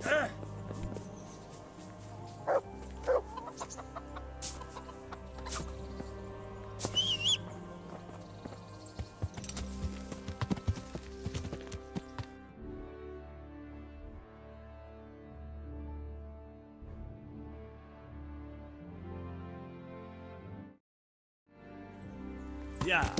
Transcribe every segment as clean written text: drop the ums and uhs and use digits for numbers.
Yeah. Yeah.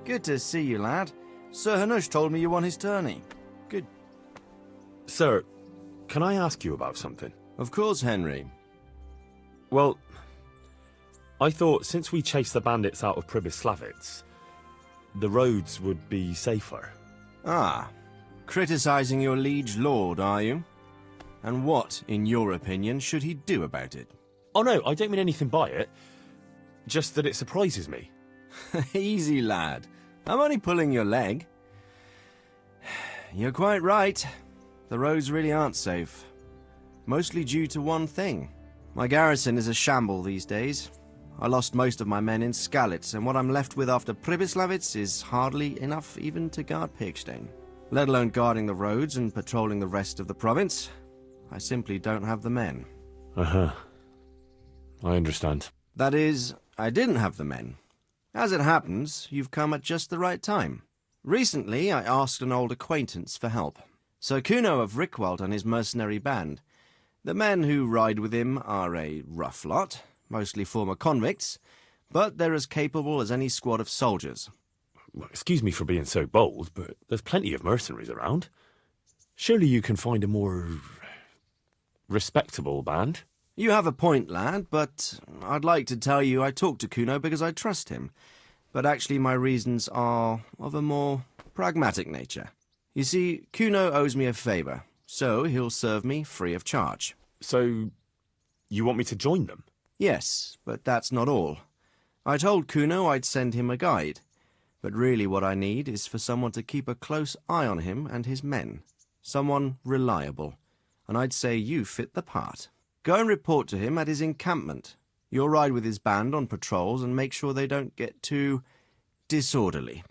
Good to see you, lad. Sir Hanush told me you won his tourney. Good. Sir, can I ask you about something? Of course, Henry. Well, I thought since we chased the bandits out of Pribyslavitz, the roads would be safer. Ah, criticizing your liege lord, are you? And what, in your opinion, should he do about it? Oh no, I don't mean anything by it. Just that it surprises me. Easy, lad. I'm only pulling your leg. You're quite right. The roads really aren't safe. Mostly due to one thing. My garrison is a shamble these days. I lost most of my men in Skalitz, and what I'm left with after Pribyslavitz is hardly enough even to guard Pigstein. Let alone guarding the roads and patrolling the rest of the province. I simply don't have the men. Uh-huh. I understand. That is, I didn't have the men. As it happens, you've come at just the right time. Recently, I asked an old acquaintance for help. Sir Kuno of Rickwald and his mercenary band. The men who ride with him are a rough lot, mostly former convicts, but they're as capable as any squad of soldiers. Well, excuse me for being so bold, but there's plenty of mercenaries around. Surely you can find a more respectable band? You have a point, lad, but I'd like to tell you I talked to Kuno because I trust him. But actually my reasons are of a more pragmatic nature. You see, Kuno owes me a favour, so he'll serve me free of charge. So, you want me to join them? Yes, but that's not all. I told Kuno I'd send him a guide, but really what I need is for someone to keep a close eye on him and his men. Someone reliable, and I'd say you fit the part. Go and report to him at his encampment. You'll ride with his band on patrols and make sure they don't get too disorderly.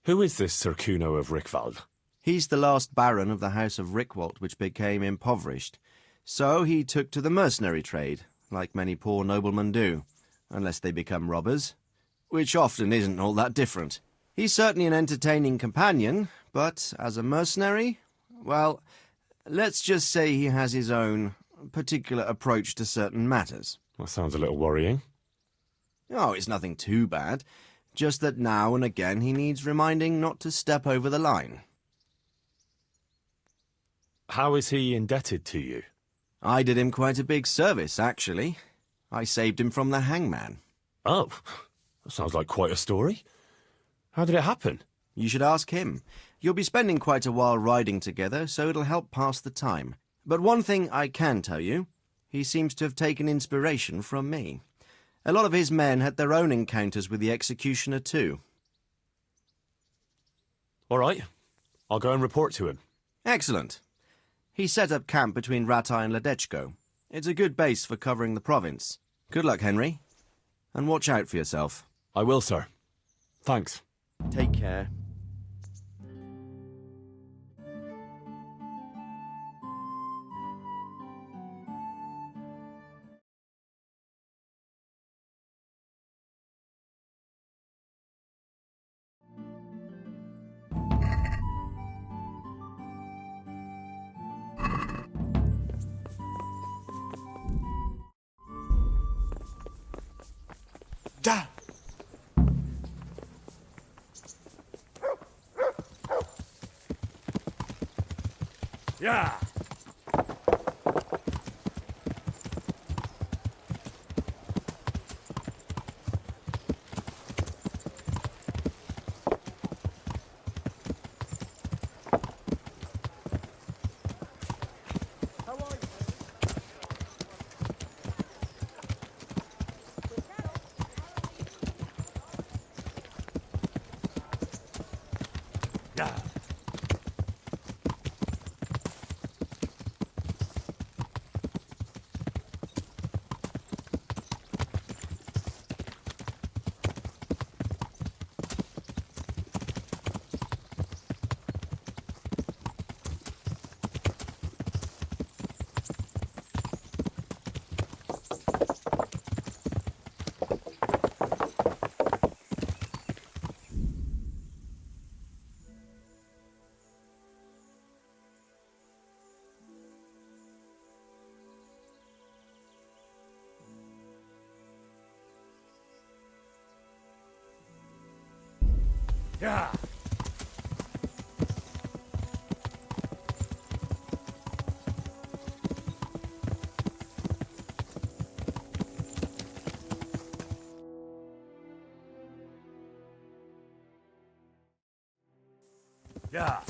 Who is this Sir Kuno of Rickwald? He's the last baron of the House of Rickwald, which became impoverished. So he took to the mercenary trade, like many poor noblemen do, unless they become robbers, which often isn't all that different. He's certainly an entertaining companion, but as a mercenary, well, let's just say he has his own particular approach to certain matters. That sounds a little worrying. Oh, it's nothing too bad. Just that now and again he needs reminding not to step over the line. How is he indebted to you? I did him quite a big service, actually. I saved him from the hangman. Oh, that sounds like quite a story. How did it happen? You should ask him. You'll be spending quite a while riding together, so it'll help pass the time. But one thing I can tell you, he seems to have taken inspiration from me. A lot of his men had their own encounters with the executioner too. All right, I'll go and report to him. Excellent. He set up camp between Ratai and Ledechko. It's a good base for covering the province. Good luck, Henry. And watch out for yourself. I will, sir. Thanks. Take care. Yeah. Yeah. Yeah. Yeah.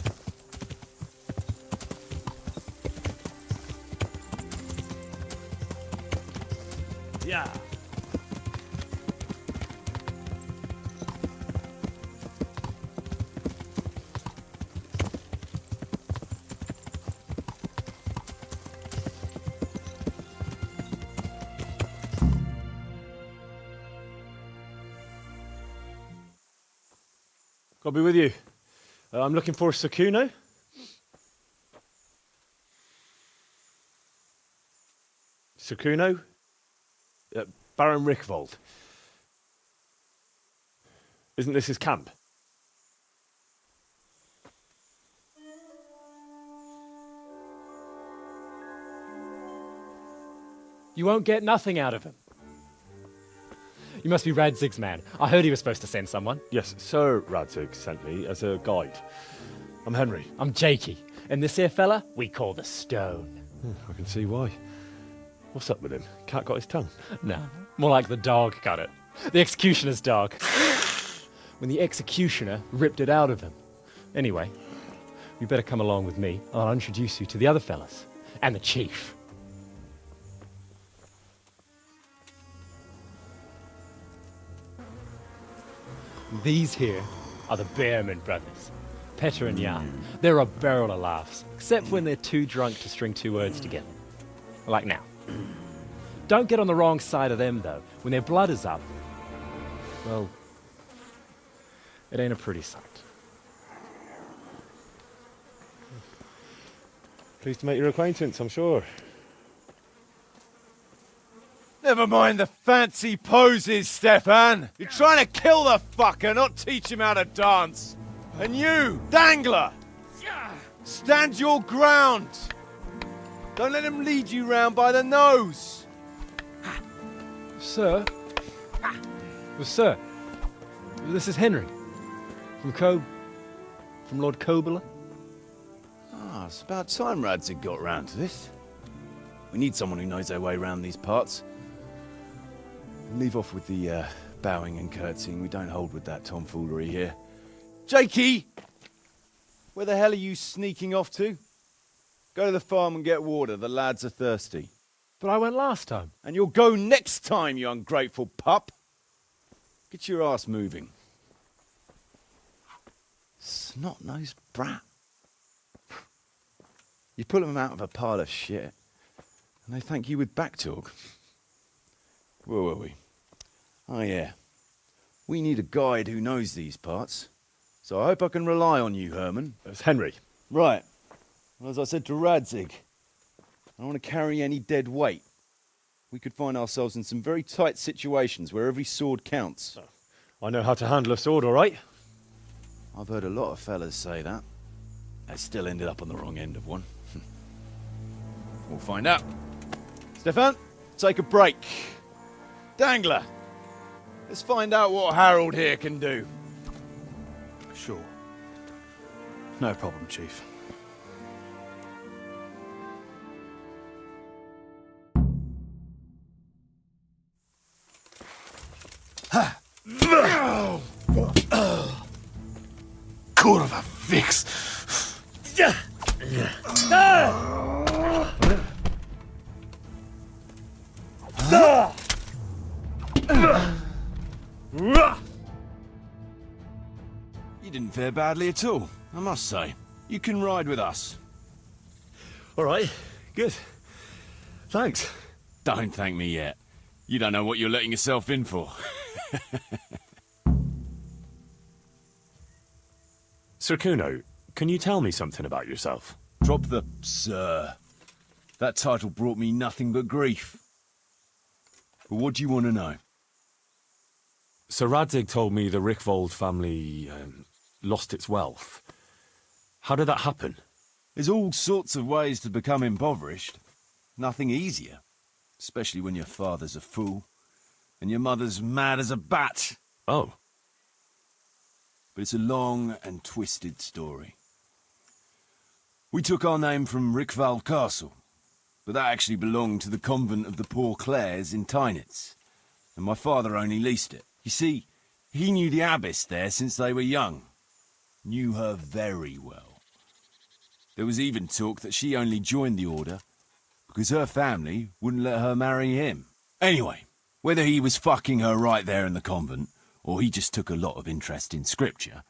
Yeah. I'll be with you. I'm looking for Sakuno. Sakuno? Baron Rickvold. Isn't this his camp? You won't get nothing out of him. You must be Radzig's man. I heard he was supposed to send someone. Yes, Sir Radzig sent me as a guide. I'm Henry. I'm Jakey. And this here fella, we call the Stone. I can see why. What's up with him? Cat got his tongue? No, more like the dog got it. The executioner's dog. When the executioner ripped it out of him. Anyway, you better come along with me. I'll introduce you to the other fellas. And the chief. These here are the Bearman brothers, Petter and Jan. They're a barrel of laughs, except when they're too drunk to string two words together. Like now. Don't get on the wrong side of them, though. When their blood is up, well, it ain't a pretty sight. Pleased to make your acquaintance, I'm sure. Never mind the fancy poses, Stefan. You're trying to kill the fucker, not teach him how to dance. And you, Dangler, stand your ground. Don't let him lead you round by the nose. Sir? Well, sir, this is Henry. From Lord Kobler. Ah, it's about time Radzig got round to this. We need someone who knows their way around these parts. Leave off with the bowing and curtsying. We don't hold with that tomfoolery here. Jakey! Where the hell are you sneaking off to? Go to the farm and get water. The lads are thirsty. But I went last time. And you'll go next time, you ungrateful pup. Get your ass moving. Snot-nosed brat. You pull them out of a pile of shit, and they thank you with back talk. Where were we? Oh yeah. We need a guide who knows these parts. So I hope I can rely on you, Herman. It's Henry. Right. Well, as I said to Radzig, I don't want to carry any dead weight. We could find ourselves in some very tight situations where every sword counts. I know how to handle a sword, all right? I've heard a lot of fellas say that. They still ended up on the wrong end of one. We'll find out. Stefan, take a break. Dangler, let's find out what Harold here can do. Sure. No problem, Chief. Kurwa, fix! You didn't fare badly at all, I must say. You can ride with us. All right, good. Thanks. Don't thank me yet. You don't know what you're letting yourself in for. Sir Kuno, can you tell me something about yourself? Drop the sir. That title brought me nothing but grief. But what do you want to know? Sir Radzig told me the Rickvold family lost its wealth. How did that happen? There's all sorts of ways to become impoverished. Nothing easier. Especially when your father's a fool and your mother's mad as a bat. Oh. But it's a long and twisted story. We took our name from Rickvald Castle, but that actually belonged to the convent of the Poor Clares in Tynitz, and my father only leased it. You see, he knew the abbess there since they were young. Knew her very well. There was even talk that she only joined the order because her family wouldn't let her marry him. Anyway, whether he was fucking her right there in the convent, or he just took a lot of interest in scripture,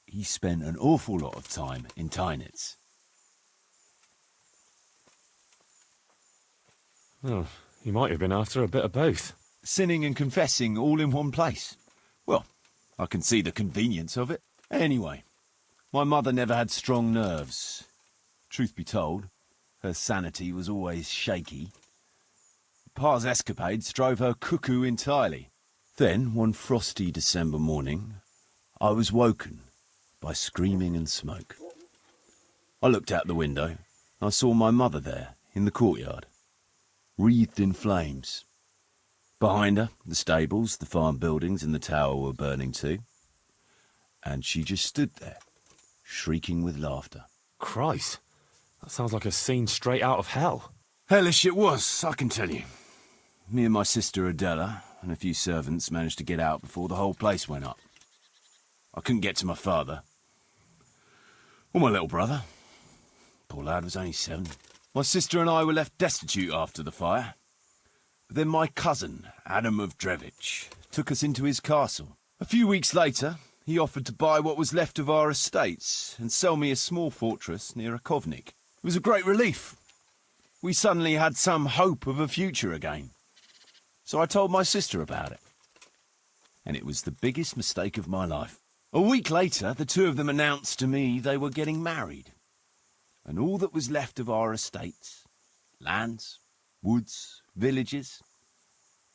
he spent an awful lot of time in Tynitz. Oh, he might have been after a bit of both. Sinning and confessing all in one place. Well, I can see the convenience of it. Anyway, my mother never had strong nerves. Truth be told, her sanity was always shaky. Pa's escapades drove her cuckoo entirely. Then, one frosty December morning, I was woken by screaming and smoke. I looked out the window, and I saw my mother there, in the courtyard, wreathed in flames. Behind her, the stables, the farm buildings, and the tower were burning too. And she just stood there, shrieking with laughter. Christ, that sounds like a scene straight out of hell. Hellish it was, I can tell you. Me and my sister Adela and a few servants managed to get out before the whole place went up. I couldn't get to my father. Or my little brother. Poor lad was only 7. My sister and I were left destitute after the fire. But then my cousin, Adam of Drevich, took us into his castle. A few weeks later, he offered to buy what was left of our estates and sell me a small fortress near a Kovnik. It was a great relief. We suddenly had some hope of a future again. So I told my sister about it. And it was the biggest mistake of my life. A week later, the two of them announced to me they were getting married. And all that was left of our estates, lands, woods, villages,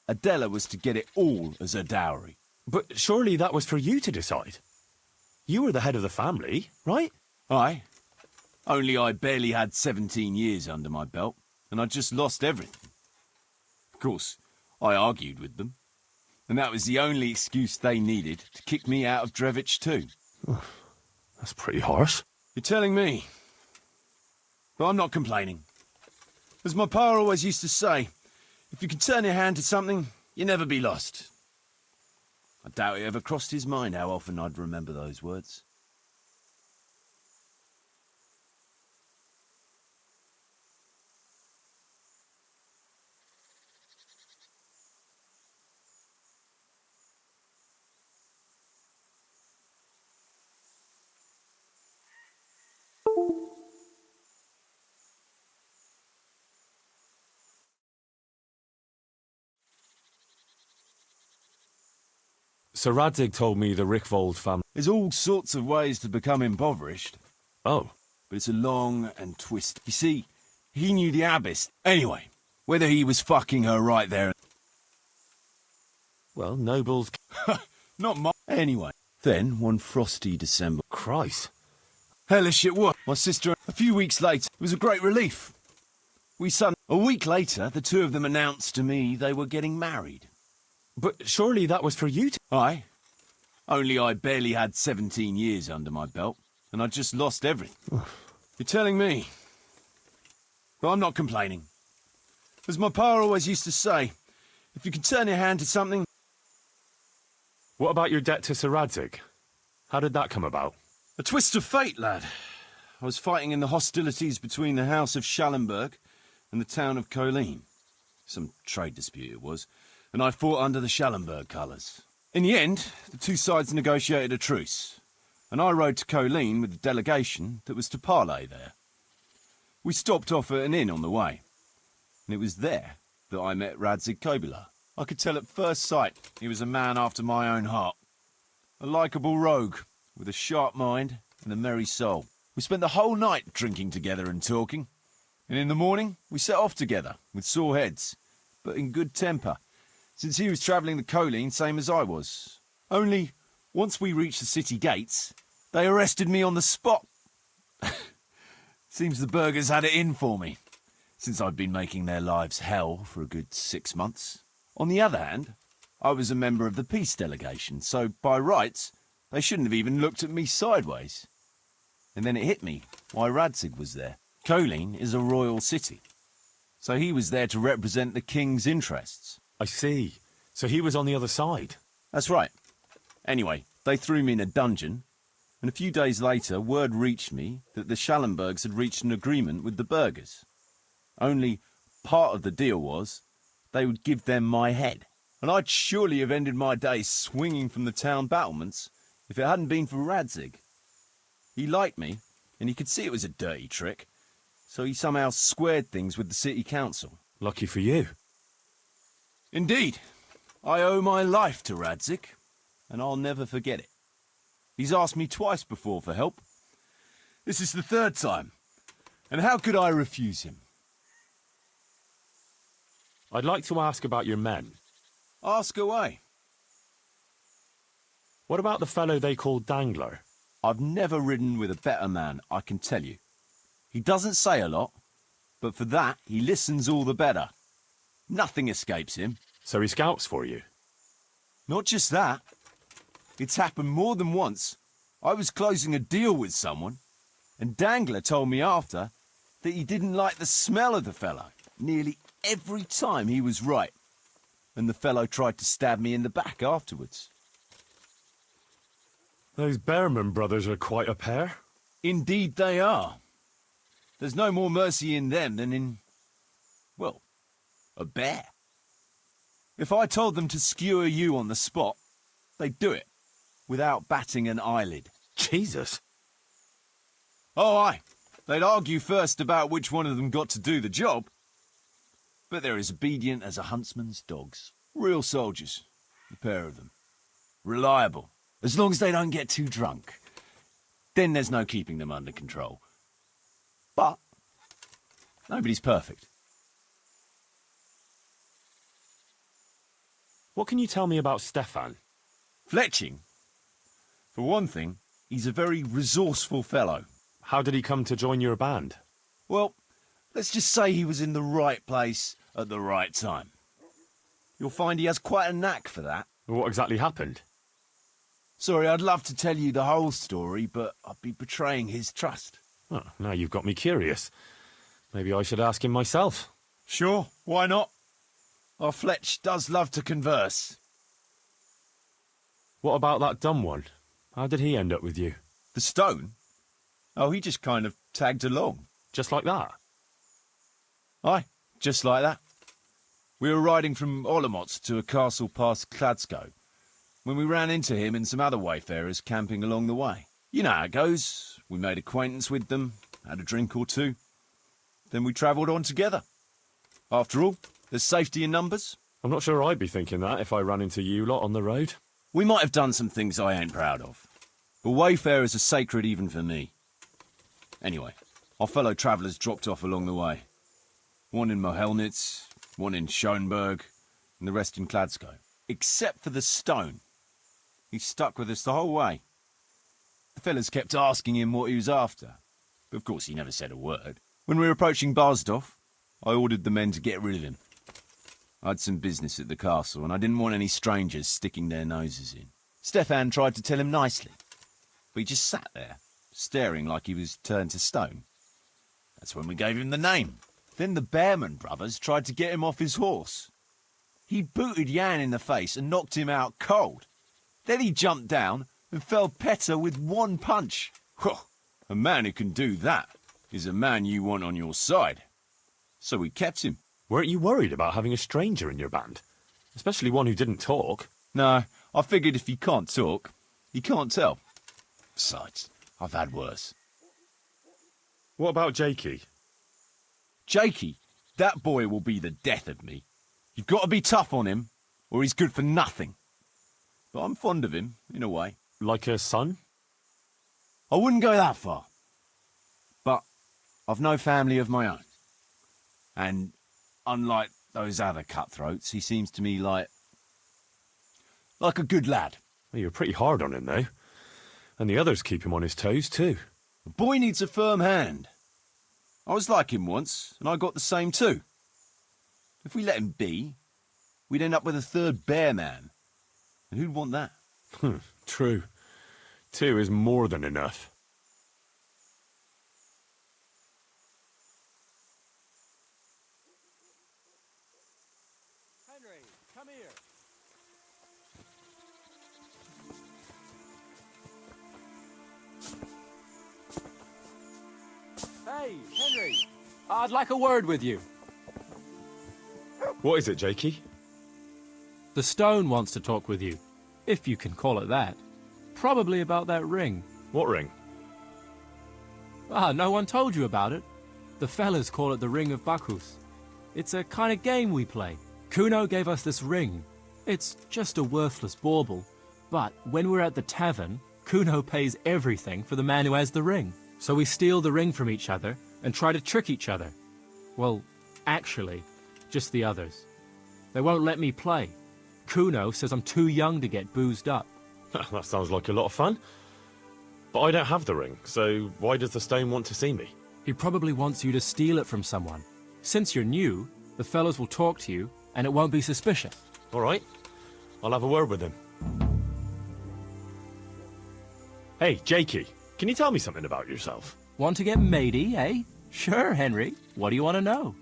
Adela was to get it all as a dowry. But surely that was for you to decide. You were the head of the family, right? Aye. Only I barely had 17 years under my belt, and I'd just lost everything. Of course, I argued with them, and that was the only excuse they needed to kick me out of Drevich too. That's pretty harsh. You're telling me. But I'm not complaining. As my pa always used to say, if you can turn your hand to something, you'll never be lost. I doubt it ever crossed his mind how often I'd remember those words. Sir Radzig told me the Rickvold family... There's all sorts of ways to become impoverished. Oh. But it's a long and twisted... You see, he knew the abbess. Anyway, whether he was fucking her right there... Well, nobles... Not my... Anyway. Then, one frosty December... Christ. Hellish it was. My sister... A few weeks later, it was a great relief. We suddenly... A week later, the two of them announced to me they were getting married. But surely that was for you to... Aye. Only I barely had 17 years under my belt, and I'd just lost everything. You're telling me. But I'm not complaining. As my pa always used to say, if you can turn your hand to something... What about your debt to Sir Radzig? How did that come about? A twist of fate, lad. I was fighting in the hostilities between the House of Schallenberg and the town of Colleen. Some trade dispute it was, and I fought under the Schallenberg colours. In the end, the two sides negotiated a truce, and I rode to Colleen with the delegation that was to parley there. We stopped off at an inn on the way, and it was there that I met Radzig Kobyla. I could tell at first sight he was a man after my own heart. A likeable rogue, with a sharp mind and a merry soul. We spent the whole night drinking together and talking, and in the morning we set off together, with sore heads, but in good temper, since he was travelling the Colleen same as I was. Only, once we reached the city gates, they arrested me on the spot. Seems the burghers had it in for me, since I'd been making their lives hell for a good 6 months. On the other hand, I was a member of the peace delegation, so by rights, they shouldn't have even looked at me sideways. And then it hit me why Radzig was there. Colleen is a royal city, so he was there to represent the king's interests. I see. So he was on the other side. That's right. Anyway, they threw me in a dungeon, and a few days later word reached me that the Schallenbergs had reached an agreement with the burghers. Only part of the deal was they would give them my head. And I'd surely have ended my days swinging from the town battlements if it hadn't been for Radzig. He liked me, and he could see it was a dirty trick, so he somehow squared things with the city council. Lucky for you. Indeed. I owe my life to Radzig, and I'll never forget it. He's asked me twice before for help. This is the third time, and how could I refuse him? I'd like to ask about your men. Ask away. What about the fellow they call Dangler? I've never ridden with a better man, I can tell you. He doesn't say a lot, but for that, he listens all the better. Nothing escapes him. So he scouts for you? Not just that. It's happened more than once. I was closing a deal with someone, and Dangler told me after that he didn't like the smell of the fellow nearly every time he was right, and the fellow tried to stab me in the back afterwards. Those Behrman brothers are quite a pair. Indeed they are. There's no more mercy in them than in, well, a bear. If I told them to skewer you on the spot, they'd do it, without batting an eyelid. Jesus. Oh, aye. They'd argue first about which one of them got to do the job. But they're as obedient as a huntsman's dogs. Real soldiers, the pair of them. Reliable, as long as they don't get too drunk. Then there's no keeping them under control. But nobody's perfect. What can you tell me about Stefan? Fletching? For one thing, he's a very resourceful fellow. How did he come to join your band? Well, let's just say he was in the right place at the right time. You'll find he has quite a knack for that. What exactly happened? Sorry, I'd love to tell you the whole story, but I'd be betraying his trust. Oh, now you've got me curious. Maybe I should ask him myself. Sure, why not? Our Fletch does love to converse. What about that dumb one? How did he end up with you? The stone? Oh, he just kind of tagged along. Just like that? Aye, just like that. We were riding from Olomouc to a castle past Kladsko, when we ran into him and some other wayfarers camping along the way. You know how it goes. We made acquaintance with them, had a drink or two. Then we travelled on together. After all, there's safety in numbers. I'm not sure I'd be thinking that if I ran into you lot on the road. We might have done some things I ain't proud of, but wayfarers are sacred even for me. Anyway, our fellow travellers dropped off along the way. One in Mohelnitz, one in Schoenberg, and the rest in Kladsko. Except for the stone. He stuck with us the whole way. The fellas kept asking him what he was after, but of course he never said a word. When we were approaching Barsdorf, I ordered the men to get rid of him. I had some business at the castle, and I didn't want any strangers sticking their noses in. Stefan tried to tell him nicely, but he just sat there, staring like he was turned to stone. That's when we gave him the name. Then the Behrman brothers tried to get him off his horse. He booted Jan in the face and knocked him out cold. Then he jumped down and felled Petter with one punch. A man who can do that is a man you want on your side. So we kept him. Weren't you worried about having a stranger in your band? Especially one who didn't talk. No, I figured if he can't talk, he can't tell. Besides, I've had worse. What about Jakey? Jakey, that boy will be the death of me. You've got to be tough on him, or he's good for nothing. But I'm fond of him, in a way. Like a son? I wouldn't go that far. But I've no family of my own. And unlike those other cutthroats, he seems to me like a good lad. Well, you're pretty hard on him, though. And the others keep him on his toes, too. The boy needs a firm hand. I was like him once, and I got the same too. If we let him be, we'd end up with a third bear man. And who'd want that? True. 2 is more than enough. Henry, come here. Hey, Henry. I'd like a word with you. What is it, Jakey? The stone wants to talk with you, if you can call it that. Probably about that ring. What ring? Ah, no one told you about it. The fellas call it the Ring of Bacchus. It's a kind of game we play. Kuno gave us this ring. It's just a worthless bauble. But when we're at the tavern, Kuno pays everything for the man who has the ring. So we steal the ring from each other and try to trick each other. Well, actually, just the others. They won't let me play. Kuno says I'm too young to get boozed up. That sounds like a lot of fun. But I don't have the ring, so why does the stone want to see me? He probably wants you to steal it from someone. Since you're new, the fellows will talk to you, and it won't be suspicious. All right. I'll have a word with him. Hey, Jakey, can you tell me something about yourself? Want to get matey, eh? Sure, Henry. What do you want to know?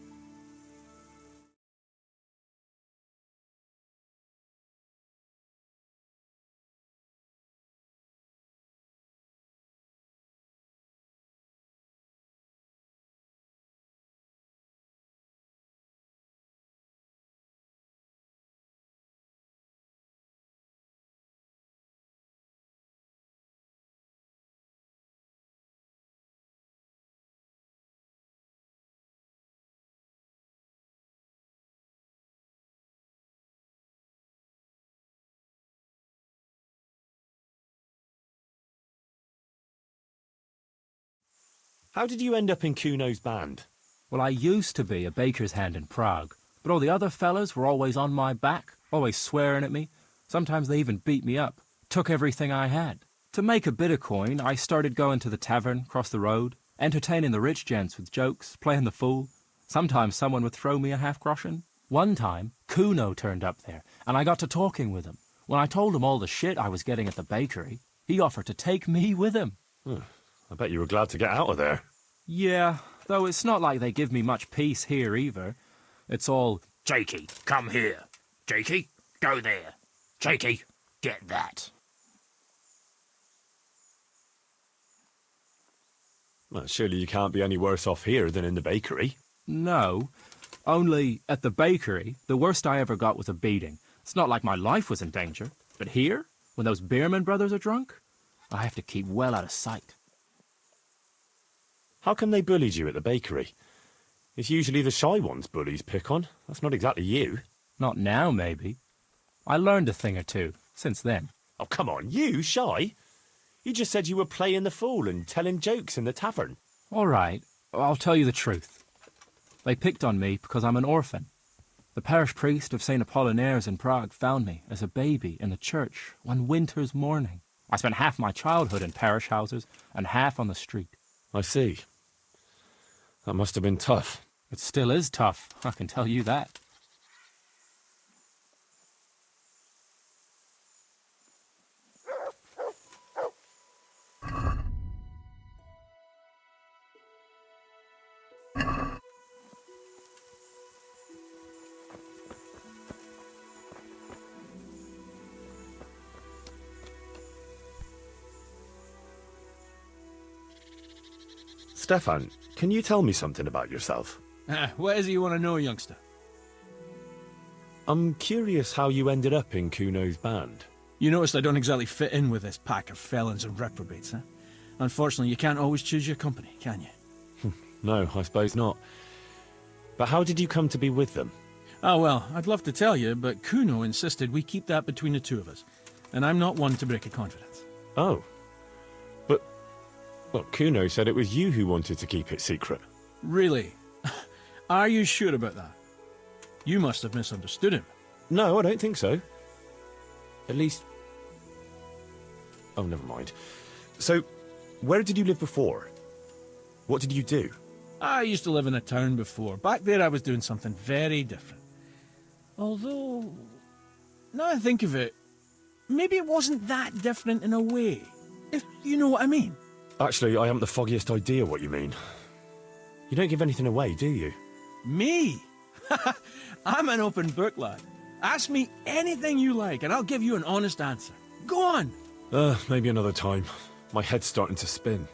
How did you end up in Kuno's band? Well, I used to be a baker's hand in Prague, but all the other fellas were always on my back, always swearing at me. Sometimes they even beat me up, took everything I had. To make a bit of coin, I started going to the tavern across the road, entertaining the rich gents with jokes, playing the fool. Sometimes someone would throw me a half-groschen. One time, Kuno turned up there, and I got to talking with him. When I told him all the shit I was getting at the bakery, he offered to take me with him. I bet you were glad to get out of there. Yeah, though it's not like they give me much peace here either. It's all, Jakey, come here. Jakey, go there. Jakey, get that. Well, surely you can't be any worse off here than in the bakery. no. Only, at the bakery, the worst I ever got was a beating. It's not like my life was in danger. But here, when those Beerman brothers are drunk, I have to keep well out of sight. How come they bullied you at the bakery? It's usually the shy ones bullies pick on. That's not exactly you. Not now, maybe. I learned a thing or two since then. Oh, come on, you, shy? You just said you were playing the fool and telling jokes in the tavern. All right, I'll tell you the truth. They picked on me because I'm an orphan. The parish priest of St. Apollinaire's in Prague found me as a baby in the church one winter's morning. I spent half my childhood in parish houses and half on the street. I see. That must have been tough. It still is tough, I can tell you that. Stefan, can you tell me something about yourself? What is it you want to know, youngster? I'm curious how you ended up in Kuno's band. You noticed I don't exactly fit in with this pack of felons and reprobates, huh? Unfortunately, you can't always choose your company, can you? No, I suppose not. But how did you come to be with them? Oh, well, I'd love to tell you, but Kuno insisted we keep that between the two of us. And I'm not one to break a confidence. Oh. But, well, Kuno said it was you who wanted to keep it secret. Really? Are you sure about that? You must have misunderstood him. No, I don't think so. At least... Oh, never mind. So, where did you live before? What did you do? I used to live in a town before. Back there I was doing something very different. Although, now I think of it, maybe it wasn't that different in a way. If you know what I mean. Actually, I haven't the foggiest idea what you mean. You don't give anything away, do you? Me? I'm an open book, lad. Ask me anything you like, and I'll give you an honest answer. Go on. Maybe another time. My head's starting to spin.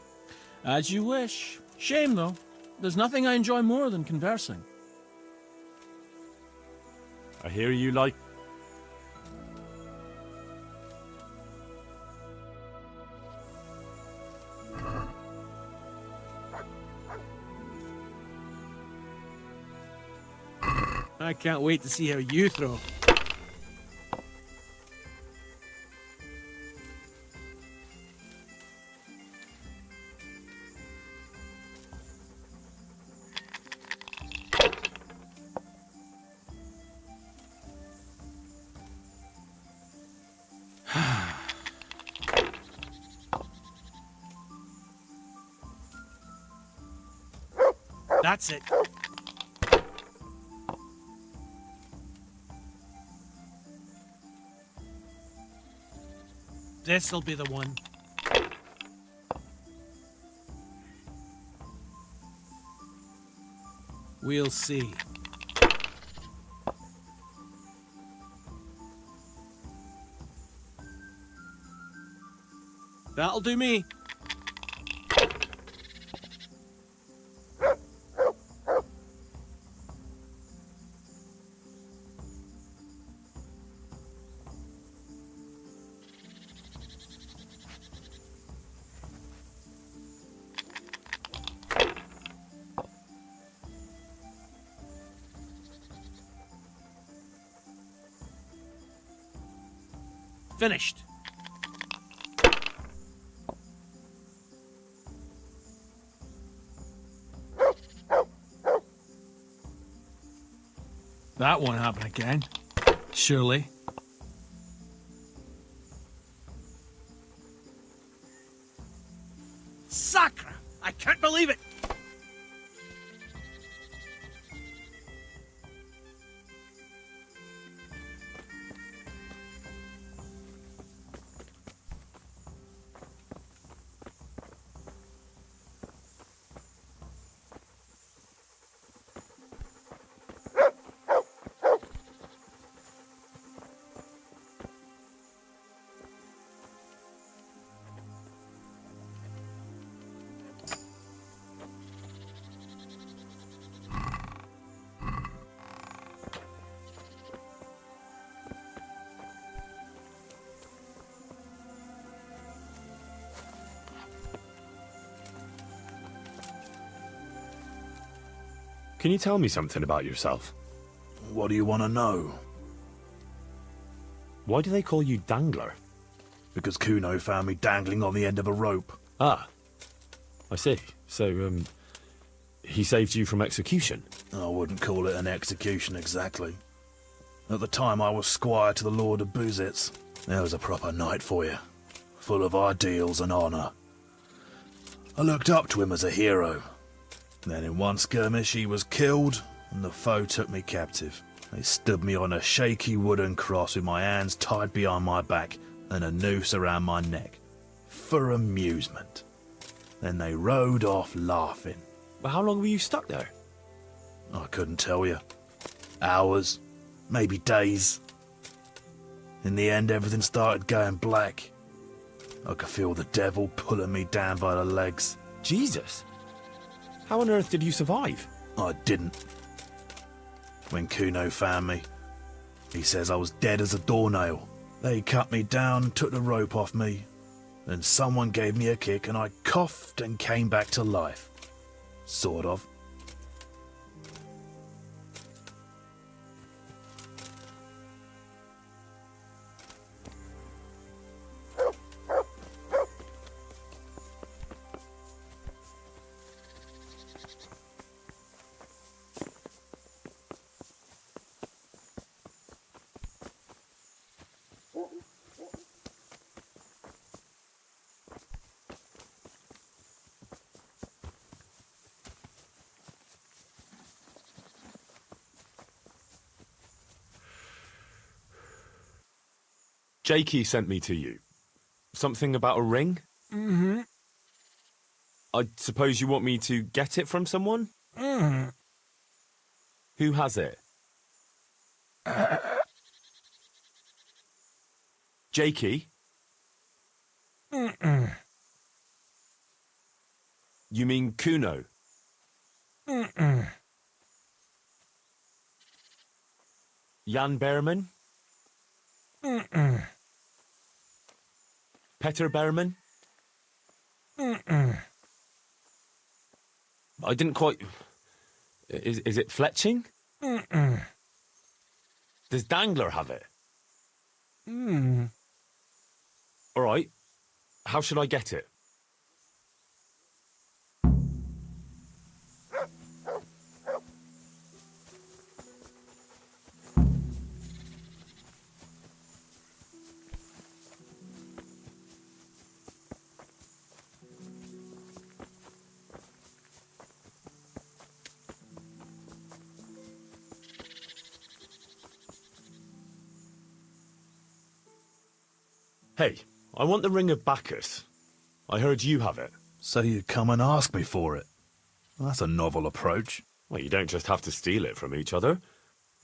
As you wish. Shame, though. There's nothing I enjoy more than conversing. I hear you like... I can't wait to see how you throw. That's it. This'll be the one. We'll see. That'll do me. Finished. That won't happen again. Surely. Sacre! I can't believe it! Can you tell me something about yourself? What do you want to know? Why do they call you Dangler? Because Kuno found me dangling on the end of a rope. Ah, I see. So, he saved you from execution? I wouldn't call it an execution exactly. At the time I was squire to the Lord of Buzitz. There was a proper knight for you, full of ideals and honour. I looked up to him as a hero. Then in one skirmish he was killed, and the foe took me captive. They stood me on a shaky wooden cross with my hands tied behind my back and a noose around my neck. For amusement. Then they rode off laughing. But how long were you stuck there? I couldn't tell you. Hours, maybe days. In the end everything started going black. I could feel the devil pulling me down by the legs. Jesus! How on earth did you survive? I didn't. When Kuno found me, he says I was dead as a doornail. They cut me down and took the rope off me. Then someone gave me a kick and I coughed and came back to life. Sort of. Jakey sent me to you. Something about a ring? Mm-hmm. I suppose you want me to get it from someone? Mm-hmm. Who has it? Jakey? Mm-mm. You mean Kuno? Mm-mm. Jan Behrman? Mm-mm. Peter Behrman? Mm-mm. I didn't quite... Is it fletching? Mm-mm. Does Dangler have it? Mm. All right. How should I get it? Hey, I want the Ring of Bacchus. I heard you have it. So you come and ask me for it. Well, that's a novel approach. Well, you don't just have to steal it from each other.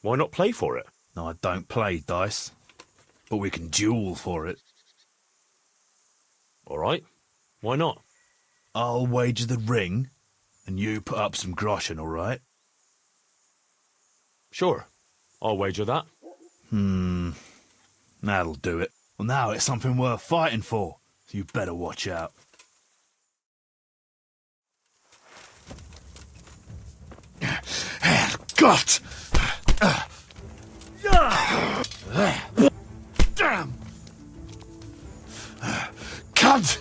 Why not play for it? No, I don't play dice. But we can duel for it. All right. Why not? I'll wager the ring, and you put up some groschen, all right? Sure. I'll wager that. That'll do it. Well, now it's something worth fighting for, so you better watch out. Gott! Damn! Cunt!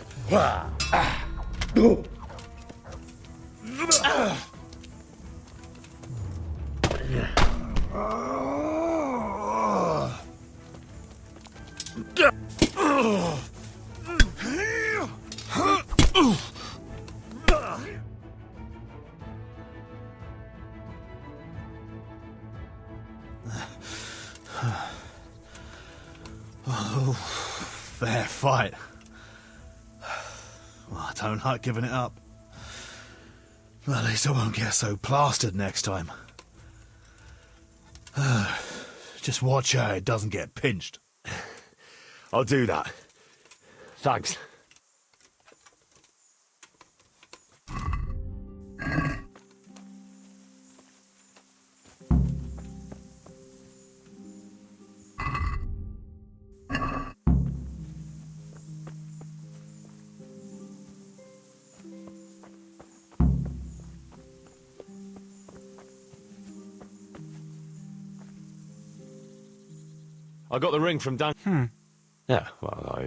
Fair fight. Well, I don't like giving it up. Well, at least I won't get so plastered next time. Just watch how it doesn't get pinched. I'll do that. Thanks. I got the ring from Dan. Yeah, well,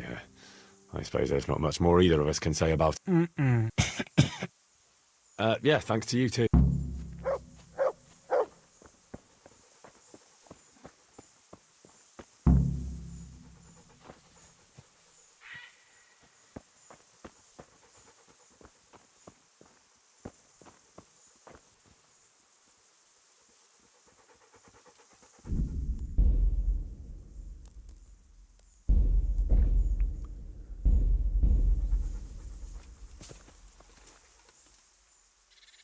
I suppose there's not much more either of us can say about it. Yeah, thanks to you too.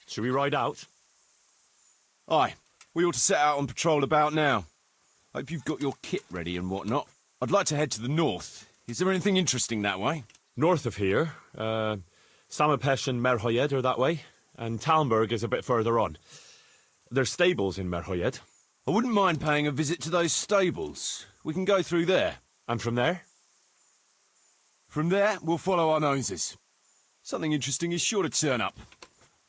Should we ride out? Aye, we ought to set out on patrol about now. Hope you've got your kit ready and whatnot. I'd like to head to the north. Is there anything interesting that way? North of here, Samapesh and Merhoyed are that way. and Talmberg is a bit further on. There's stables in Merhoyed. I wouldn't mind paying a visit to those stables. We can go through there. And from there? From there, we'll follow our noses. Something interesting is sure to turn up.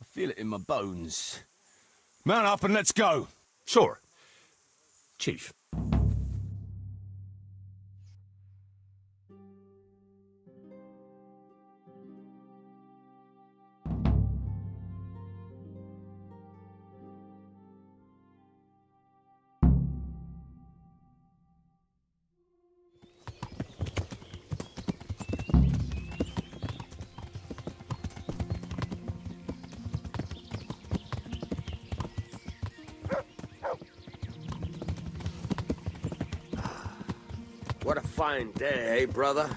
I feel it in my bones. Mount up and let's go. Sure. Chief. What a fine day, eh, brother?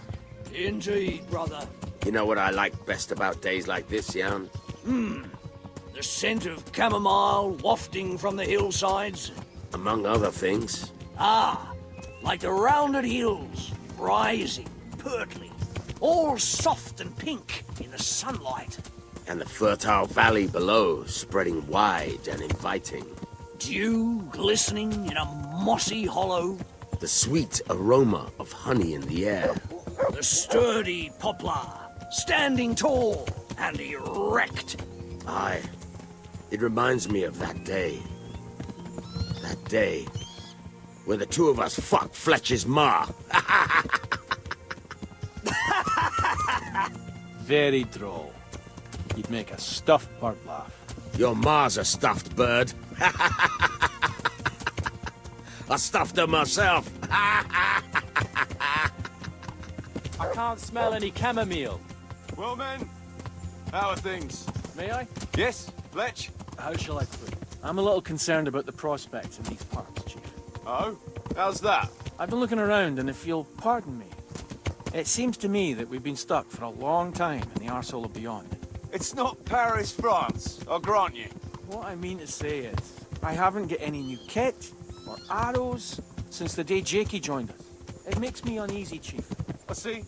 Indeed, brother. You know what I like best about days like this, Jan? The scent of chamomile wafting from the hillsides. Among other things. Ah, like the rounded hills, rising, purtling, all soft and pink in the sunlight. And the fertile valley below, spreading wide and inviting. Dew glistening in a mossy hollow. The sweet aroma of honey in the air. The sturdy poplar, standing tall and erect. Aye, it reminds me of that day. That day when the two of us fucked Fletcher's ma. Very droll. You'd make a stuffed bird laugh. Your ma's a stuffed bird. I stuffed her myself. I can't smell any chamomile. Well, men, how are things? May I? Yes, Fletch? How shall I put it? I'm a little concerned about the prospects in these parts, Chief. Oh? How's that? I've been looking around, and if you'll pardon me, it seems to me that we've been stuck for a long time in the arsehole of beyond. It's not Paris, France, I'll grant you. What I mean to say is, I haven't got any new kit or arrows since the day Jakey joined us. It makes me uneasy, Chief. I see.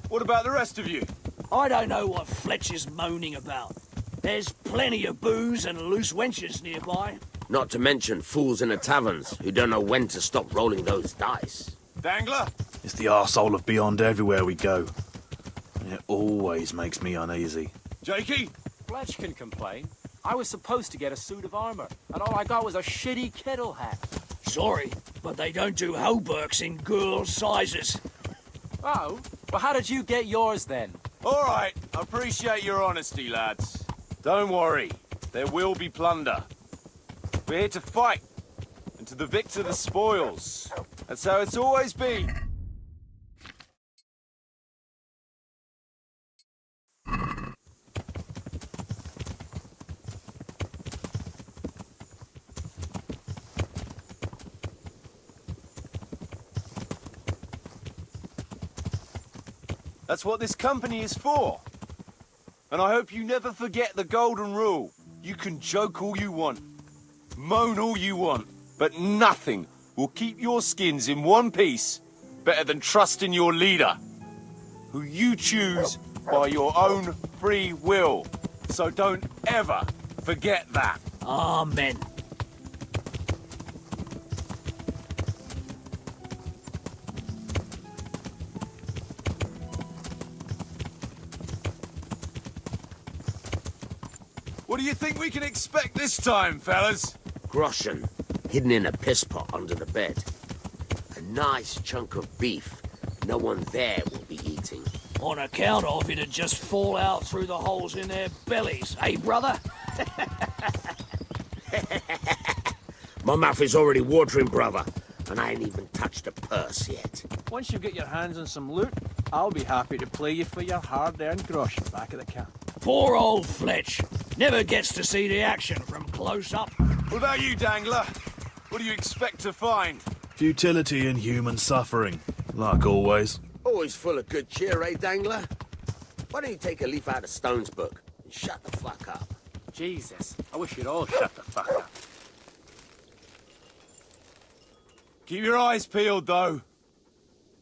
What about the rest of you? I don't know what Fletch is moaning about. There's plenty of booze and loose wenches nearby. Not to mention fools in the taverns who don't know when to stop rolling those dice. Dangler? It's the arsehole of beyond everywhere we go. And it always makes me uneasy. Jakey? Fletch can complain. I was supposed to get a suit of armor, and all I got was a shitty kettle hat. Sorry, but they don't do hauberks in girls' sizes. Oh? Well, how did you get yours then? All right, I appreciate your honesty, lads. Don't worry, there will be plunder. We're here to fight, and to the victor the spoils. That's how it's always been. That's what this company is for. And I hope you never forget the golden rule. You can joke all you want, moan all you want, but nothing will keep your skins in one piece better than trusting your leader, who you choose by your own free will. So don't ever forget that. Amen. What do you think we can expect this time, fellas? Groschen, hidden in a piss pot under the bed. A nice chunk of beef no one there will be eating. On account of it'd just fall out through the holes in their bellies, eh, brother? My mouth is already watering, brother, and I ain't even touched a purse yet. Once you get your hands on some loot, I'll be happy to play you for your hard-earned groschen back at the camp. Poor old Fletch. Never gets to see the action from close up. What about you, Dangler? What do you expect to find? Futility and human suffering, like always. Always full of good cheer, eh, Dangler? Why don't you take a leaf out of Stone's book and shut the fuck up? Jesus, I wish you'd all shut the fuck up. Keep your eyes peeled, though.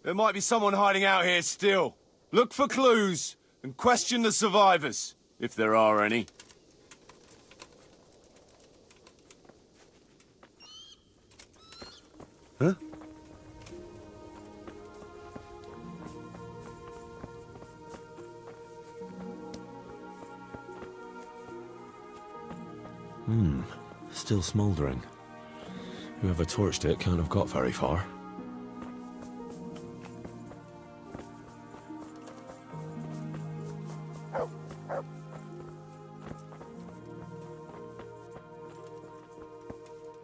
There might be someone hiding out here still. Look for clues and question the survivors, if there are any. Huh? Still smouldering. Whoever torched it can't have got very far.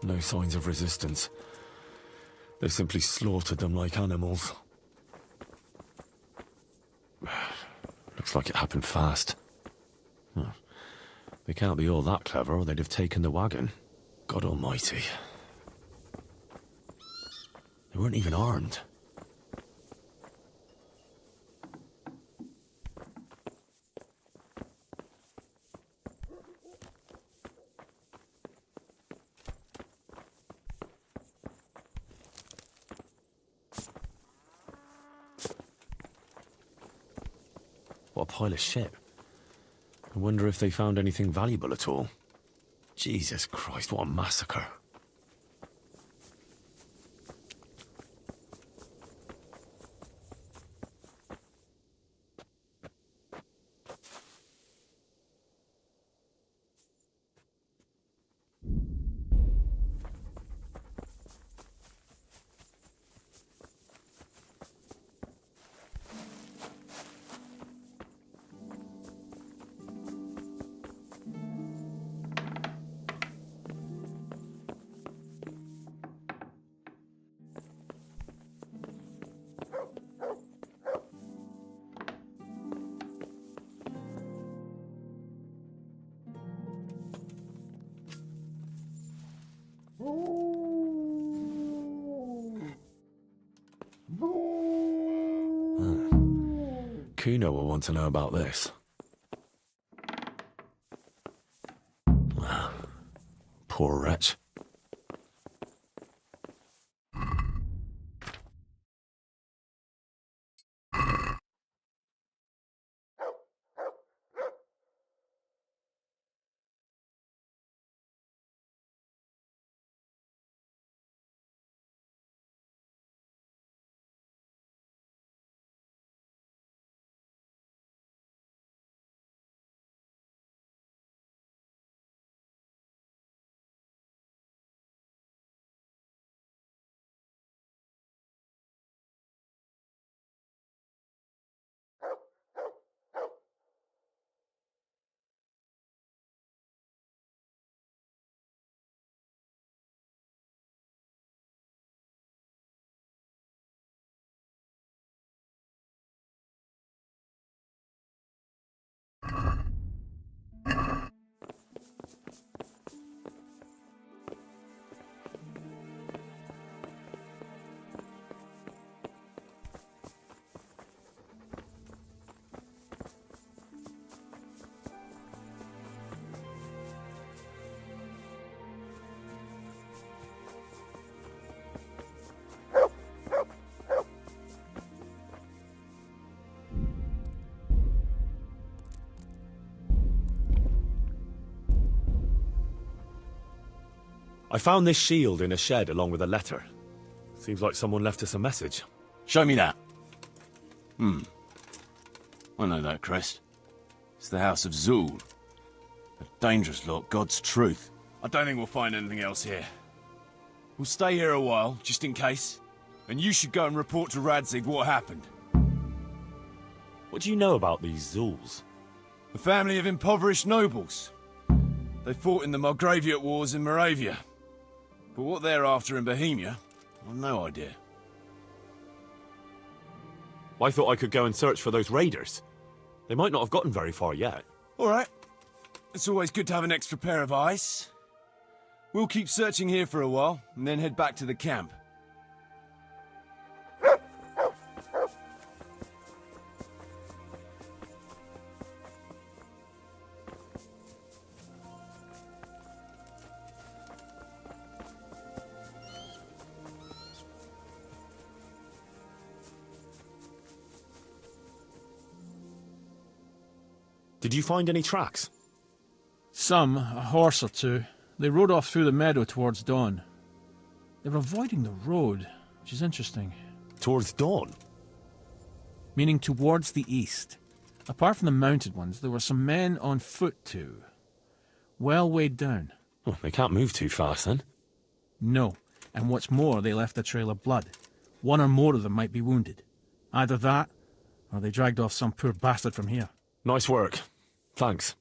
No signs of resistance. They simply slaughtered them like animals. Looks like it happened fast. Huh. They can't be all that clever or they'd have taken the wagon. God almighty. They weren't even armed. What a pile of shit. I wonder if they found anything valuable at all. Jesus Christ, what a massacre. Kuno will want to know about this. Poor wretch. I found this shield in a shed along with a letter. Seems like someone left us a message. Show me that. I know that crest. It's the House of Zul. A dangerous lot, God's truth. I don't think we'll find anything else here. We'll stay here a while, just in case. And you should go and report to Radzig what happened. What do you know about these Zuls? A family of impoverished nobles. They fought in the Margraviate Wars in Moravia. But what they're after in Bohemia, I've no idea. I thought I could go and search for those raiders. They might not have gotten very far yet. All right. It's always good to have an extra pair of eyes. We'll keep searching here for a while, and then head back to the camp. Did you find any tracks? Some, a horse or two. They rode off through the meadow towards dawn. They're avoiding the road, which is interesting. Towards dawn? Meaning towards the east. Apart from the mounted ones, there were some men on foot too. Well weighed down. Oh, they can't move too fast then. No, and what's more, they left a trail of blood. One or more of them might be wounded. Either that, or they dragged off some poor bastard from here. Nice work. Thanks.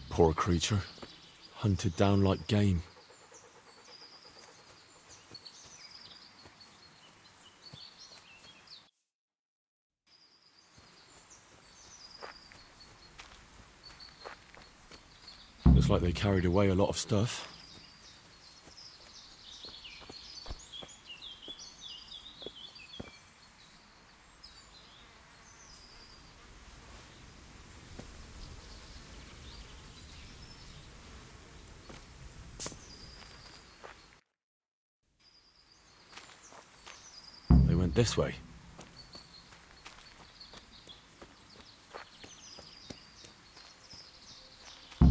Poor creature. Hunted down like game. Looks like they carried away a lot of stuff. They went this way.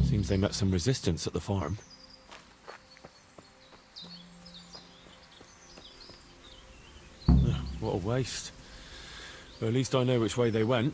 Seems they met some resistance at the farm. What a waste. Well, at least I know which way they went.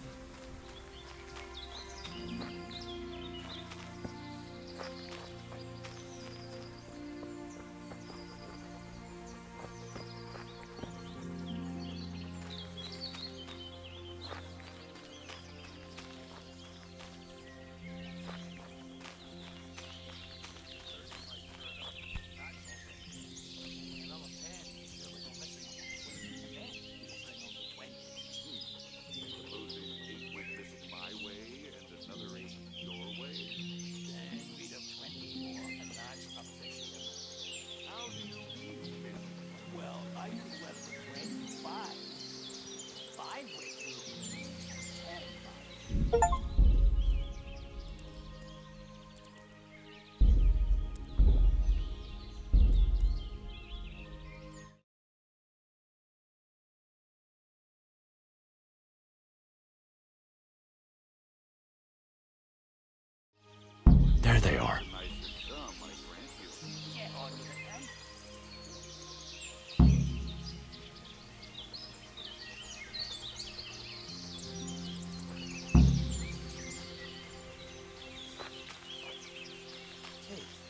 There they are.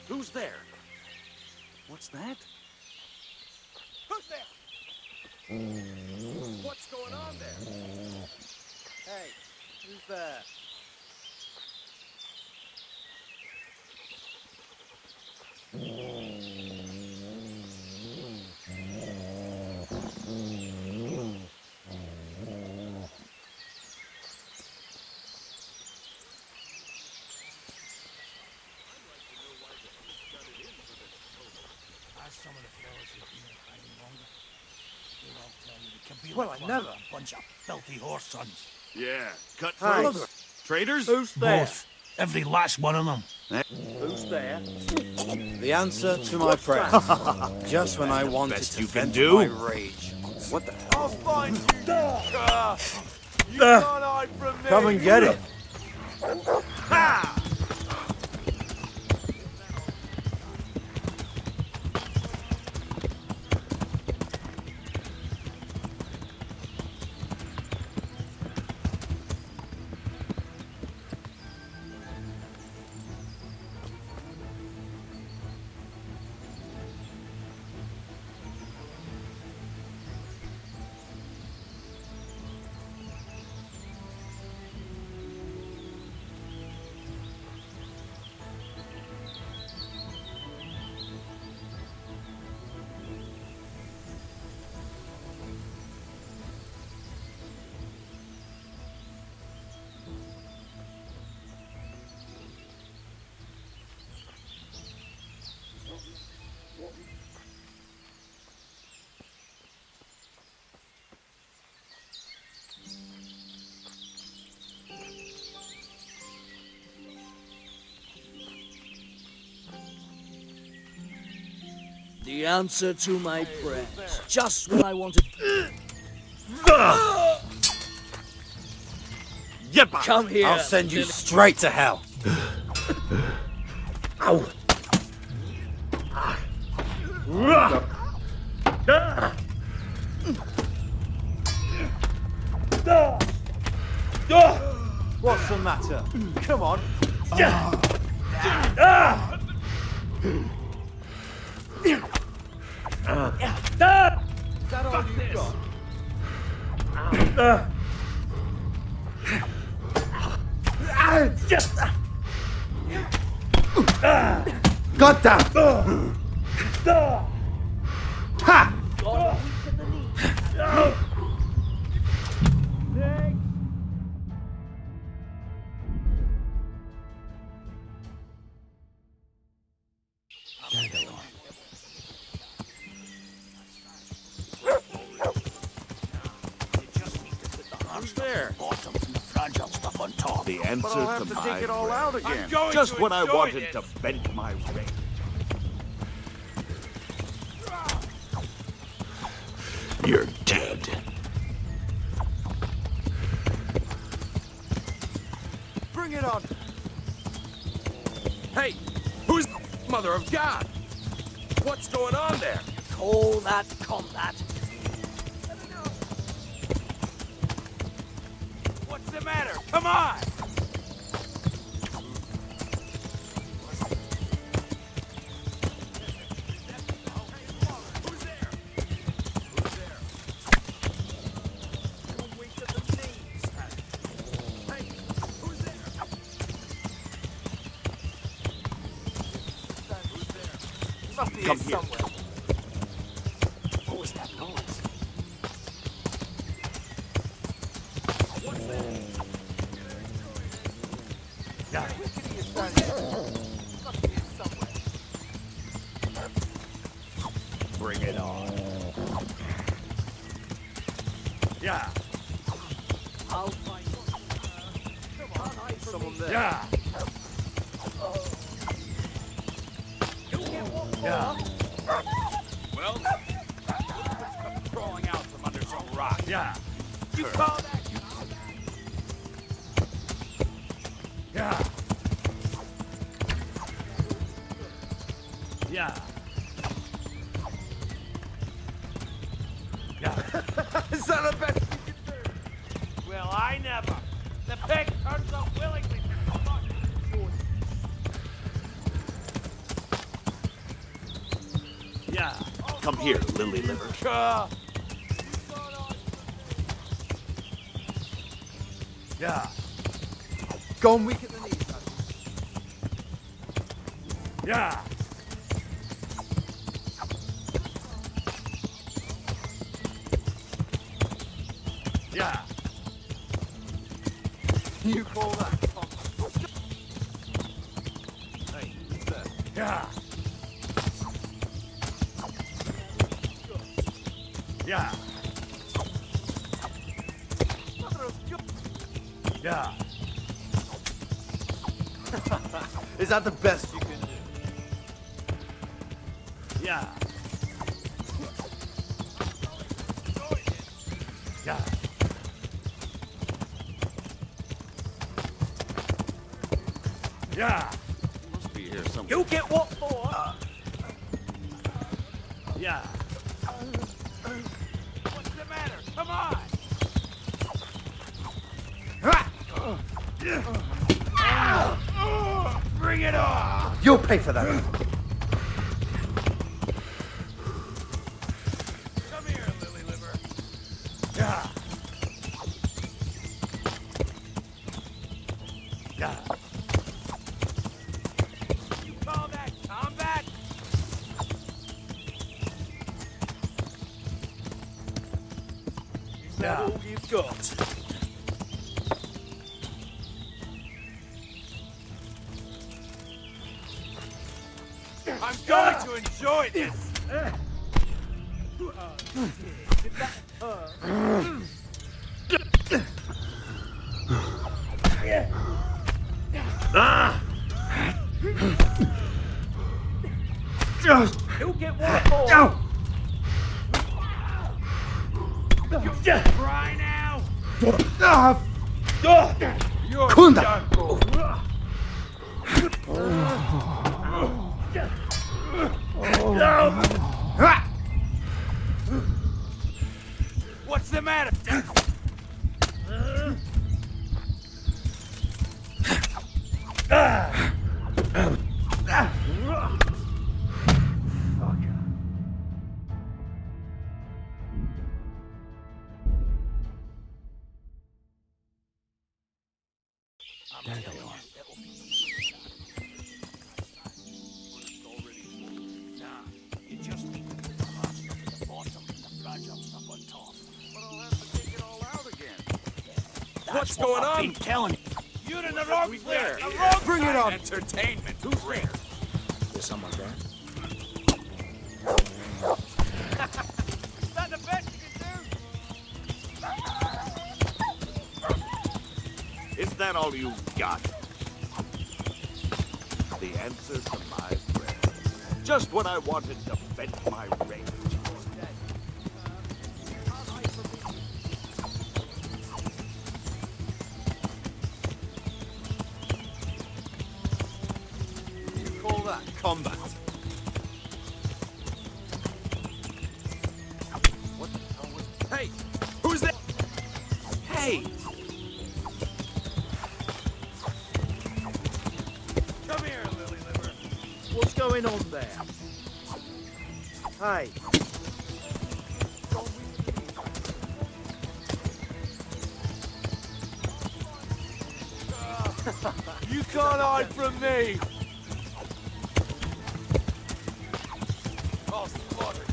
Who's there? What's that? Who's there? What's going on there? Hey, who's there? Some of the fellas who've been here hiding longer. They'll all tell you the Kabila Well, I never. A bunch of filthy horse sons. Yeah, cut Hi. Traders? Who's there? Both. Every last one of them. Who's there? The answer to my prayer. Just when I wanted Best to you can vent do. my rage. What the hell? I'll find you, you cur! You can't hide from me! Come and get it. Ha! The answer to my prayers. Just what I wanted. Come here. I'll send you straight to hell. Ow. What's the matter? Come on. Is that all you've got? Got that. Ha! Who's there? Bottoms and the fragile stuff on top. The answer I'll have to take it all out again. Just when I wanted to vent my rage. You're dead. Bring it on! Hey, who's Mother of God? What's going on there? Call that combat. What's the matter? Come on! Come here. What was that noise? Bring it on. Yeah. I'll find Someone there. Yeah. Yeah. Well, come crawling out from under some rock. Yeah. You call that? Yeah. Yeah. Yeah. Is that the best you can do? Well, I never. The pig turns up willingly. Yeah. Come here, lily liver. Yeah. Go and weaken the knees. Yeah. Yeah. You call that? Hey, who's there? Yeah. Yeah. Yeah. Is that the best you can do? Yeah. Yeah. Yeah. Must be here somewhere. You get what for? Yeah. What's the matter? Come on! Bring it on! You'll pay for that. Come here, lily liver. Yeah. Yeah. You call that combat? Is that all you've got? I'm going to enjoy this. You get one for. You cry now. You're done for. What's the matter? What's going on? I've been telling you. You're in the wrong place. Bring it on. Entertainment. Who's there? There's someone there. Is that the best you can do? Is that all you got? The answer to my prayer. Just when I wanted to vent my rage. You call that combat? What the hell was... Hey! Who's there? Hey! Come here, lily liver. What's going on there? Hey! You can't hide from me. Oh, slaughter.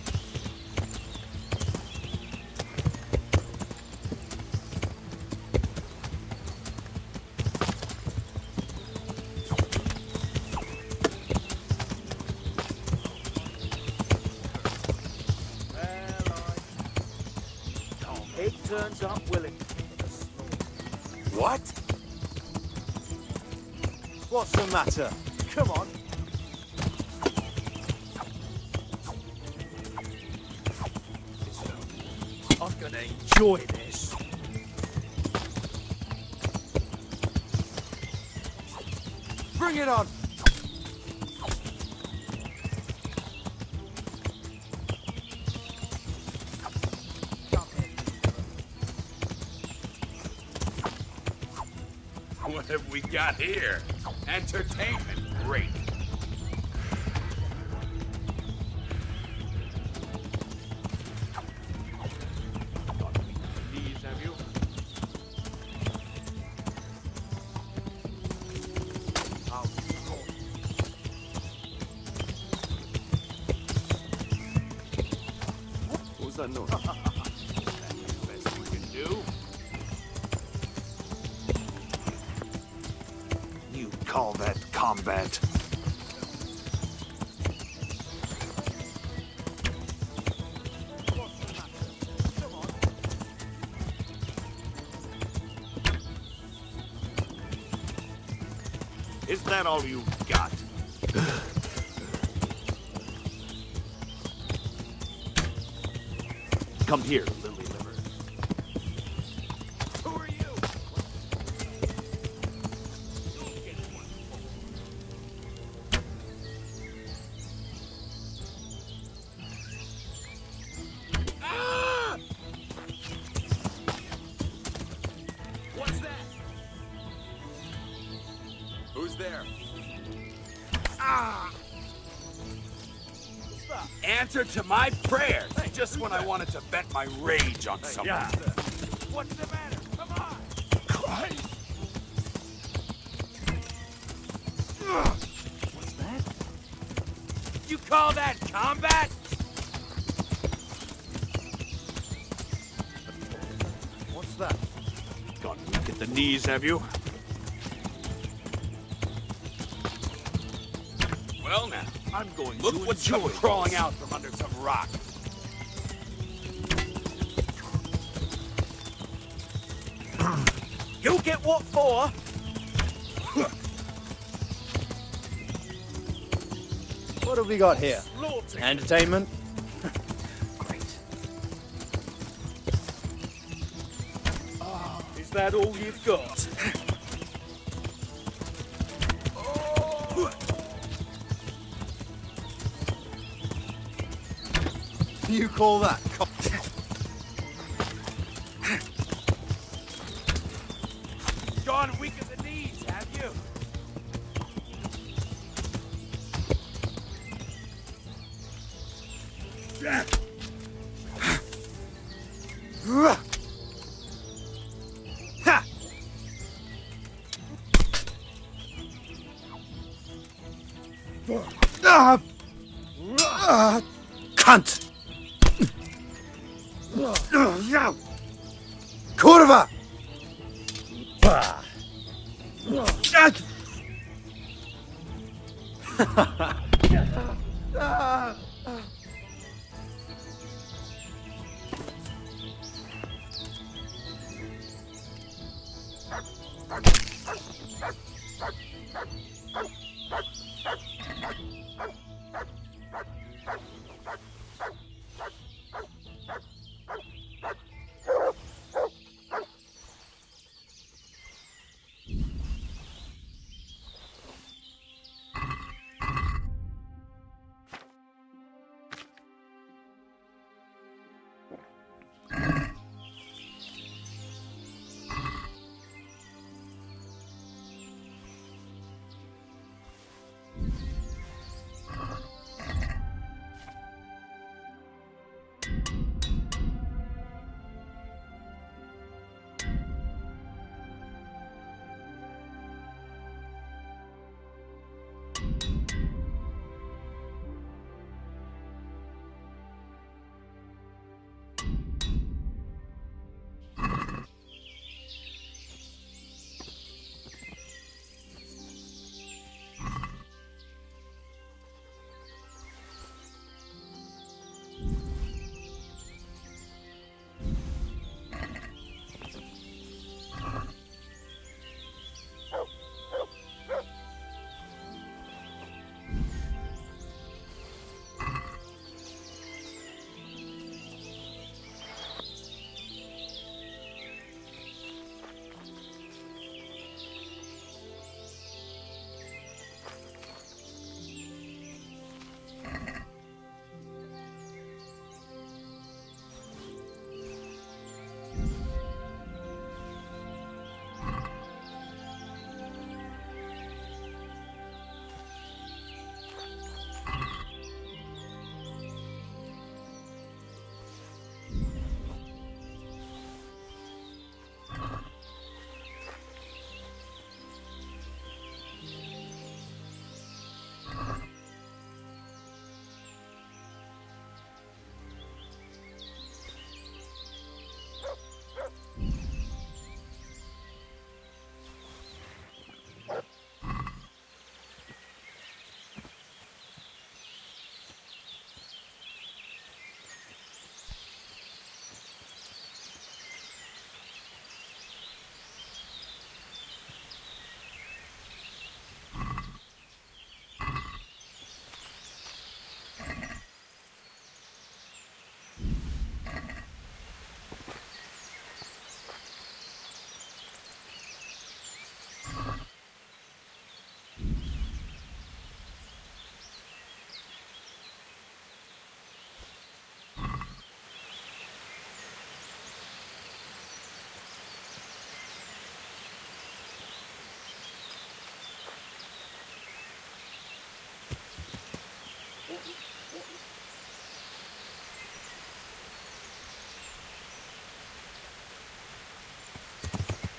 It turns up willing. What? What's the matter? Come on. I'm gonna enjoy this. Bring it on. What have we got here? Entertainment. Great. These, have you? What's that noise? That's the best we can do. You call that combat? Is that all you got? Come here, lily liver. Who are you? You'll get one. Ah! What's that? Who's there? Ah! Answer to my prayers, just when I wanted to vent my rage on someone. Yeah. What's the matter? Come on! Christ! What's that? You call that combat? What's that? Gone weak at the knees, have you? Well now, I'm going to look what's come crawling out from under some rock. You get what for? What have we got here? Entertainment? Great. Is that all you've got? You call that? Gone weak at the knees, have you? Cunt! Kurva!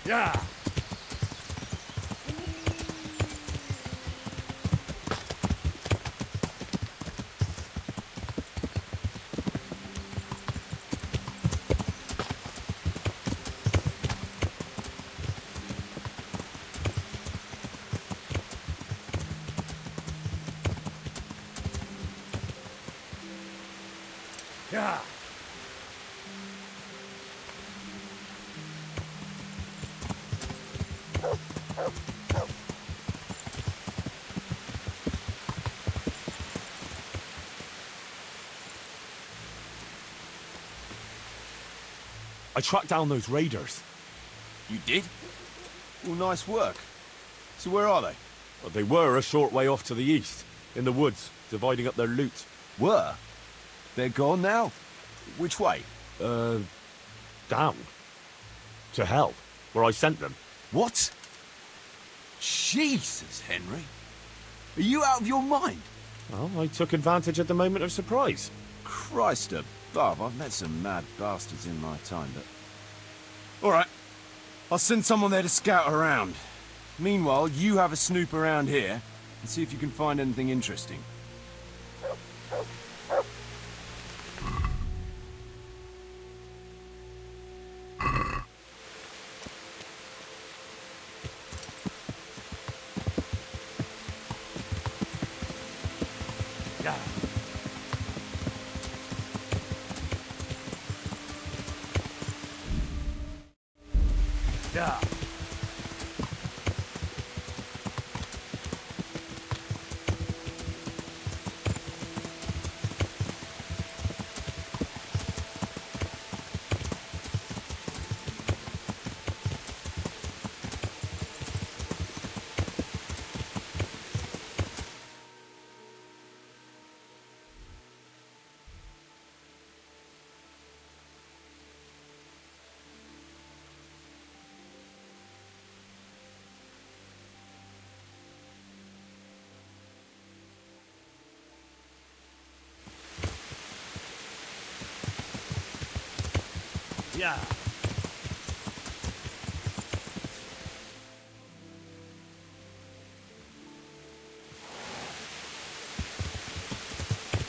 Yeah. Yeah. I tracked down those raiders. You did? Well, nice work. So where are they? Well, they were a short way off to the east, in the woods, dividing up their loot. Were? They're gone now? Which way? Down. To hell, where I sent them. What? Jesus, Henry. Are you out of your mind? Well, I took advantage at the moment of surprise. Christ above, I've met some mad bastards in my time, but... Alright, I'll send someone there to scout around. Meanwhile, you have a snoop around here, and see if you can find anything interesting. Yeah. Yeah. Yeah.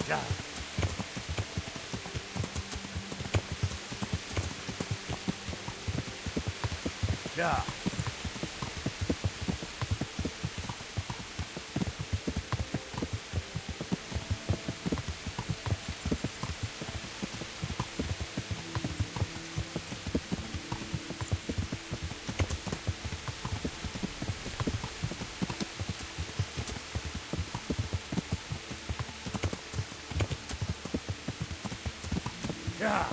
Yeah. Yeah. Yeah.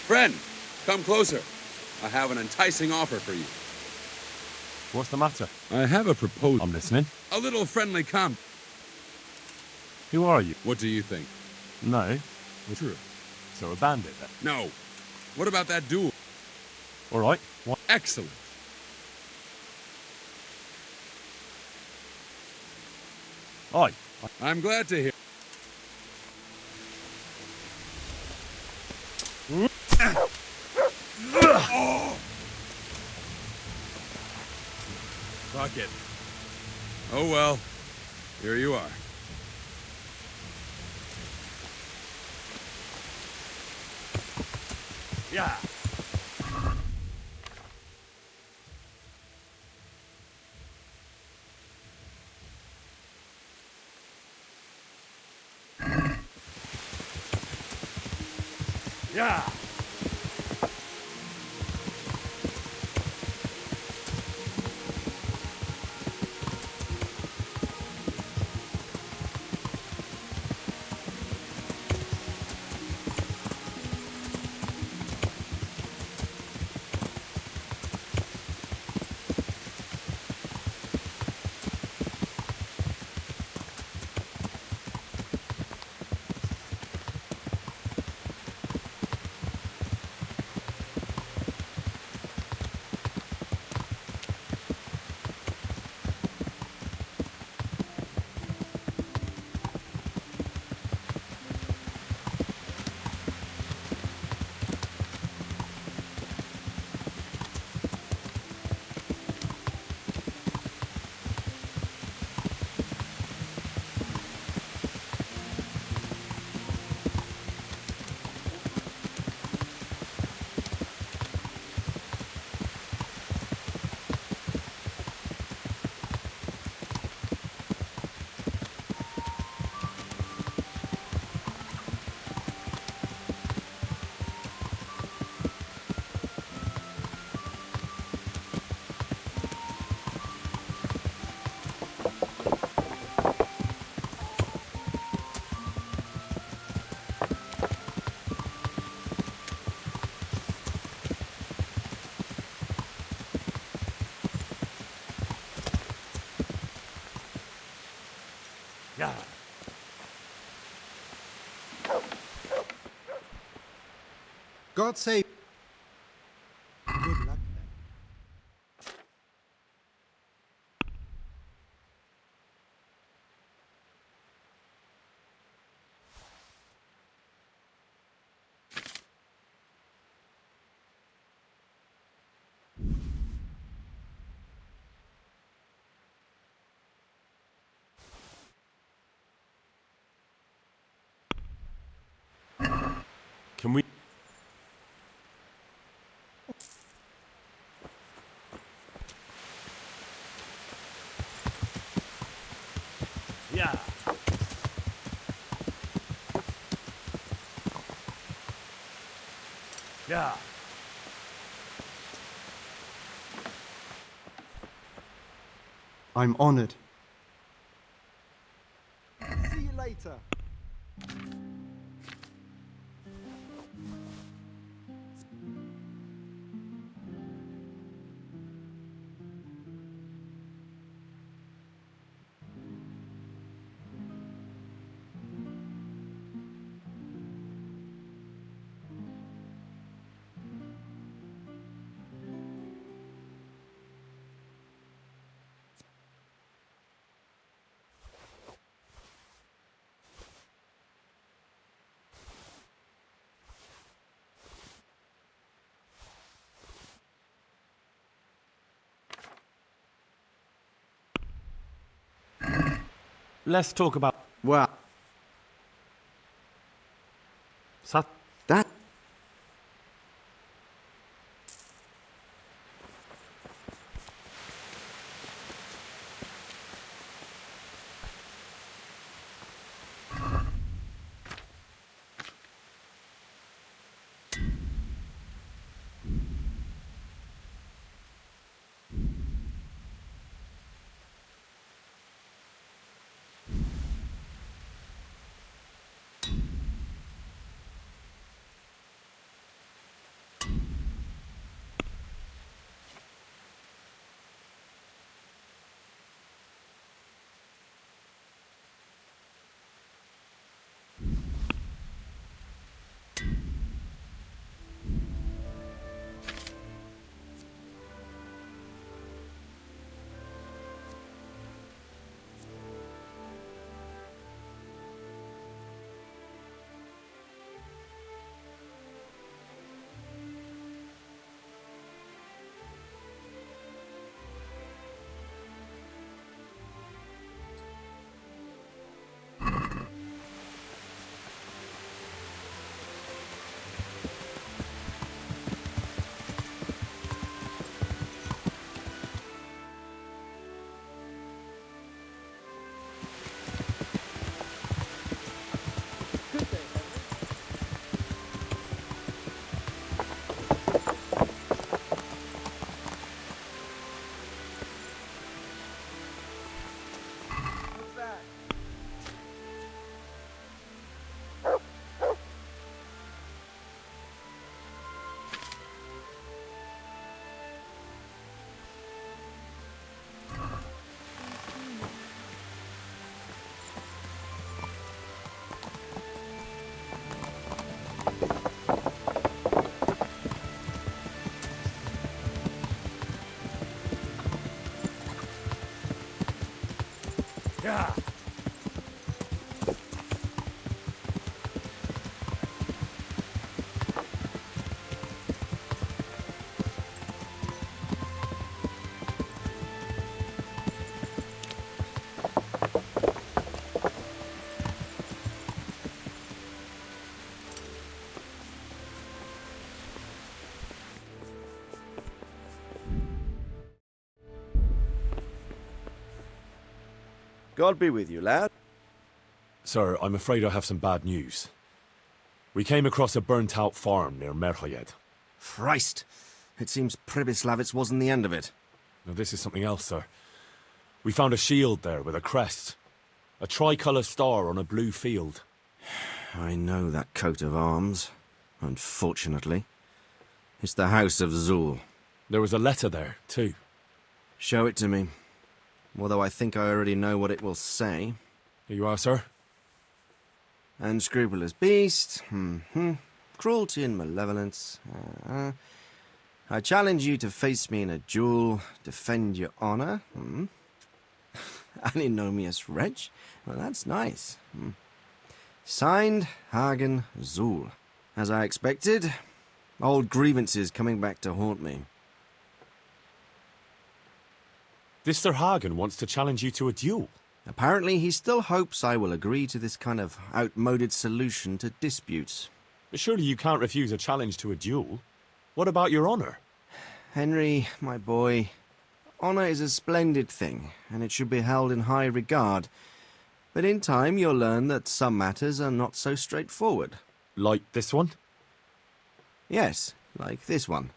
Friend, come closer. I have an enticing offer for you. What's the matter? I have a proposal. I'm listening. A little friendly comp. Who are you? What do you think? No. True. So a bandit then? No. What about that duel? All right. What? Excellent. Aye. I'm glad to hear. Fuck it. Oh well. Here you are. Yeah. Yeah. God save. Good luck then. Can we... Yeah. Yeah. I'm honored. See you later. Let's talk about... Well, Sat... that... Yeah. God be with you, lad. Sir, I'm afraid I have some bad news. We came across a burnt-out farm near Merhoyed. Christ! It seems Pribyslavitz wasn't the end of it. Now, this is something else, sir. We found a shield there with a crest. A tricolour star on a blue field. I know that coat of arms, unfortunately. It's the House of Zul. There was a letter there, too. Show it to me. Although I think I already know what it will say. Here you are, sir. Unscrupulous beast. Cruelty and malevolence. I challenge you to face me in a duel, defend your honor. Antinomious wretch. Well, that's nice. Signed, Hagen Zool. As I expected, old grievances coming back to haunt me. This Sir Hagen wants to challenge you to a duel. Apparently, he still hopes I will agree to this kind of outmoded solution to disputes. But surely you can't refuse a challenge to a duel. What about your honor? Henry, my boy, honor is a splendid thing, and it should be held in high regard. But in time, you'll learn that some matters are not so straightforward. Like this one? Yes, like this one.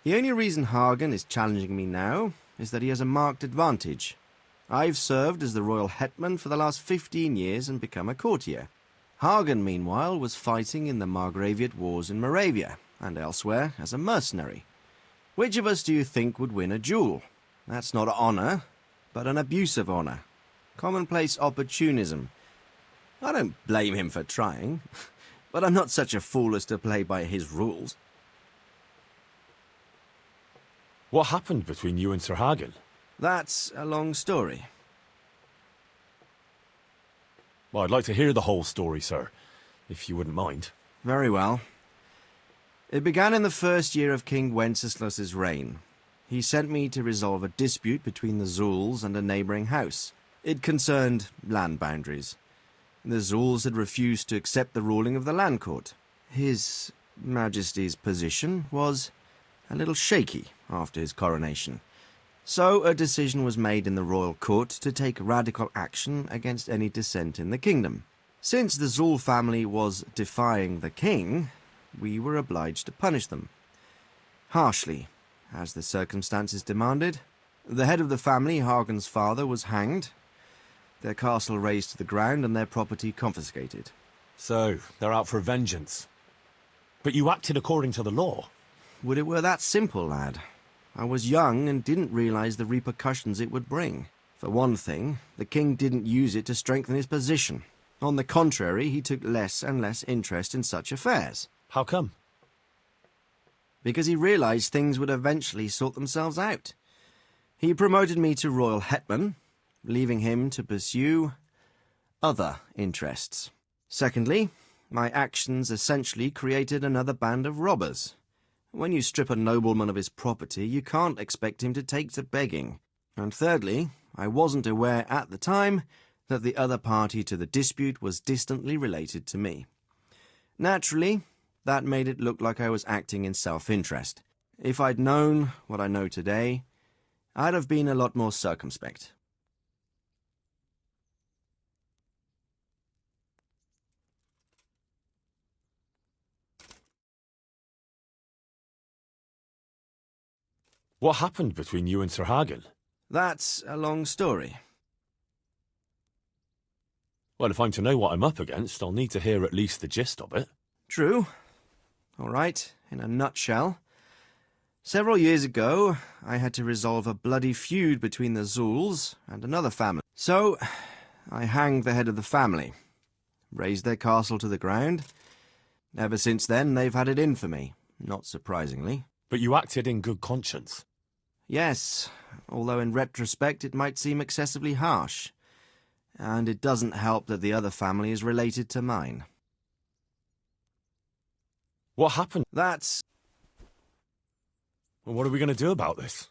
The only reason Hagen is challenging me now is that he has a marked advantage. I've served as the royal hetman for the last 15 years and become a courtier. Hagen, meanwhile, was fighting in the Margraviate Wars in Moravia and elsewhere as a mercenary. Which of us do you think would win a duel? That's not honor, but an abuse of honor. Commonplace opportunism. I don't blame him for trying, but I'm not such a fool as to play by his rules. What happened between you and Sir Hagen? That's a long story. Well, I'd like to hear the whole story, sir, if you wouldn't mind. Very well. It began in the first year of King Wenceslas's reign. He sent me to resolve a dispute between the Zuuls and a neighbouring house. It concerned land boundaries. The Zuuls had refused to accept the ruling of the land court. His Majesty's position was a little shaky after his coronation. So a decision was made in the royal court to take radical action against any dissent in the kingdom. Since the Zuul family was defying the king, we were obliged to punish them. Harshly, as the circumstances demanded. The head of the family, Hagen's father, was hanged, their castle razed to the ground and their property confiscated. So, they're out for vengeance. But you acted according to the law. Would it were that simple, lad. I was young and didn't realize the repercussions it would bring. For one thing, the king didn't use it to strengthen his position. On the contrary, he took less and less interest in such affairs. How come? Because he realized things would eventually sort themselves out. He promoted me to royal hetman, leaving him to pursue other interests. Secondly, my actions essentially created another band of robbers. When you strip a nobleman of his property, you can't expect him to take to begging. And thirdly, I wasn't aware at the time that the other party to the dispute was distantly related to me. Naturally, that made it look like I was acting in self-interest. If I'd known what I know today, I'd have been a lot more circumspect. What happened between you and Sir Hagen? That's a long story. Well, if I'm to know what I'm up against, I'll need to hear at least the gist of it. True. All right, in a nutshell. Several years ago, I had to resolve a bloody feud between the Zuuls and another family. So, I hanged the head of the family, razed their castle to the ground. Ever since then, they've had it in for me, not surprisingly. But you acted in good conscience. Yes, although in retrospect it might seem excessively harsh. And it doesn't help that the other family is related to mine. What happened? That's... Well, what are we going to do about this?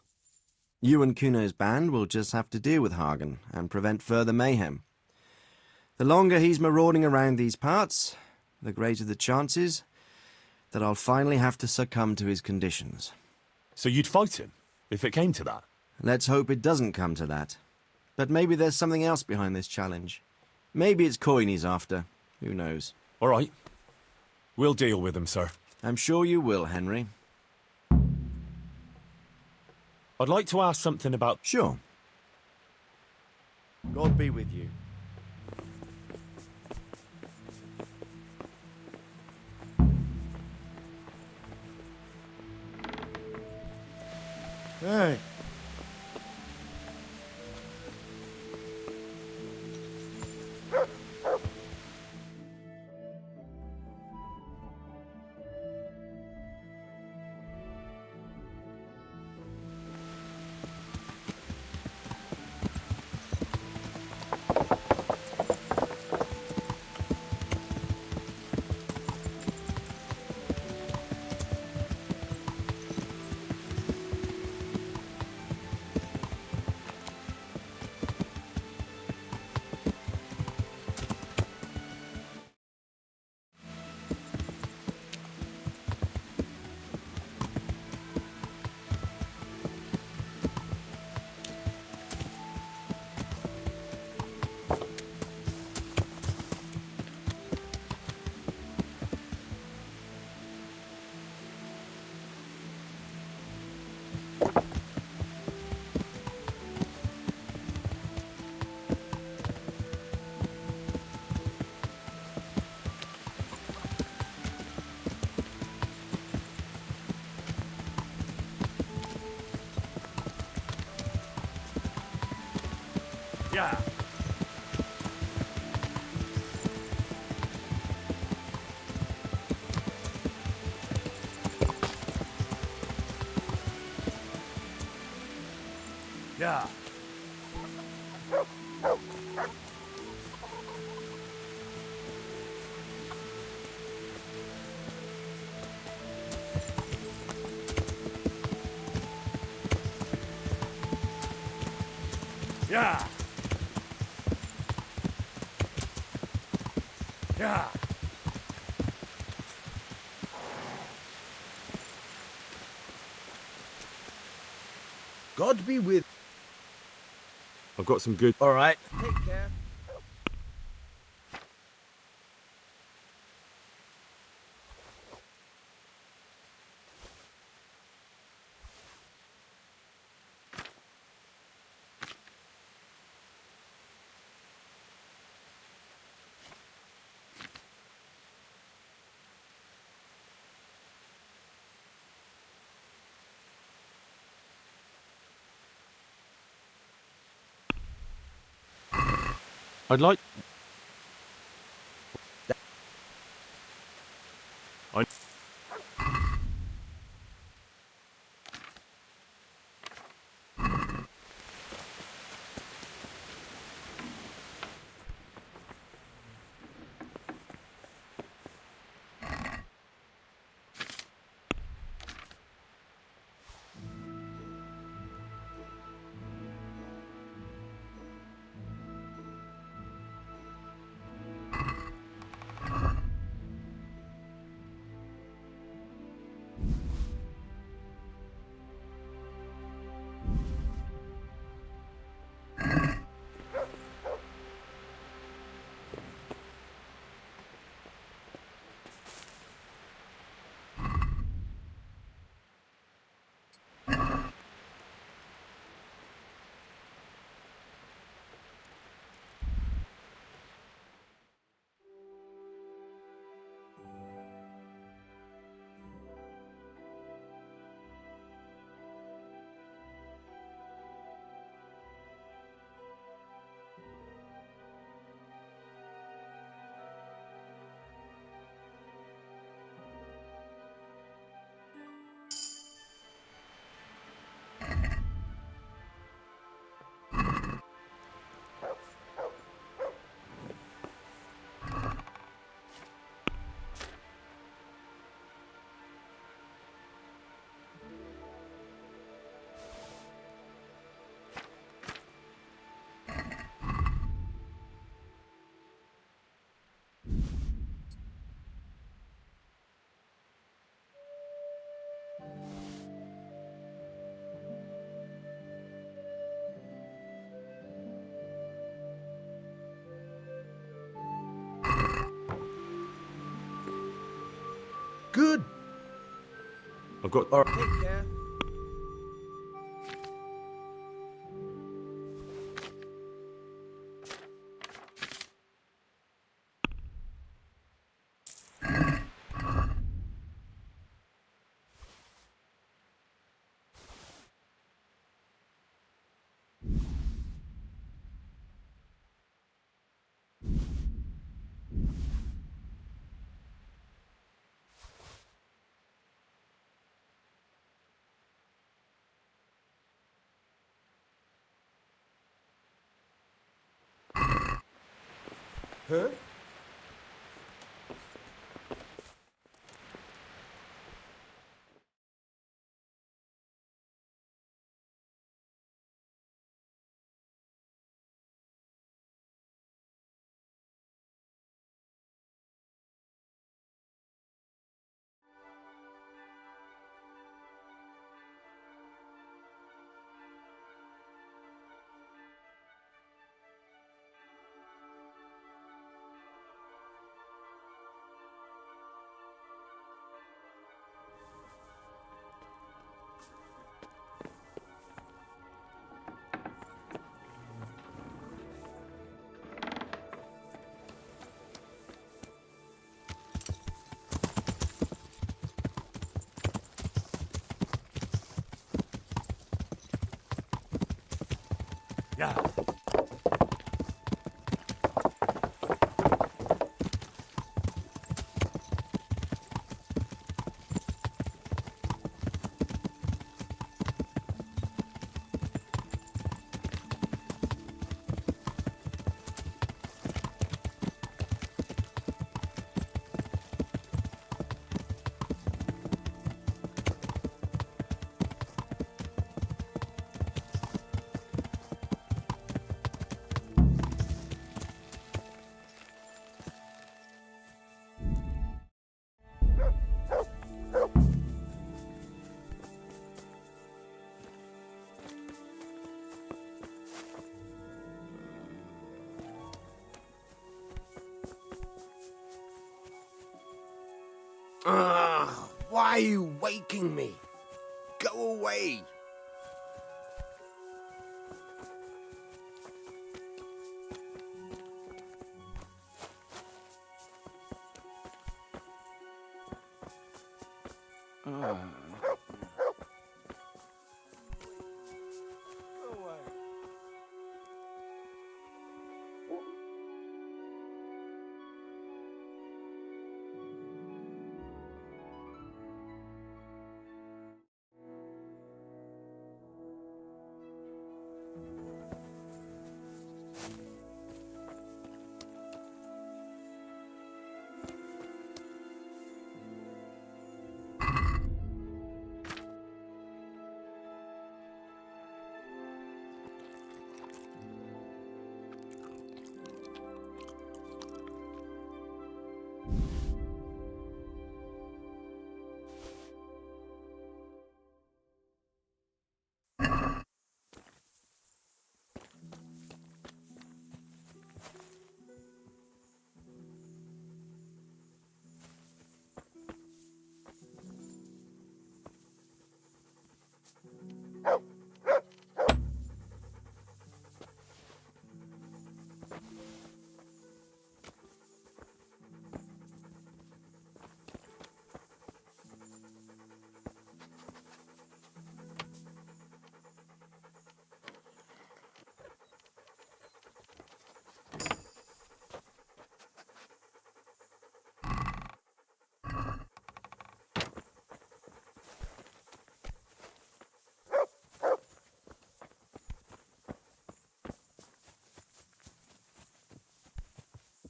You and Kuno's band will just have to deal with Hagen and prevent further mayhem. The longer he's marauding around these parts, the greater the chances that I'll finally have to succumb to his conditions. So you'd fight him, if it came to that? Let's hope it doesn't come to that. But maybe there's something else behind this challenge. Maybe it's coin he's after. Who knows? All right. We'll deal with him, sir. I'm sure you will, Henry. I'd like to ask something about... Sure. God be with you. Hey. Yeah. Yeah. Yeah. Yeah. God be with. I've got some good. All right. Take care. I'd like. I. Good. I've got. All right. Take care. Huh? Yeah. Why are you waking me? Go away.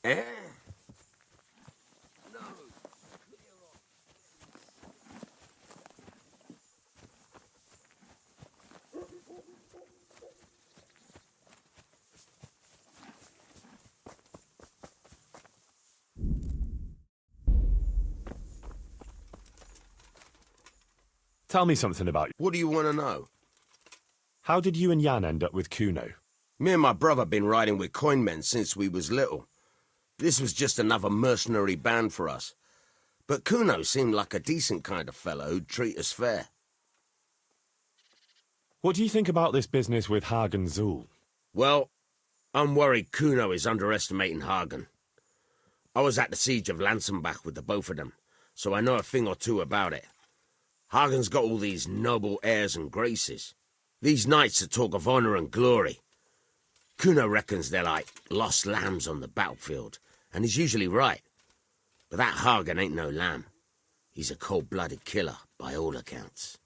Eh? Tell me something about you. What do you want to know? How did you and Jan end up with Kuno? Me and my brother been riding with coin men since we was little. This was just another mercenary band for us. But Kuno seemed like a decent kind of fellow who'd treat us fair. What do you think about this business with Hagen Zul? Well, I'm worried Kuno is underestimating Hagen. I was at the siege of Lansenbach with the both of them, so I know a thing or two about it. Hagen's got all these noble airs and graces. These knights that talk of honor and glory. Kuno reckons they're like lost lambs on the battlefield, and he's usually right. But that Hagen ain't no lamb. He's a cold-blooded killer, by all accounts.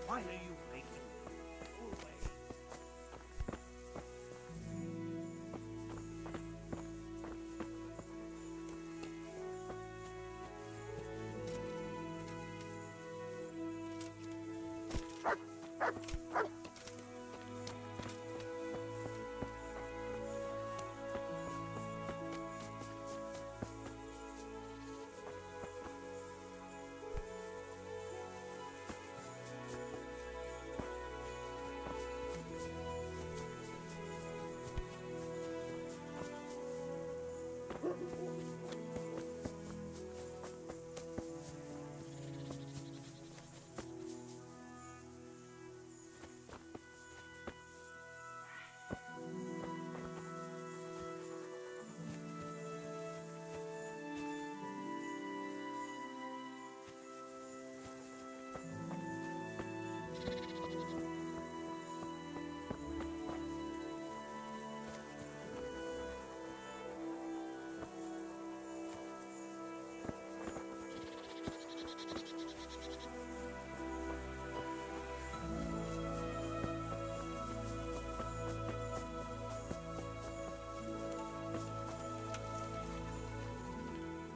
Why are you making me go away?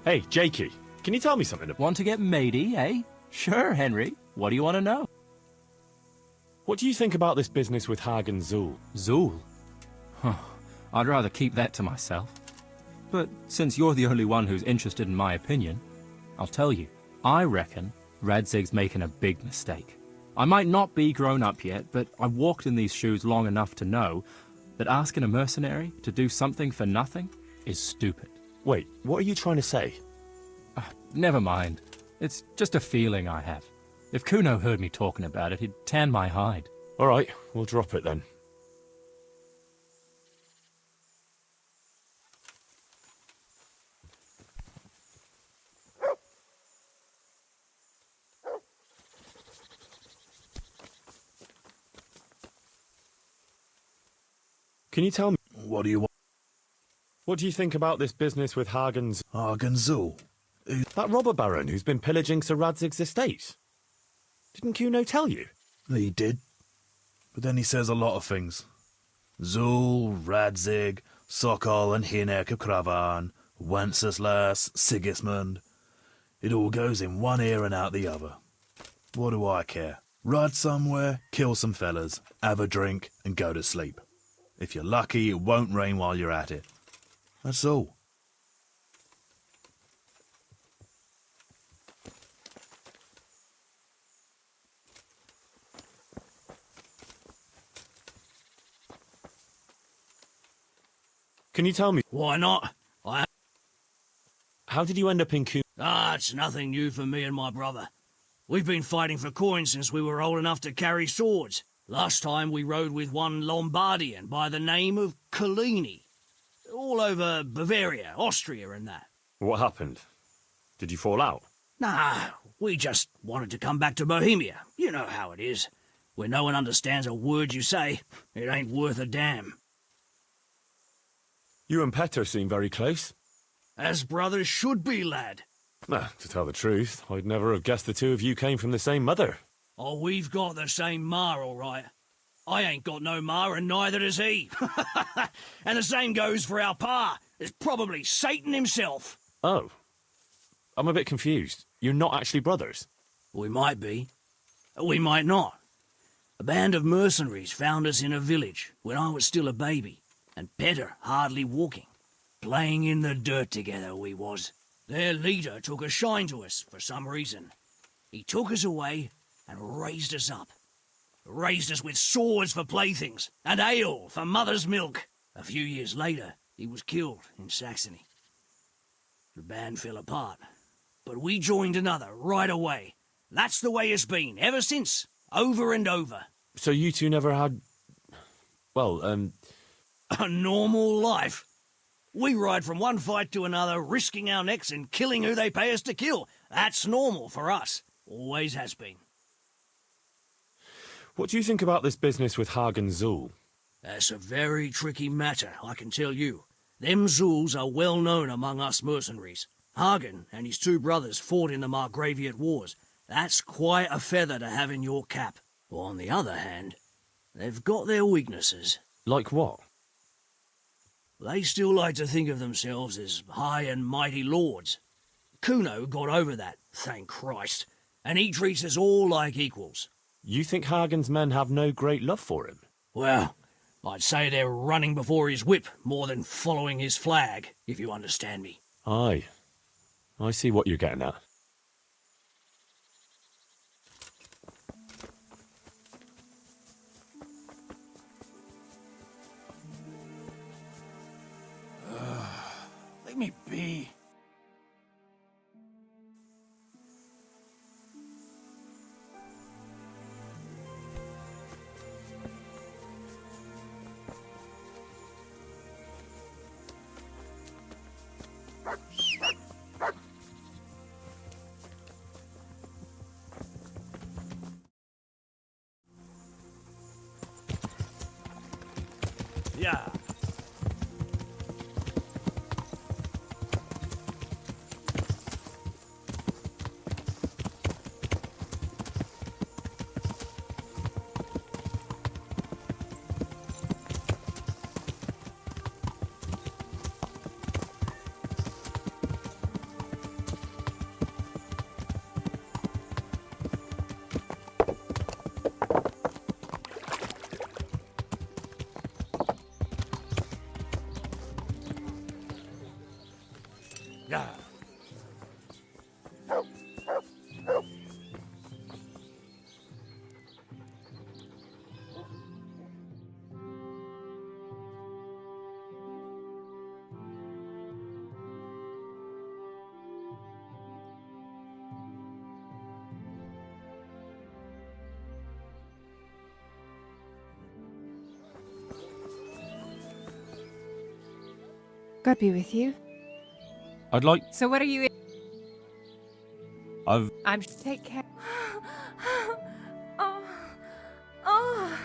Hey, Jakey, can you tell me something? Want to get matey, eh? Sure, Henry. What do you want to know? What do you think about this business with Hagen Zul? Zul? Huh. I'd rather keep that to myself. But since you're the only one who's interested in my opinion, I'll tell you. I reckon Radzig's making a big mistake. I might not be grown up yet, but I've walked in these shoes long enough to know that asking a mercenary to do something for nothing is stupid. Wait, what are you trying to say? Never mind. It's just a feeling I have. If Kuno heard me talking about it, he'd tan my hide. All right, we'll drop it then. Can you tell me... What do you want? What do you think about this business with Hagen's... Hagen Zul? That robber baron who's been pillaging Sir Radzig's estate. Didn't Kuno tell you? He did. But then he says a lot of things. Zul, Radzig, Sokol and Hinek of Kravan, Wenceslas, Sigismund. It all goes in one ear and out the other. What do I care? Ride somewhere, kill some fellas, have a drink, and go to sleep. If you're lucky, it won't rain while you're at it. That's all. Can you tell me... Why not? How did you end up in Cuman? It's nothing new for me and my brother. We've been fighting for coin since we were old enough to carry swords. Last time we rode with one Lombardian by the name of Collini. All over Bavaria, Austria and that. What happened? Did you fall out? Nah, we just wanted to come back to Bohemia. You know how it is. Where no one understands a word you say, it ain't worth a damn. You and Petr seem very close. As brothers should be, lad. To tell the truth, I'd never have guessed the two of you came from the same mother. Oh, we've got the same ma, all right. I ain't got no ma, and neither does he. And the same goes for our pa. It's probably Satan himself. Oh. I'm a bit confused. You're not actually brothers? We might be. We might not. A band of mercenaries found us in a village when I was still a baby, and Petr hardly walking. Playing in the dirt together we was. Their leader took a shine to us for some reason. He took us away and raised us up. Raised us with swords for playthings and ale for mother's milk. A few years later, he was killed in Saxony. The band fell apart, but we joined another right away. That's the way it's been ever since, over and over. So you two never had... well, A normal life. We ride from one fight to another, risking our necks and killing who they pay us to kill. That's normal for us. Always has been. What do you think about this business with Hagen Zul? That's a very tricky matter, I can tell you. Them Zuls are well known among us mercenaries. Hagen and his two brothers fought in the Margraviate Wars. That's quite a feather to have in your cap. On the other hand, they've got their weaknesses. Like what? They still like to think of themselves as high and mighty lords. Kuno got over that, thank Christ, and he treats us all like equals. You think Hagen's men have no great love for him? Well, I'd say they're running before his whip more than following his flag, if you understand me. Aye. I see what you're getting at. Let me be. Yeah. Yeah. God be with you. I'd like... So what are you? I've... Take care. Oh. Oh. Oh.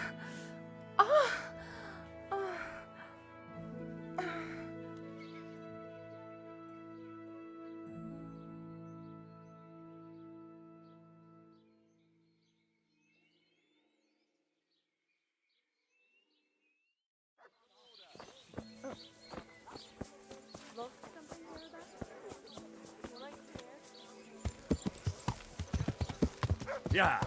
Oh. Yeah.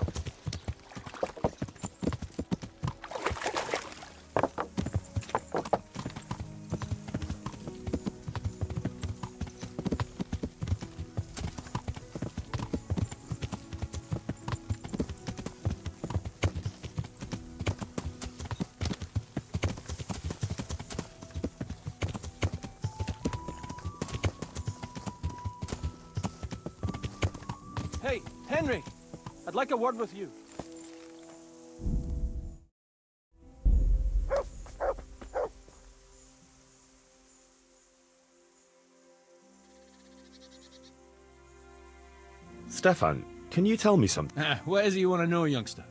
Hey, Henry! I'd like a word with you. Stefan, can you tell me something? What is it you want to know, youngster?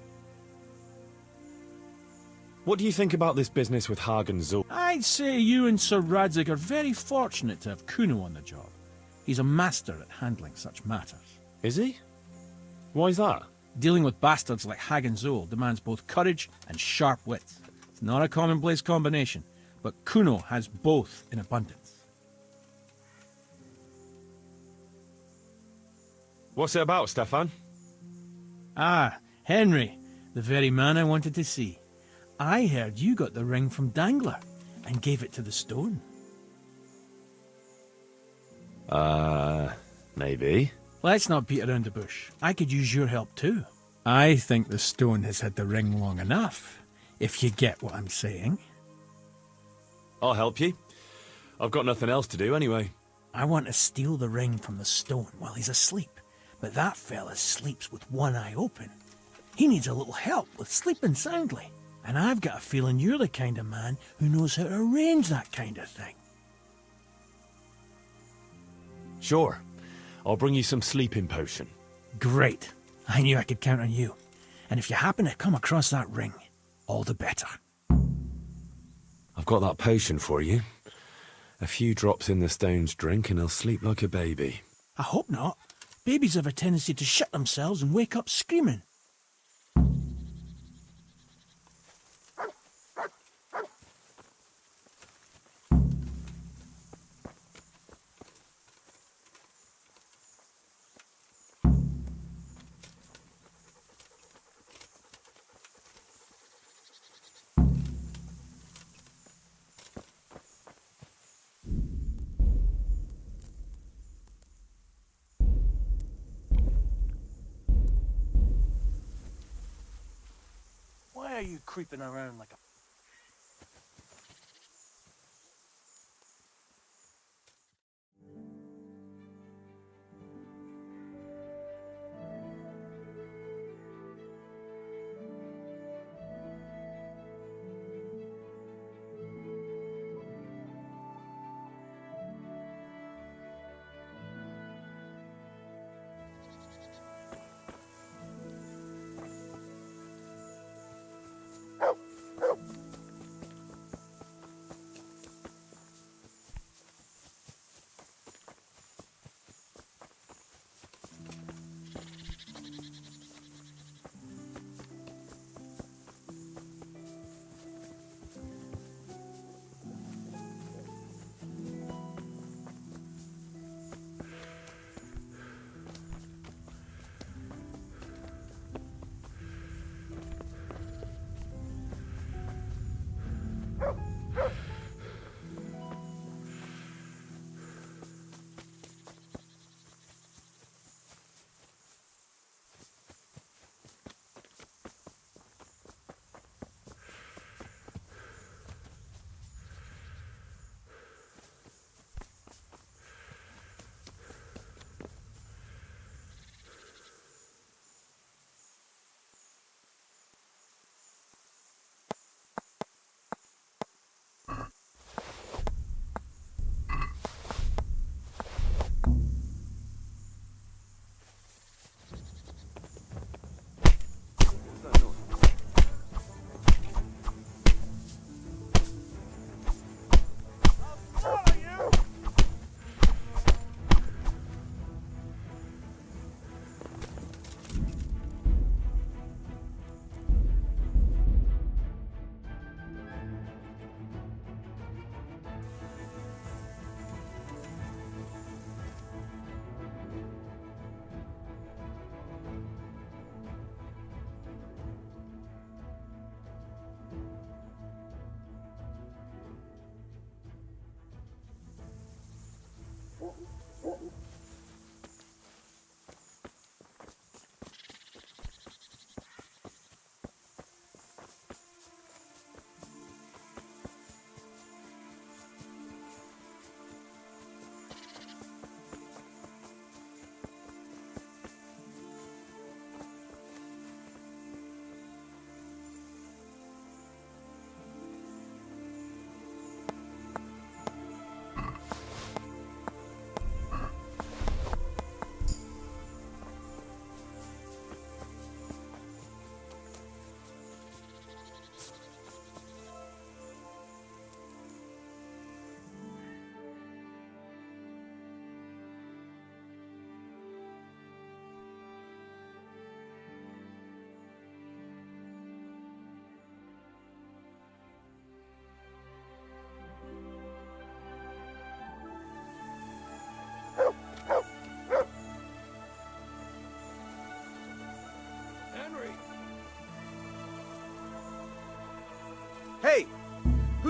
What do you think about this business with Hagen Zul? I'd say you and Sir Radzig are very fortunate to have Kuno on the job. He's a master at handling such matters. Is he? Why's that? Dealing with bastards like Hagen Zul demands both courage and sharp wits. It's not a commonplace combination, but Kuno has both in abundance. What's it about, Stefan? Ah, Henry, the very man I wanted to see. I heard you got the ring from Dangler and gave it to the stone. Maybe. Let's not beat around the bush. I could use your help too. I think the stone has had the ring long enough, if you get what I'm saying. I'll help you. I've got nothing else to do anyway. I want to steal the ring from the stone while he's asleep, but that fella sleeps with one eye open. He needs a little help with sleeping soundly, and I've got a feeling you're the kind of man who knows how to arrange that kind of thing. Sure. I'll bring you some sleeping potion. Great. I knew I could count on you. And if you happen to come across that ring, all the better. I've got that potion for you. A few drops in the stone's drink and he'll sleep like a baby. I hope not. Babies have a tendency to shit themselves and wake up screaming. Why are you creeping around like a...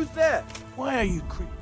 Who's there? Why are you creeping?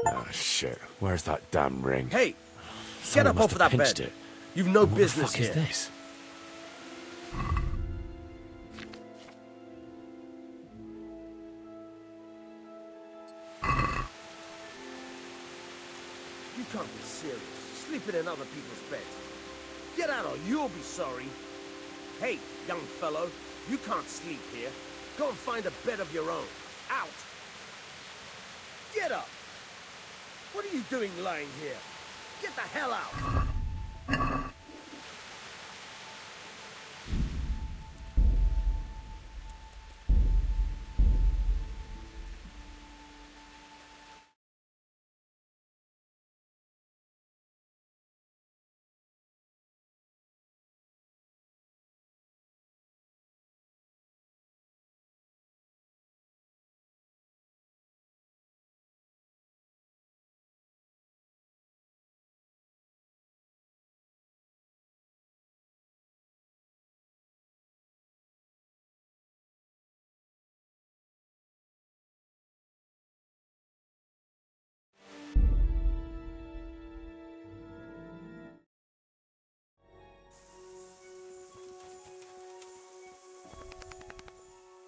Oh, shit. Where's that damn ring? Hey! Someone Get up must off of have that pinched bed. it. You've no What business the fuck here. is this? You can't be serious. Sleeping in other people's beds. Get out or you'll be sorry. Hey, young fellow, you can't sleep here. Go and find a bed of your own. Out! Get up! What are you doing lying here? Get the hell out!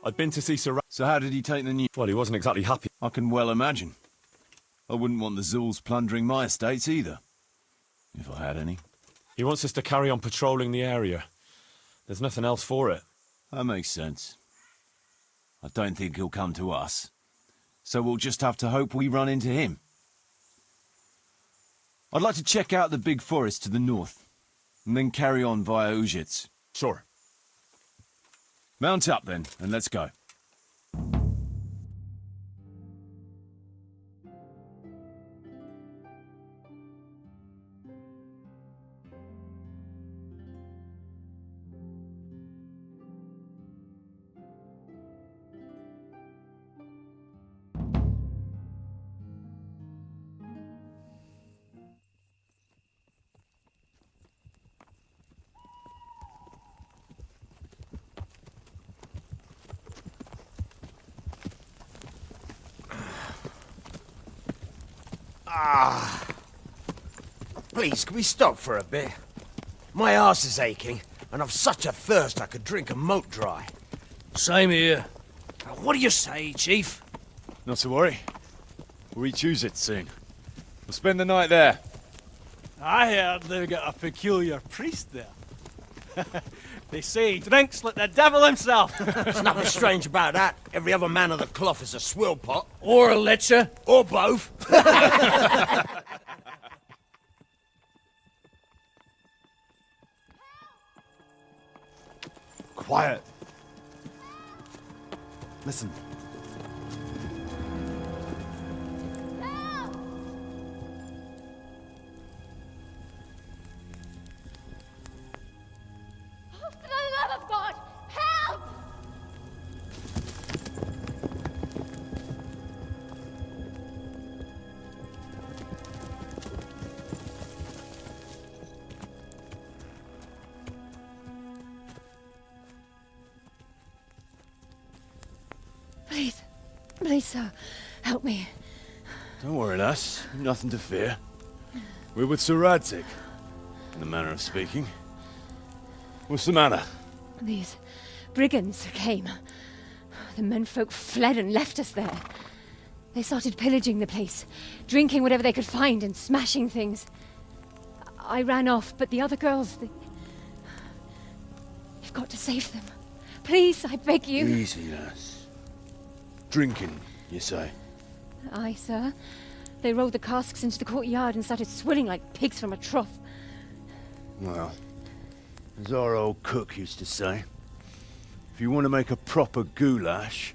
I'd been to see Sir... So how did he take the news? Well, he wasn't exactly happy. I can well imagine. I wouldn't want the Zulls plundering my estates either. If I had any. He wants us to carry on patrolling the area. There's nothing else for it. That makes sense. I don't think he'll come to us. So we'll just have to hope we run into him. I'd like to check out the big forest to the north, and then carry on via Ujits. Sure. Mount up then, and let's go. Please, can we stop for a bit? My arse is aching, and I've such a thirst I could drink a moat dry. Same here. What do you say, Chief? Not to worry. We'll reach Ujits soon. We'll spend the night there. I heard they've got a peculiar priest there. They say he drinks like the devil himself. There's nothing strange about that. Every other man of the cloth is a swill pot. Or a lecher. Or both. Quiet. Listen. For the love of God, help! Please, sir, help me. Don't worry, lass. Nothing to fear. We're with Sir Radzig, in the manner of speaking. What's the matter? These brigands came. The menfolk fled and left us there. They started pillaging the place, drinking whatever they could find and smashing things. I ran off, but the other girls, You've got to save them. Please, I beg you. Easy, lass. Drinking, you say? Aye, sir. They rolled the casks into the courtyard and started swilling like pigs from a trough. Well, as our old cook used to say, if you want to make a proper goulash,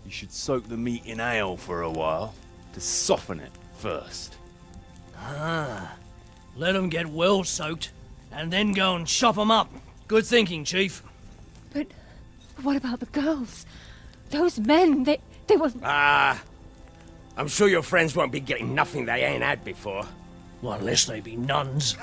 you should soak the meat in ale for a while to soften it first. Ah, let them get well soaked, and then go and chop them up. Good thinking, Chief. But what about the girls? Those men, they were... Ah, I'm sure your friends won't be getting nothing they ain't had before. Well, unless they be nuns.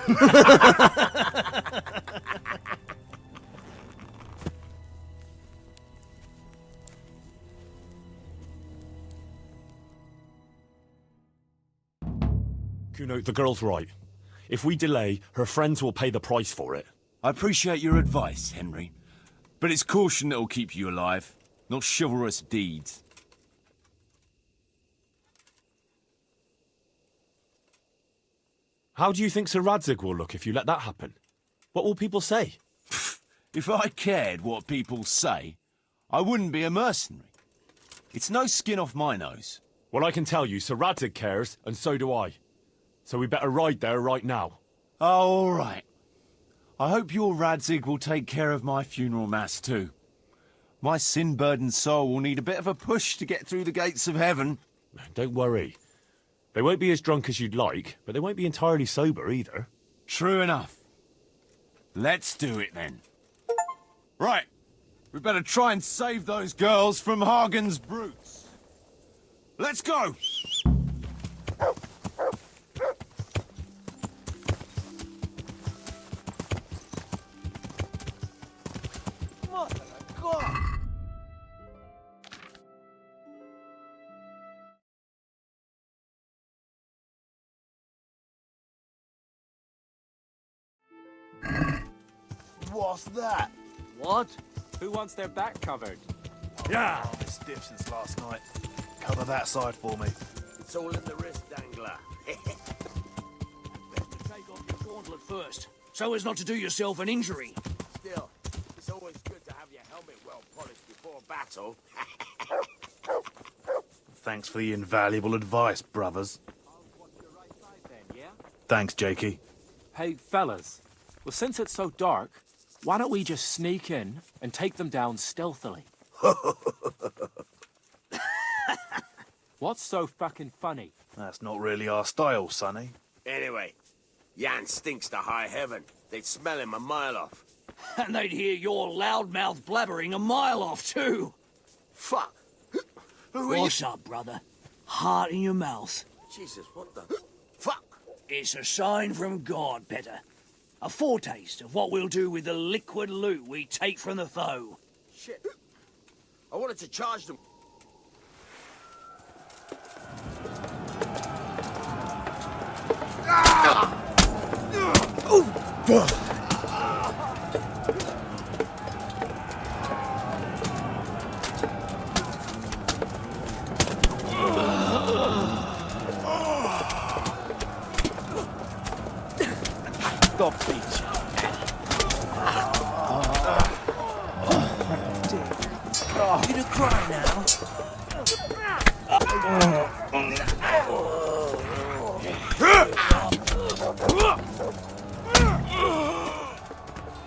Kuno, the girl's right. If we delay, her friends will pay the price for it. I appreciate your advice, Henry, but it's caution that'll keep you alive, not chivalrous deeds. How do you think Sir Radzig will look if you let that happen? What will people say? If I cared what people say, I wouldn't be a mercenary. It's no skin off my nose. Well, I can tell you, Sir Radzig cares, and so do I. So we better ride there right now. Oh, all right. I hope your Radzig will take care of my funeral mass too. My sin-burdened soul will need a bit of a push to get through the gates of heaven. Don't worry. They won't be as drunk as you'd like, but they won't be entirely sober either. True enough. Let's do it then. Right. We better try and save those girls from Hagen's brutes. Let's go! What's that? What? Who wants their back covered? Yeah. I've been stiff since last night. Cover that side for me. It's all in the wrist dangler. Best to take off your gauntlet first, so as not to do yourself an injury. Still, it's always good to have your helmet well polished before battle. Thanks for the invaluable advice, brothers. Thanks, Jakey. Hey, fellas. Well, since it's so dark, why don't we just sneak in and take them down stealthily? What's so fucking funny? That's not really our style, Sonny. Anyway, Jan stinks to high heaven. They'd smell him a mile off. And they'd hear your loudmouth blabbering a mile off, too. Fuck! Who are you? What's up, brother? Heart in your mouth. Jesus, what the... Fuck! It's a sign from God, Petter. A foretaste of what we'll do with the liquid loot we take from the foe. Shit. I wanted to charge them. Stop, bitch. You gonna cry now?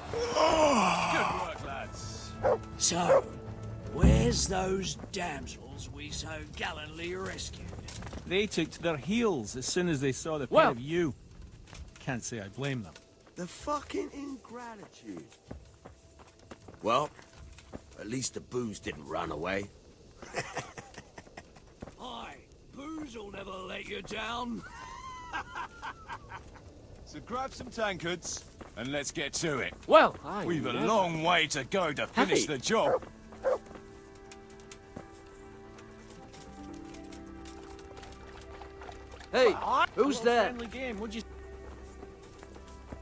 Good work, lads. So, where's those damsels we so gallantly rescued? They took to their heels as soon as they saw the pair Well- of you. Can't say I blame them. The fucking ingratitude. Well, at least the booze didn't run away. Aye, booze will never let you down. So grab some tankards and let's get to it. Well, We've a long way to go to finish Hey. the job. Hey, who's there? Friendly game. What'd you...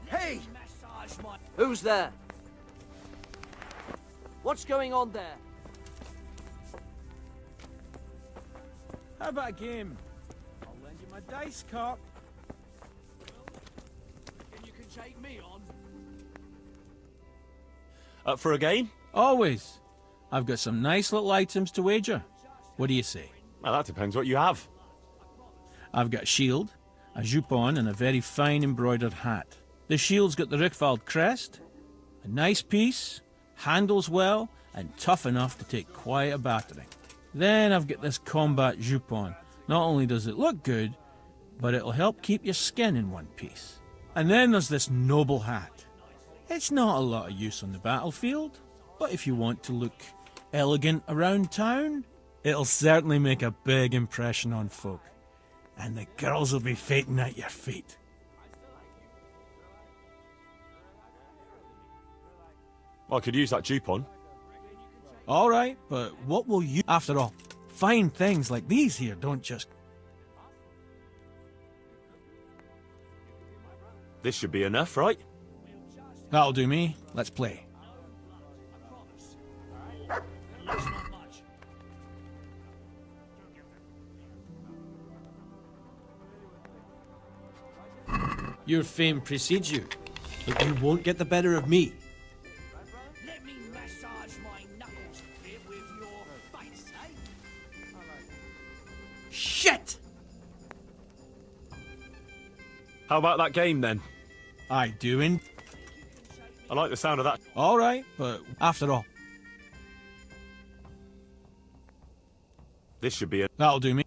Hey! Massage my... Who's there? What's going on there? How about a game? I'll lend you my dice, cop. And you can take me on. Up for a game? Always. I've got some nice little items to wager. What do you say? Well, that depends what you have. I've got a shield, a jupon, and a very fine embroidered hat. The shield's got the Rickfald crest, a nice piece, handles well, and tough enough to take quite a battering. Then I've got this combat jupon. Not only does it look good, but it'll help keep your skin in one piece. And then there's this noble hat. It's not a lot of use on the battlefield, but if you want to look elegant around town, it'll certainly make a big impression on folk. And the girls will be fainting at your feet. I could use that Jupon. All right, but what will you... After all, fine things like these here don't just... This should be enough, right? That'll do me. Let's play. Your fame precedes you, but you won't get the better of me. Let me massage my knuckles a bit with your face, eh? Shit! How about that game, then? I doing. I like the sound of that. All right, but after all, This should be it. that'll do me.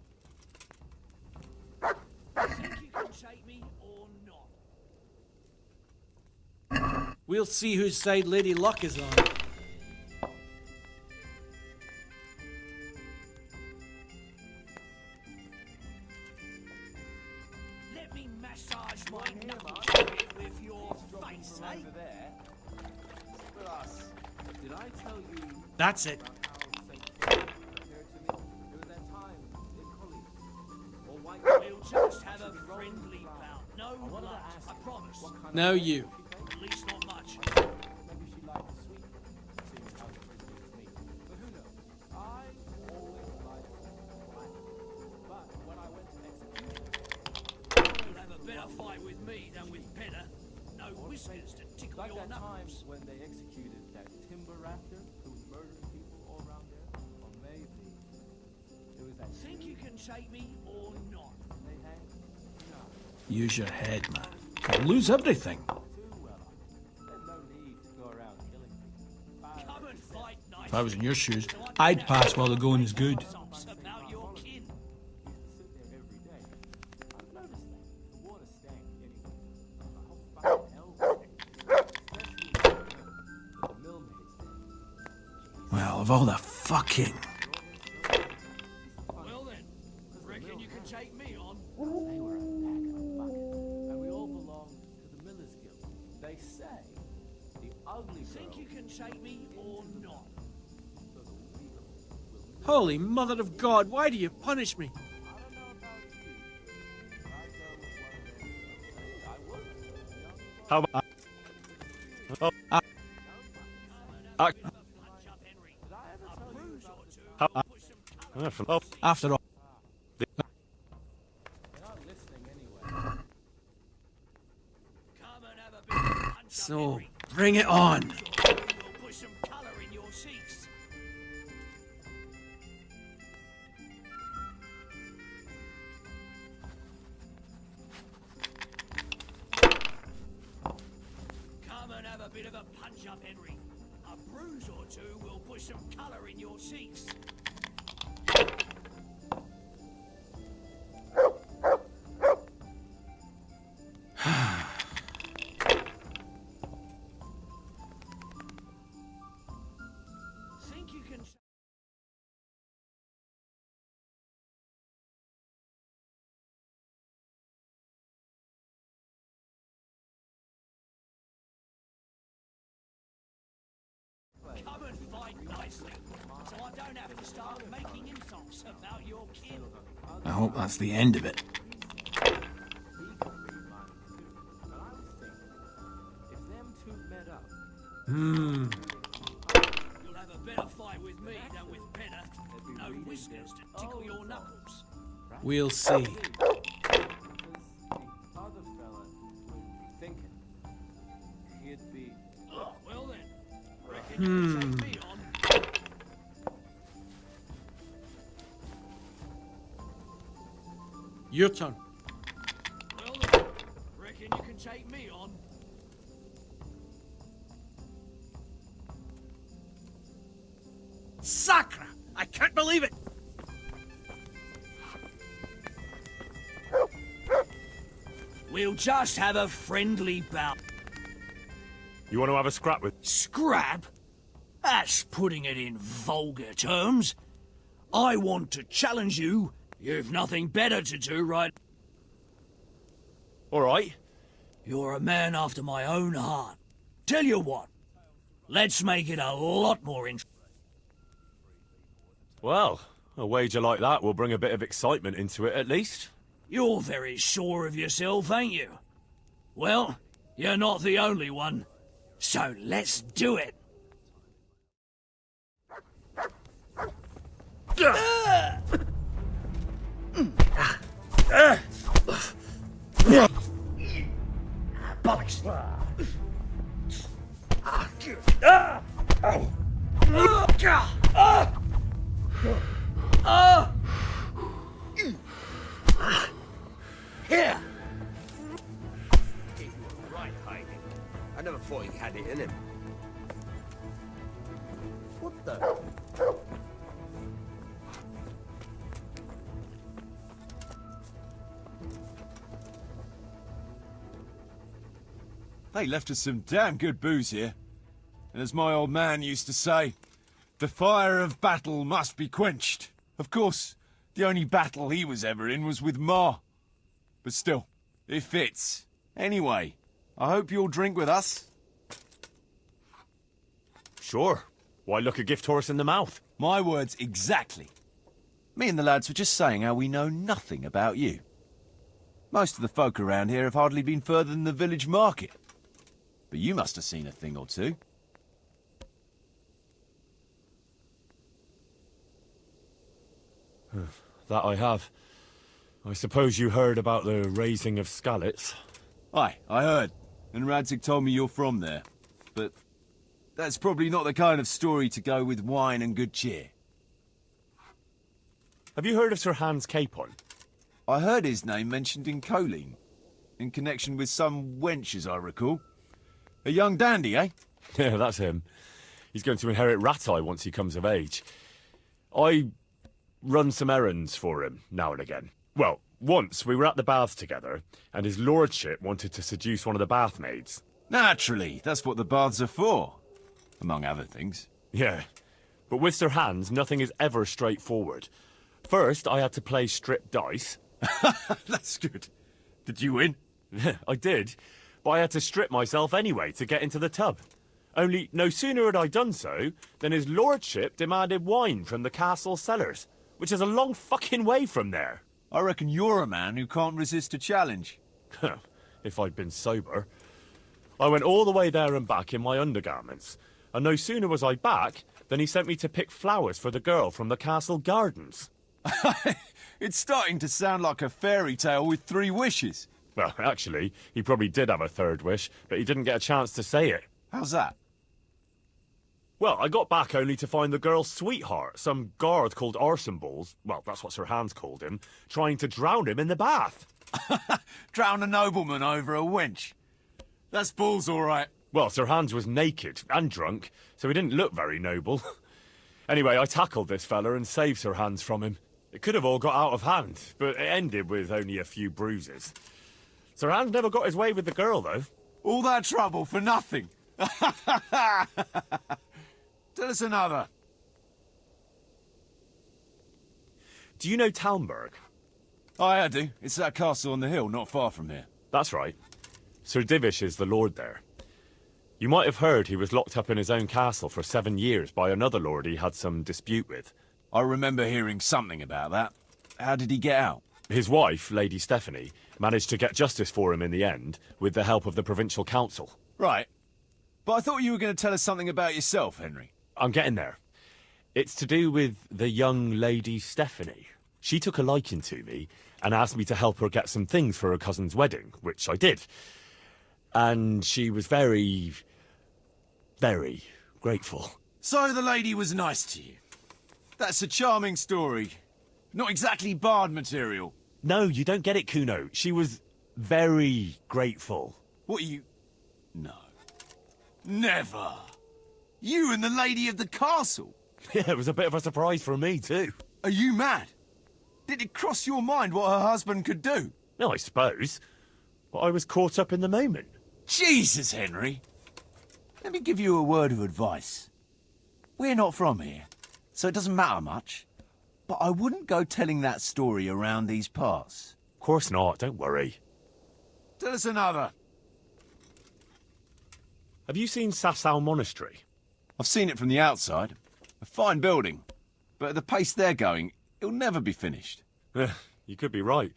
Think you can take me or not? We'll see whose side Lady Luck is on. Let me massage my knuckles a bit with your face, eh? That's it. We'll just have a friendly bout. No blood, I promise. Now you. At least not much. whiskers to tickle your knuckles. when they executed that timber rafter who was murdering people all around there? Or maybe it was that... Think you can take me or not? They hanged? Use your head, man. You'll lose everything. There's no need to go around killing people. Come and fight nice. If I was in your shoes, I'd pass while the going is good. About your kin. Sit there every day. I've noticed that. The water stank anyway. The whole fucking hell stank. Especially the millmaids. Well, of all the fucking... Well then, reckon you can take me on? They were a pack of buckets, and we all belonged to the Millers Guild. They say the ugly Think you can take me or not? Holy Mother of God, why do you punish me? How about... After all... So, bring it on. We'll put some colour in your cheeks. Come and have a bit of a punch up, Henry. A bruise or two will put some colour in your cheeks. Think you can... Come and fight nicely, so I don't have to start making insults about your kin. I hope that's the end of it. You'll have a better fight with me than with Penner. No whiskers to tickle your knuckles. We'll see. Oh, well then, reckon you can take me on? Your turn. Well then, reckon you can take me on? Sacra! I can't believe it! We'll just have a friendly bout. You want to have a scrap with... Scrap? That's putting it in vulgar terms. I want to challenge you. You've nothing better to do, right? All right. You're a man after my own heart. Tell you what, let's make it a lot more interesting. Well, a wager like that will bring a bit of excitement into it, at least. You're very sure of yourself, ain't you? Well, you're not the only one. So let's do it. Bollocks! Here! He was right hiding. I never thought he had it in him. What the? They left us some damn good booze here. And as my old man used to say, the fire of battle must be quenched. Of course, the only battle he was ever in was with Ma. But still, it fits. Anyway, I hope you'll drink with us. Sure. Why look a gift horse in the mouth? My words exactly. Me and the lads were just saying how we know nothing about you. Most of the folk around here have hardly been further than the village market. But you must have seen a thing or two. That I have. I suppose you heard about the raising of scallops. Aye, I heard. and Radzig told me you're from there. But that's probably not the kind of story to go with wine and good cheer. Have you heard of Sir Hans Capon? I heard his name mentioned in Colleen, in connection with some wench, as I recall. A young dandy, eh? Yeah, that's him. He's going to inherit Rattay once he comes of age. I run some errands for him now and again. Well, once we were at the baths together, and his lordship wanted to seduce one of the bath maids. Naturally, that's what the baths are for, among other things. Yeah, but with Sir Hans, nothing is ever straightforward. First, I had to play strip dice. That's good. Did you win? I did, but I had to strip myself anyway to get into the tub. Only no sooner had I done so than his lordship demanded wine from the castle cellars, which is a long fucking way from there. I reckon you're a man who can't resist a challenge. If I'd been sober. I went all the way there and back in my undergarments, and no sooner was I back than he sent me to pick flowers for the girl from the castle gardens. It's starting to sound like a fairy tale with 3 wishes. Well, actually, he probably did have a third wish, but he didn't get a chance to say it. How's that? Well, I got back only to find the girl's sweetheart, some guard called Arsenballs, well, that's what Sir Hans called him, trying to drown him in the bath. Drown a nobleman over a wench. That's balls, all right. Well, Sir Hans was naked and drunk, so he didn't look very noble. Anyway, I tackled this fella and saved Sir Hans from him. It could have all got out of hand, but it ended with only a few bruises. Sir Hans never got his way with the girl, though. All that trouble for nothing. Tell us another. Do you know Talmberg? I do. It's that castle on the hill, not far from here. That's right. Sir Divish is the lord there. You might have heard he was locked up in his own castle for 7 years by another lord he had some dispute with. I remember hearing something about that. How did he get out? His wife, Lady Stephanie, managed to get justice for him in the end, with the help of the provincial council. Right. But I thought you were going to tell us something about yourself, Henry. I'm getting there. It's to do with the young Lady Stephanie. She took a liking to me and asked me to help her get some things for her cousin's wedding, which I did. And she was very, very grateful. So the lady was nice to you. That's a charming story. Not exactly bard material. No, you don't get it, Kuno. She was very grateful. What are you... No. Never. You and the lady of the castle? Yeah, it was a bit of a surprise for me, too. Are you mad? Did it cross your mind what her husband could do? No, I suppose. But I was caught up in the moment. Jesus, Henry. Let me give you a word of advice. We're not from here, so it doesn't matter much. But I wouldn't go telling that story around these parts. Of course not, don't worry. Tell us another. Have you seen Sasau Monastery? I've seen it from the outside. A fine building. But at the pace they're going, it'll never be finished. You could be right.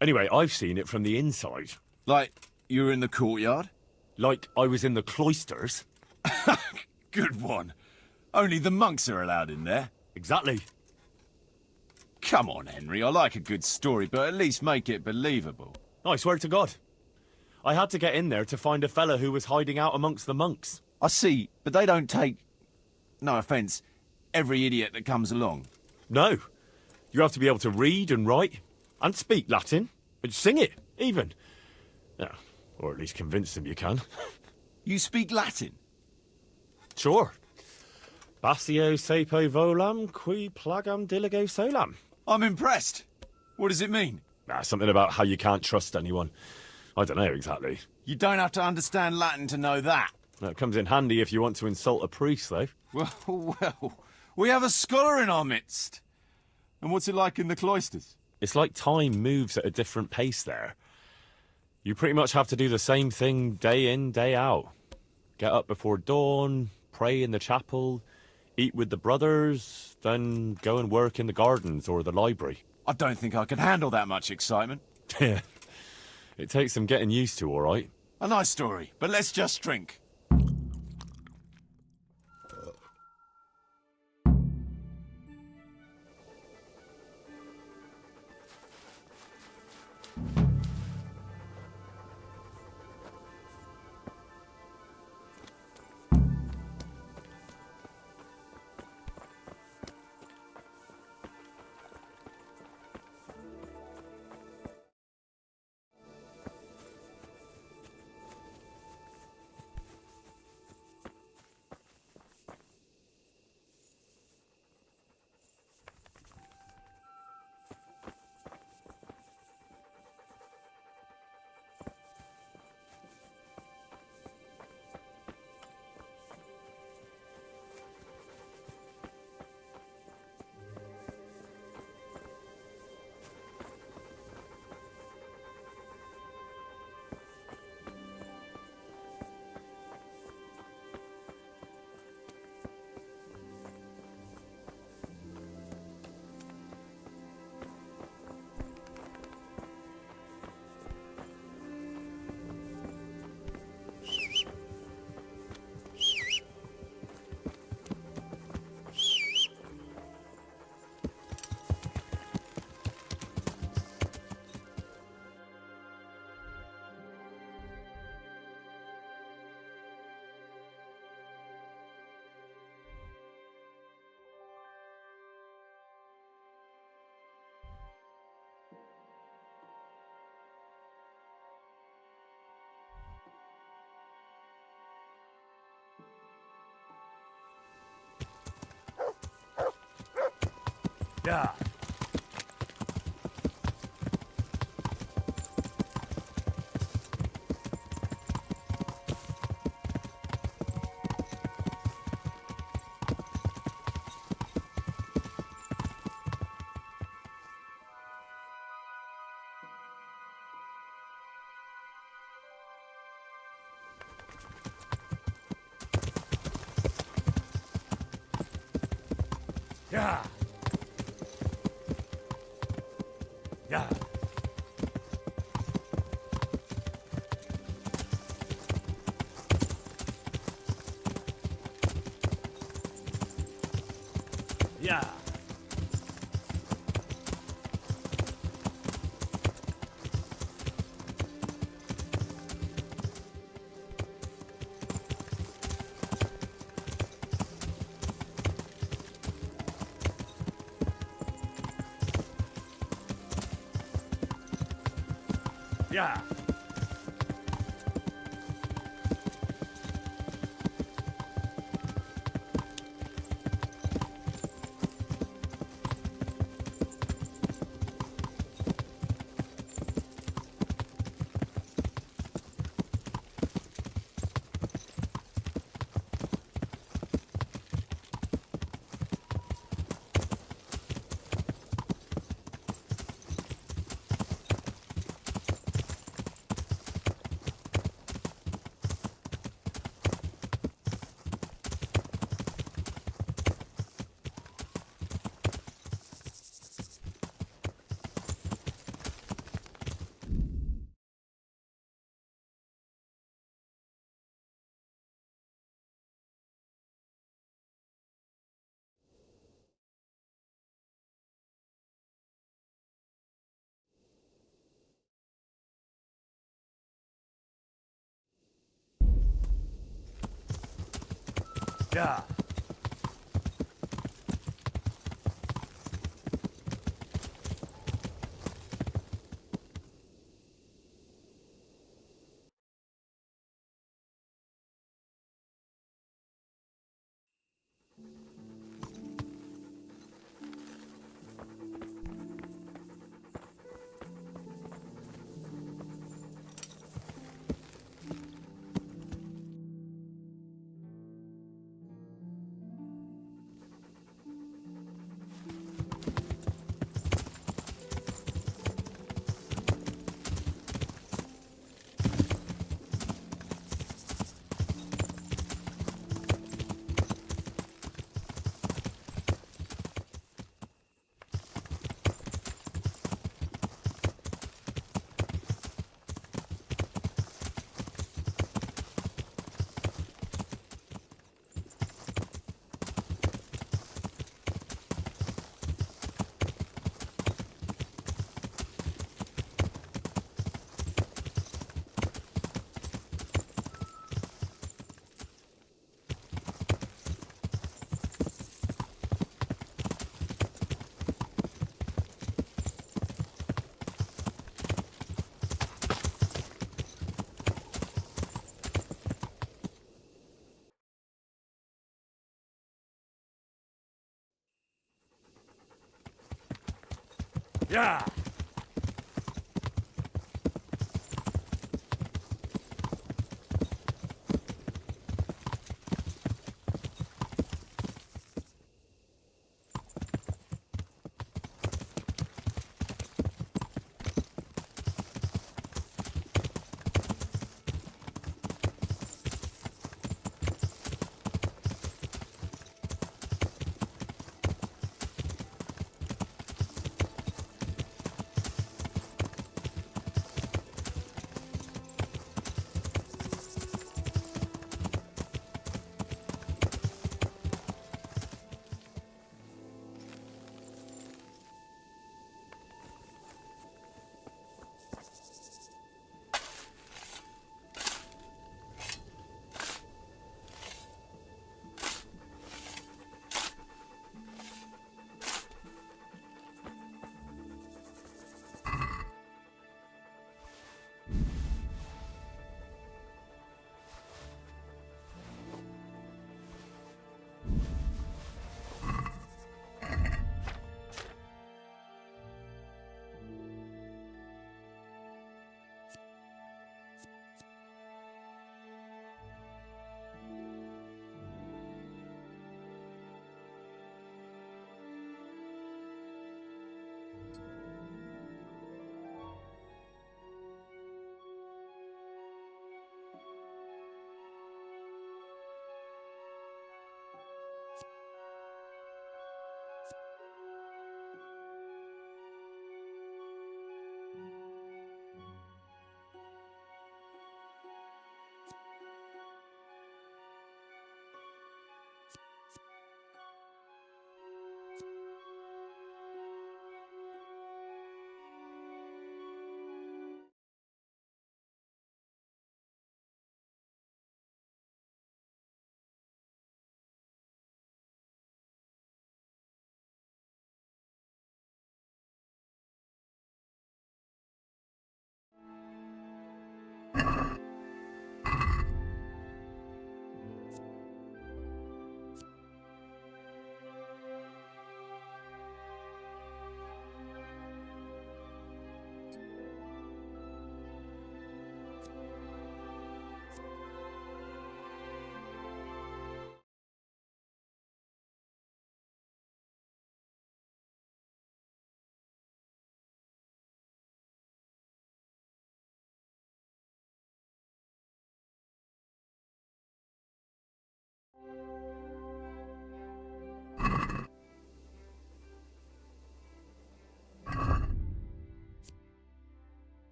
Anyway, I've seen it from the inside. Like, you were in the courtyard? Like I was in the cloisters. Good one. Only the monks are allowed in there. Exactly. Come on, Henry. I like a good story, but at least make it believable. I swear to God. I had to get in there to find a fella who was hiding out amongst the monks. I see, but they don't take, no offence, every idiot that comes along. No. You have to be able to read and write, and speak Latin, and sing it, even. Yeah, or at least convince them you can. You speak Latin? Sure. Basio sepo volam, qui plagam diligo solam. I'm impressed. What does it mean? Something about how you can't trust anyone. I don't know exactly. You don't have to understand Latin to know that. That comes in handy if you want to insult a priest, though. Well, we have a scholar in our midst. And what's it like in the cloisters? It's like time moves at a different pace there. You pretty much have to do the same thing day in, day out. Get up before dawn, pray in the chapel, eat with the brothers, then go and work in the gardens or the library. I don't think I could handle that much excitement. Yeah. It takes some getting used to, all right. A nice story, but let's just drink. Yeah. Yeah. Yeah. Yeah. Yeah. Yeah. Yeah.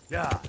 Yeah.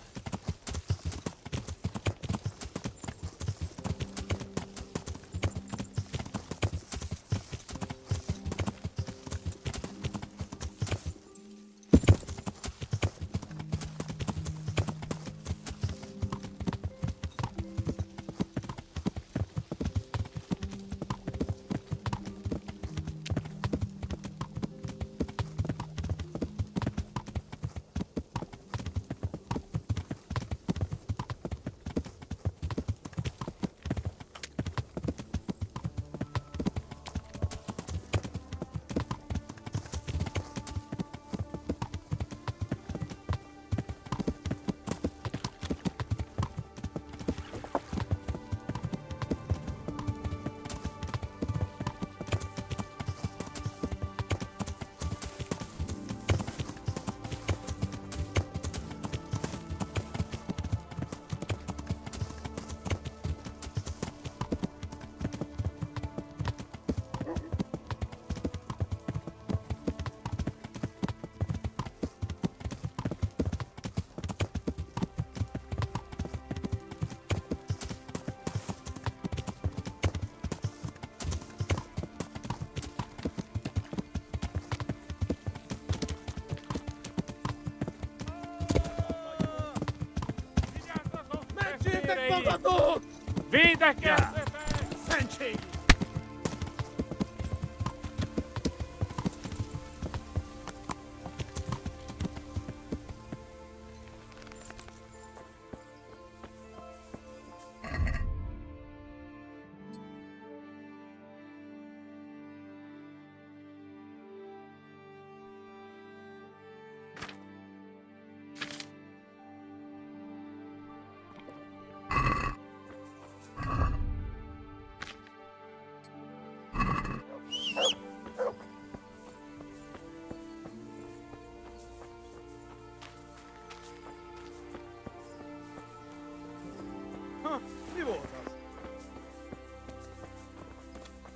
Vida que Senchi!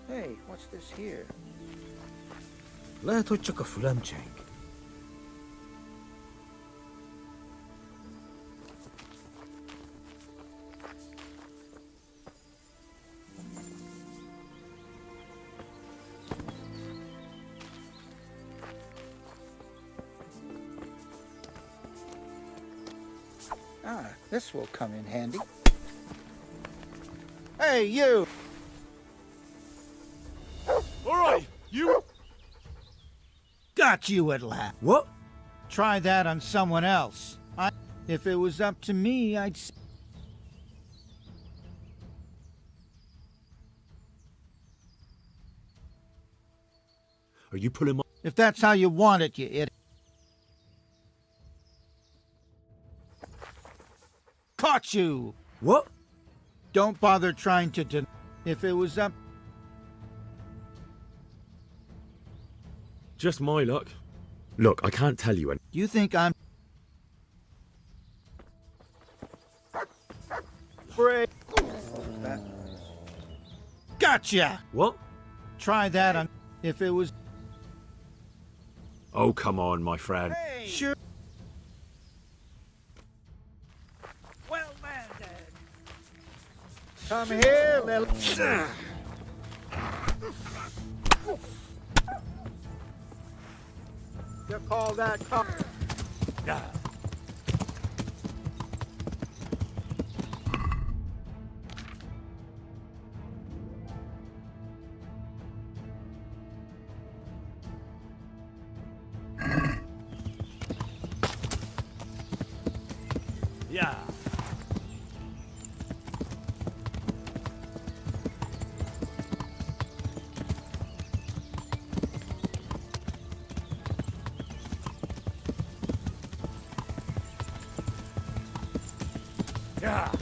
Hey, what's this here? لا تشك فلامتشينج. Ah, this will come in handy. Hey, you! All right, you. Got you at last. What? Try that on someone else. If it was up to me, I'd... Are you pulling my... If that's how you want it, you idiot. Caught you! What? Don't bother trying to If it was up... Just my luck. Look, I can't tell you any... You think I'm... Break. Gotcha! What? Try that on... If it was... Oh, come on, my friend. Sure. Well landed! I'm here, little... You call that cop? Yeah. Yeah. Yeah.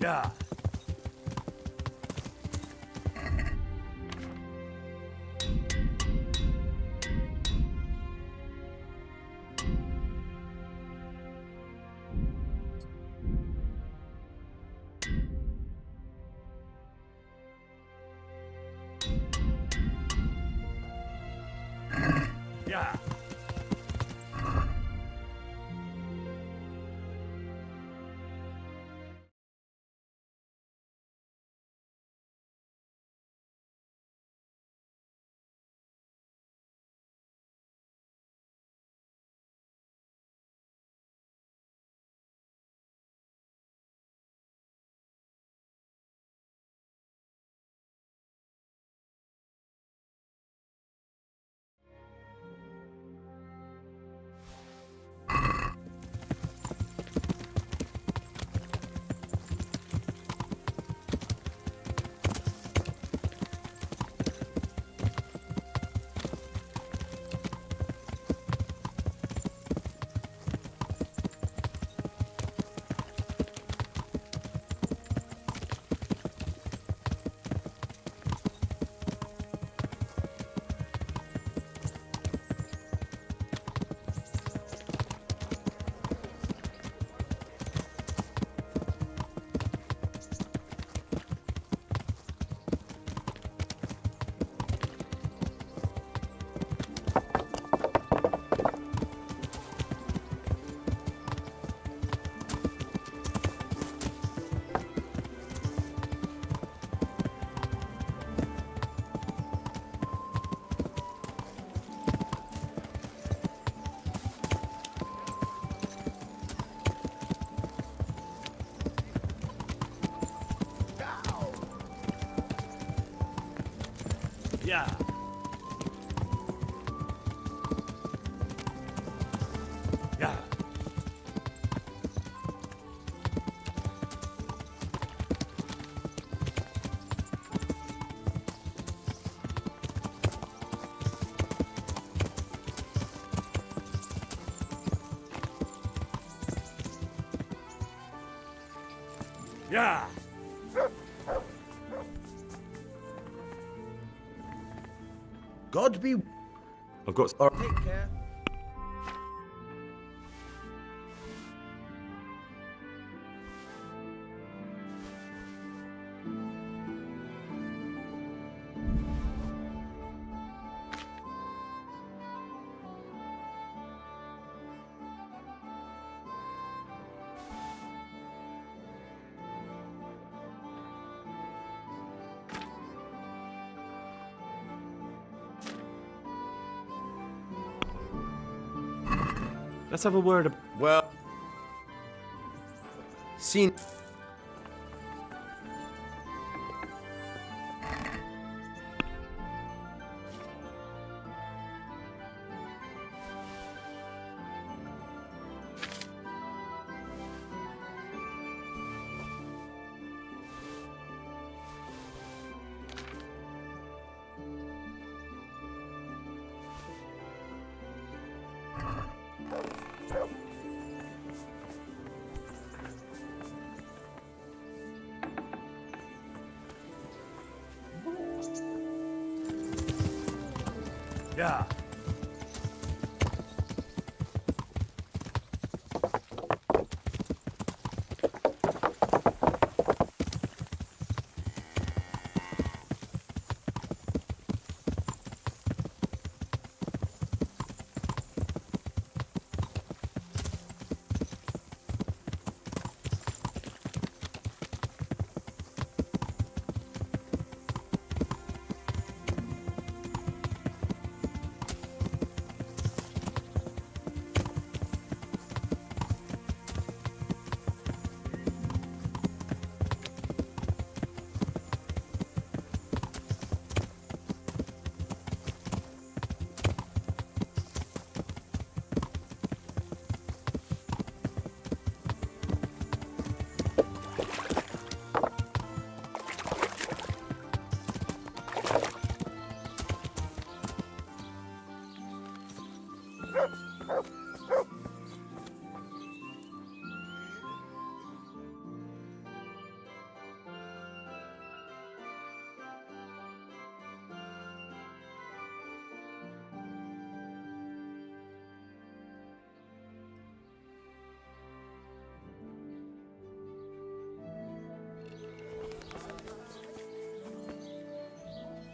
Yeah. Yeah. Yeah. Yeah. Yeah. God be... I've got... Take care. Let's have a word. Well, seen. Yeah.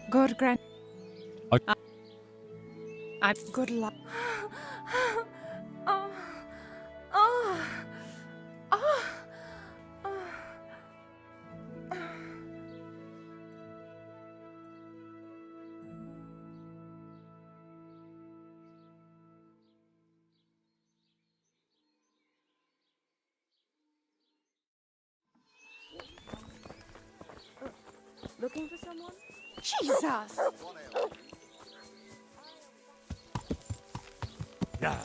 God grant. I- I'm good luck. Oh. Oh. Oh. Looking for someone? Jesus! Yeah.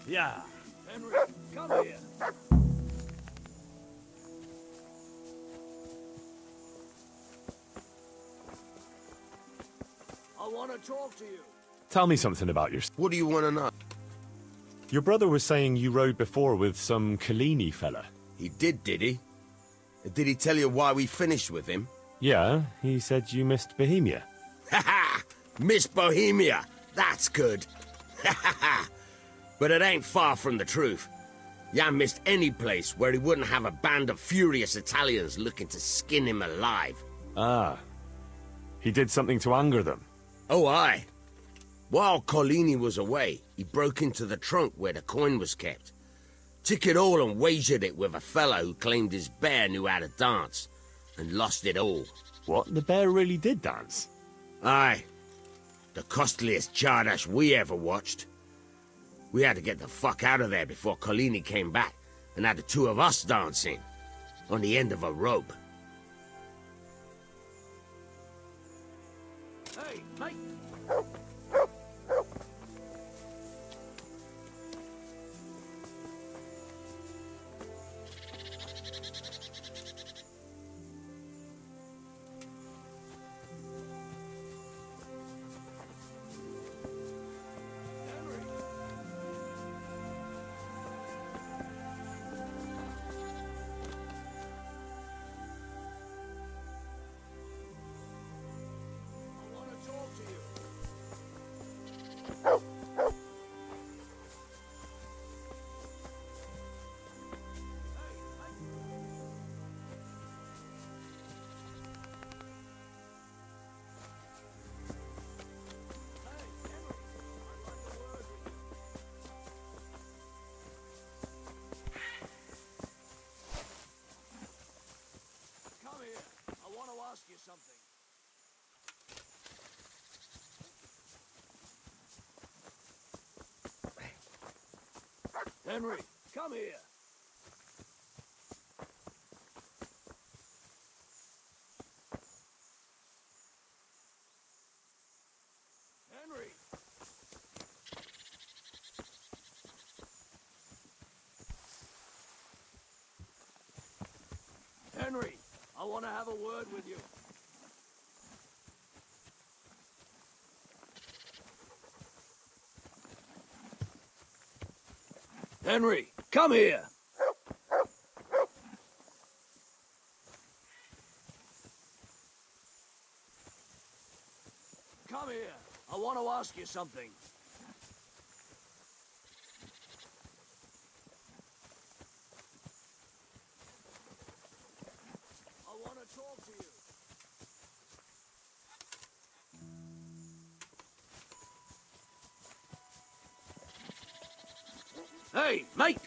Yeah. Henry, come here. I want to talk to you. Tell me something about your... What do you want to know? Your brother was saying you rode before with some Kalini fella. He did he? Did he tell you why we finished with him? Yeah, he said you missed Bohemia. Ha ha! Miss Bohemia! That's good! Ha ha ha! But it ain't far from the truth. Jan missed any place where he wouldn't have a band of furious Italians looking to skin him alive. Ah. He did something to anger them. Oh, aye. While Collini was away, he broke into the trunk where the coin was kept. Took it all and wagered it with a fellow who claimed his bear knew how to dance, and lost it all. What? The bear really did dance? Aye. The costliest Chardash we ever watched. We had to get the fuck out of there before Collini came back and had the two of us dancing on the end of a rope. Hey, mate! Come here. I want to ask you something. Henry, come here. Henry. Henry, I want to have a word with you. Henry, come here. Come here. I want to ask you something. I want to talk to you. Hey, mate!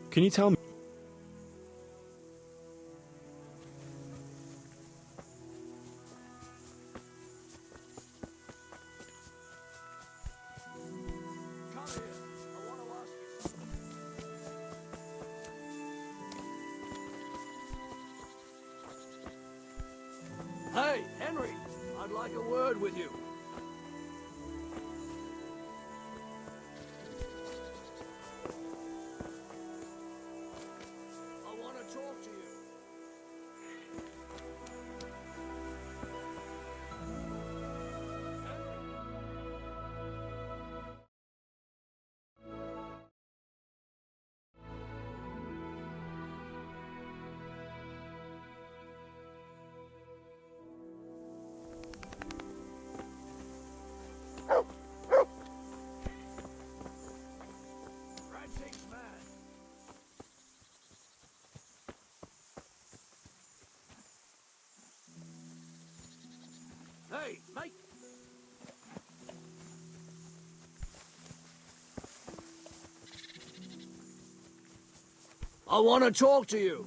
Can you tell me? Hey, Henry, I'd like a word with you. I want to talk to you. Hey, mate! I want to talk to you.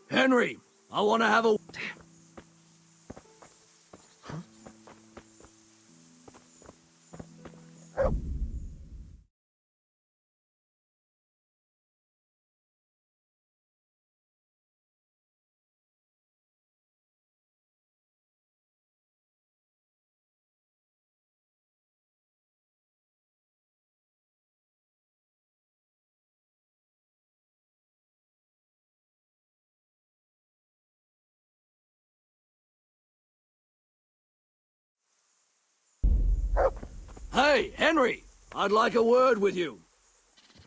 Henry, I want to have a... Hey, Henry! I'd like a word with you.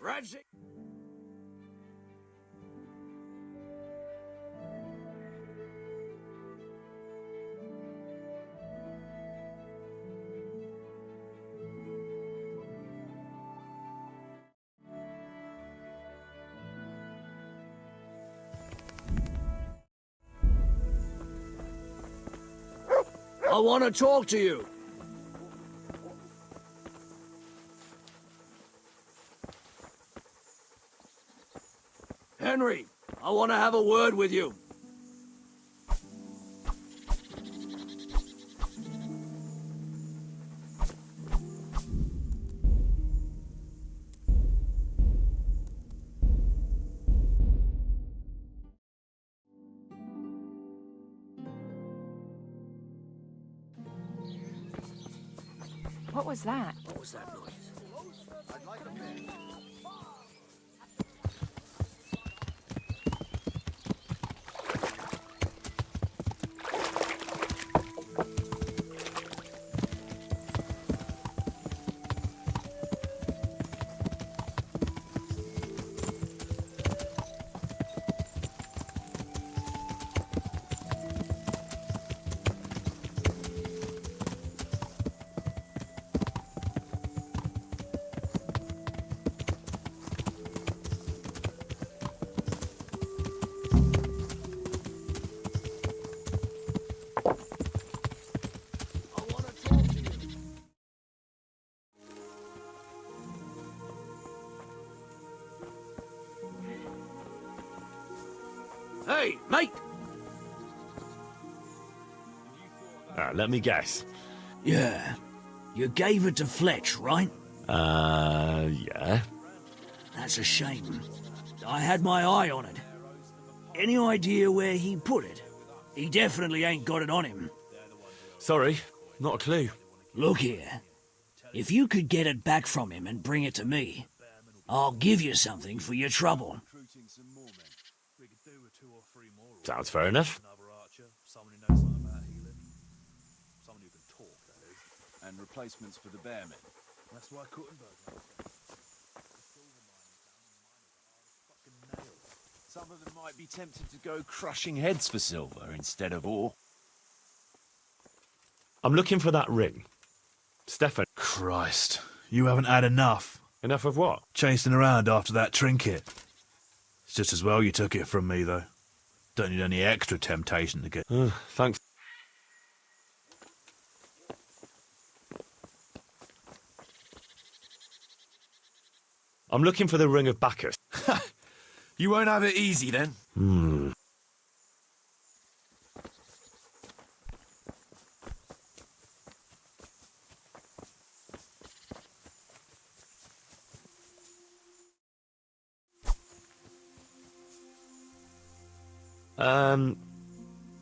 Radzig... I want to talk to you. Henry, I want to have a word with you. What was that? What was that noise? Hey, mate! Let me guess. Yeah. You gave it to Fletch, right? Yeah. That's a shame. I had my eye on it. Any idea where he put it? He definitely ain't got it on him. Sorry, not a clue. Look here. If you could get it back from him and bring it to me, I'll give you something for your trouble. Sounds fair enough. And replacements for the bearmen. That's why Some of them might be tempted to go crushing heads for silver instead of ore. I'm looking for that ring. Stefan. Christ, you haven't had enough. Enough of what? Chasing around after that trinket. It's just as well you took it from me, though. Don't need any extra temptation to get... Thanks. I'm looking for the ring of Bacchus. You won't have it easy then.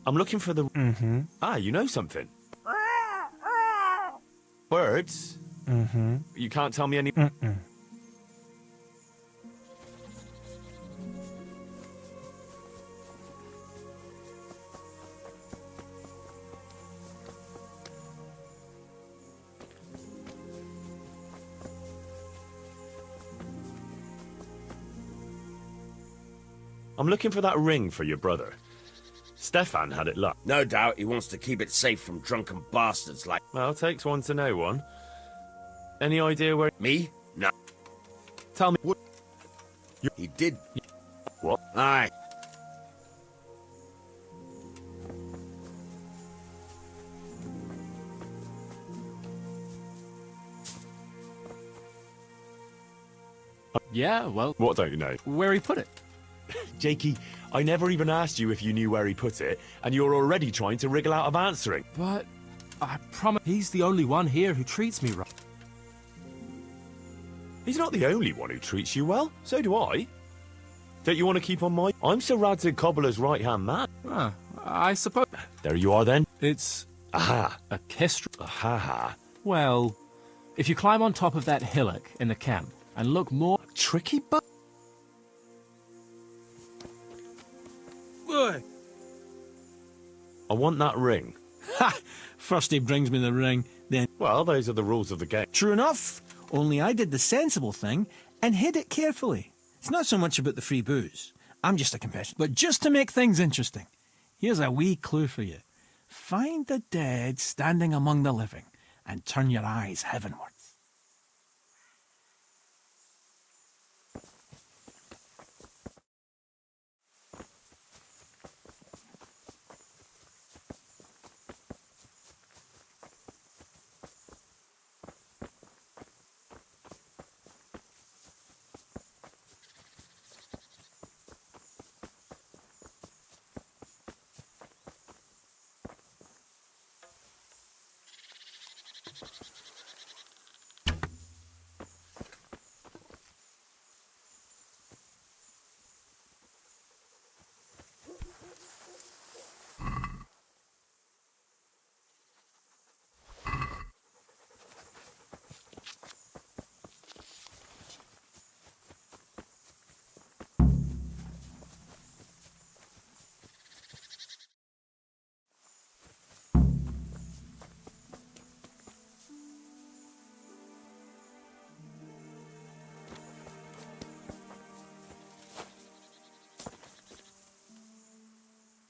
I'm looking for the... Ah, you know something. Words? You can't tell me any... I'm looking for that ring for your brother. Stefan had it locked. No doubt he wants to keep it safe from drunken bastards like... Well, takes one to know one. Any idea where... Me? No. Tell me... What? He did. What? Aye. Yeah, well... What don't you know? Where he put it. Jakey, I never even asked you if you knew where he put it, and you're already trying to wriggle out of answering. But I promise he's the only one here who treats me right. He's not the only one who treats you well. So do I. Don't you want to keep on my... I'm Sir Radzig Cobbler's right-hand man. Ah, I suppose... There you are, then. It's... Aha. A kestrel. Aha. Well, if you climb on top of that hillock in the camp and look more... Tricky but... Boy. I want that ring. Ha! First he brings me the ring, then... Well, those are the rules of the game. True enough, only I did the sensible thing and hid it carefully. It's not so much about the free booze. I'm just a competitor. But just to make things interesting, here's a wee clue for you. Find the dead standing among the living and turn your eyes heavenwards.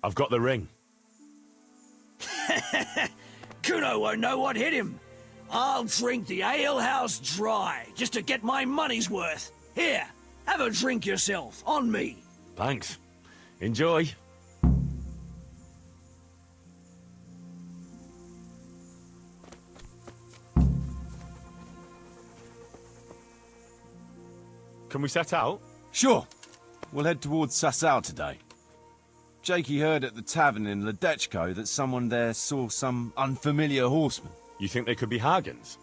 I've got the ring. Kuno won't know what hit him. I'll drink the alehouse dry, just to get my money's worth. Here, have a drink yourself, on me. Thanks. Enjoy. Can we set out? Sure. We'll head towards Sasau today. Jakey heard at the tavern in Ledechko that someone there saw some unfamiliar horsemen. You think they could be Hagens?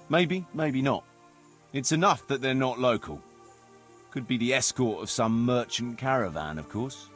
Maybe, maybe not. It's enough that they're not local. Could be the escort of some merchant caravan, of course.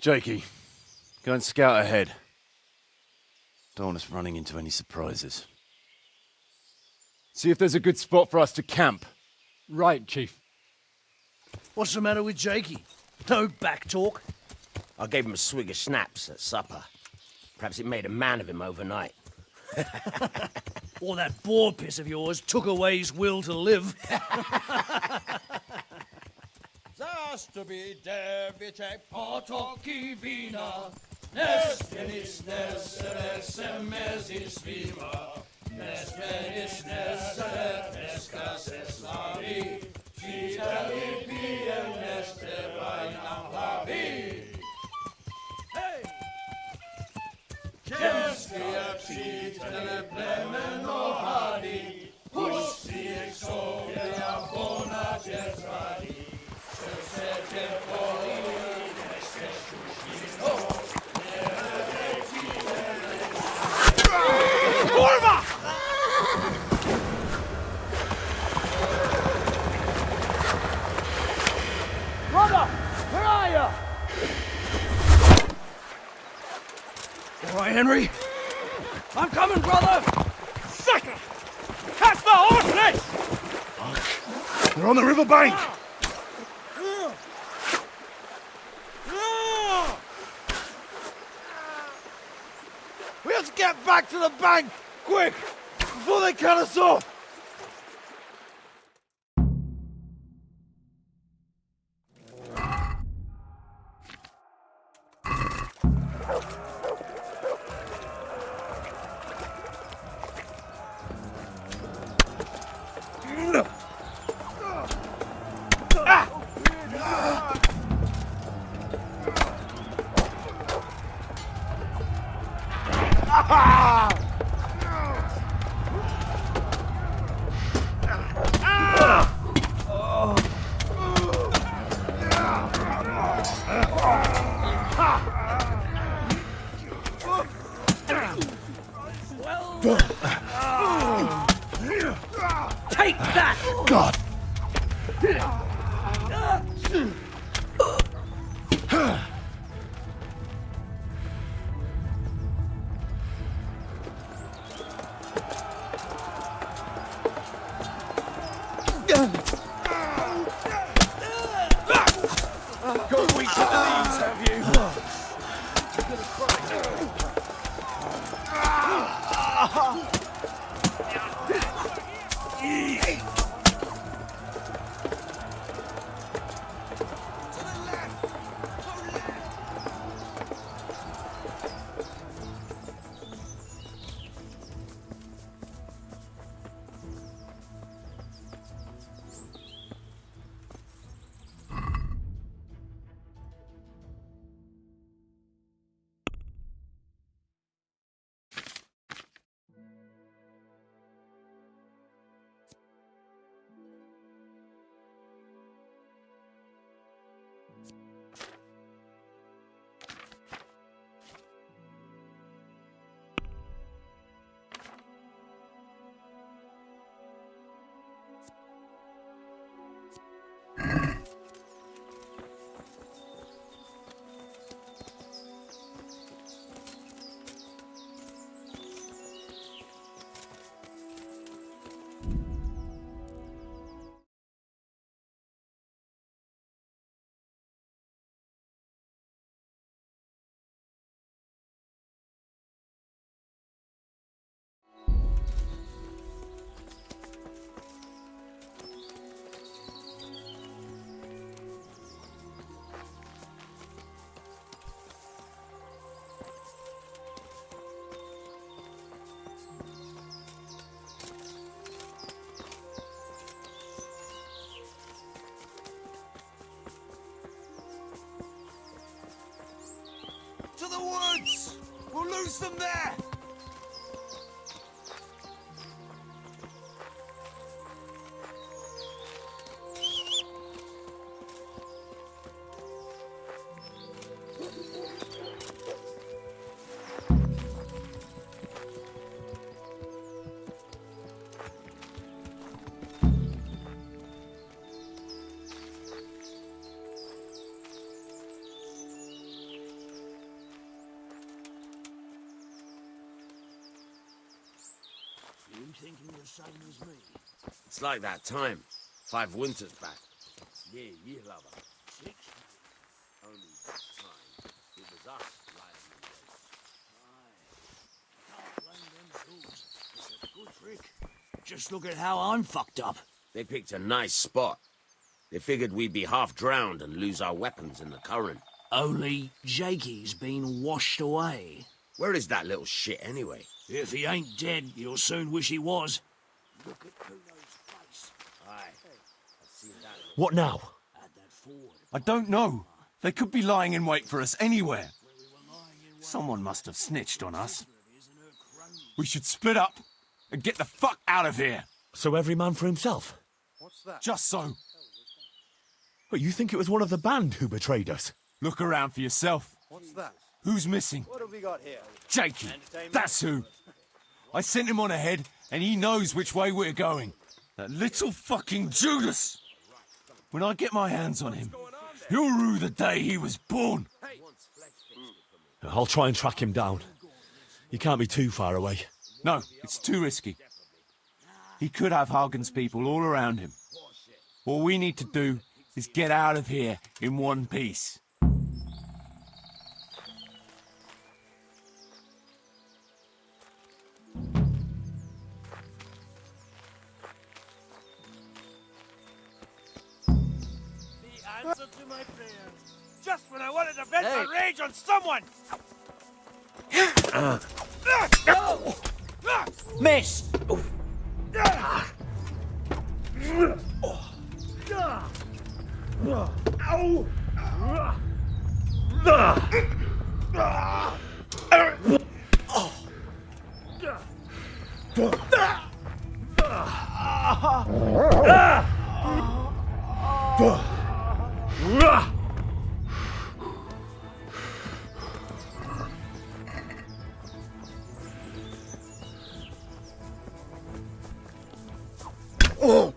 Jakey, go and scout ahead. Don't want us running into any surprises. See if there's a good spot for us to camp. Right, Chief. What's the matter with Jakey? No back talk? I gave him a swig of schnapps at supper. Perhaps it made a man of him overnight. Or that boar piss of yours took away his will to live. Zastubi devitek potoki vina, Nestenis neseres emezis vima, Nespenis neseret escases lavi, Citali piem neste vainam lavi. Hey! Cestia citele plemeno hadi, Pusti exovia bona tetradi, Kurva! Brother, where are you? All right, Henry. I'm coming, brother. Sucker! Catch the horses! They're on the riverbank. We have to get back to the bank, quick, before they cut us off. Take that! God! Got weak at the knees, have you? To the woods! We'll lose them there! You thinking the same as me? It's like that time. 5 winters back. Yeah, year lover. 6. Only this time, it was us lying in wait. Aye. Can't blame them fools. It's a good trick. Just look at how I'm fucked up. They picked a nice spot. They figured we'd be half drowned and lose our weapons in the current. Only Jakey's been washed away. Where is that little shit anyway? If he ain't dead, you'll soon wish he was. Look at Kuno's face. Aye. I've seen that. What now? At that ford. I don't know. They could be lying in wait for us anywhere. Someone must have snitched on us. We should split up and get the fuck out of here. So every man for himself? What's that? Just so. But you think it was one of the band who betrayed us? Look around for yourself. What's that? Who's missing? What have we got here? Jakey. That's who. I sent him on ahead, and he knows which way we're going. That little fucking Judas! When I get my hands on him, he'll rue the day he was born. I'll try and track him down. He can't be too far away. No, it's too risky. He could have Hagen's people all around him. All we need to do is get out of here in one piece. Answer to my prayers. Just when I wanted to vent my rage on someone! Miss! Oh!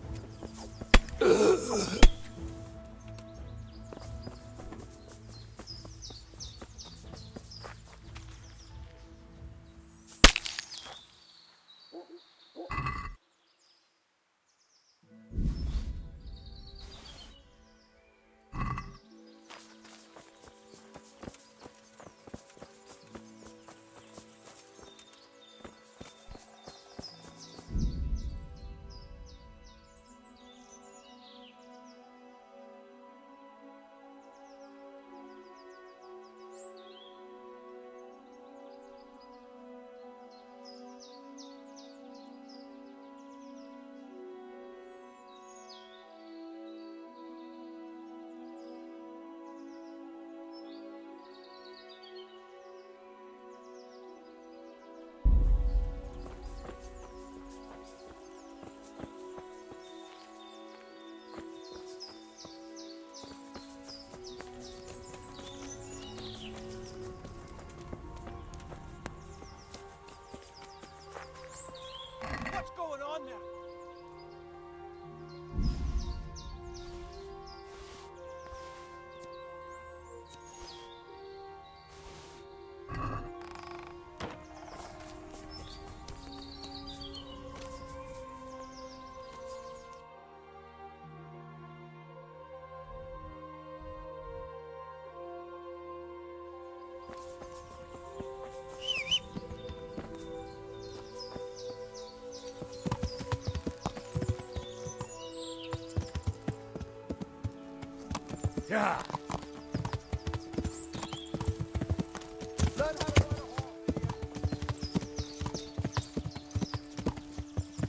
Yeah.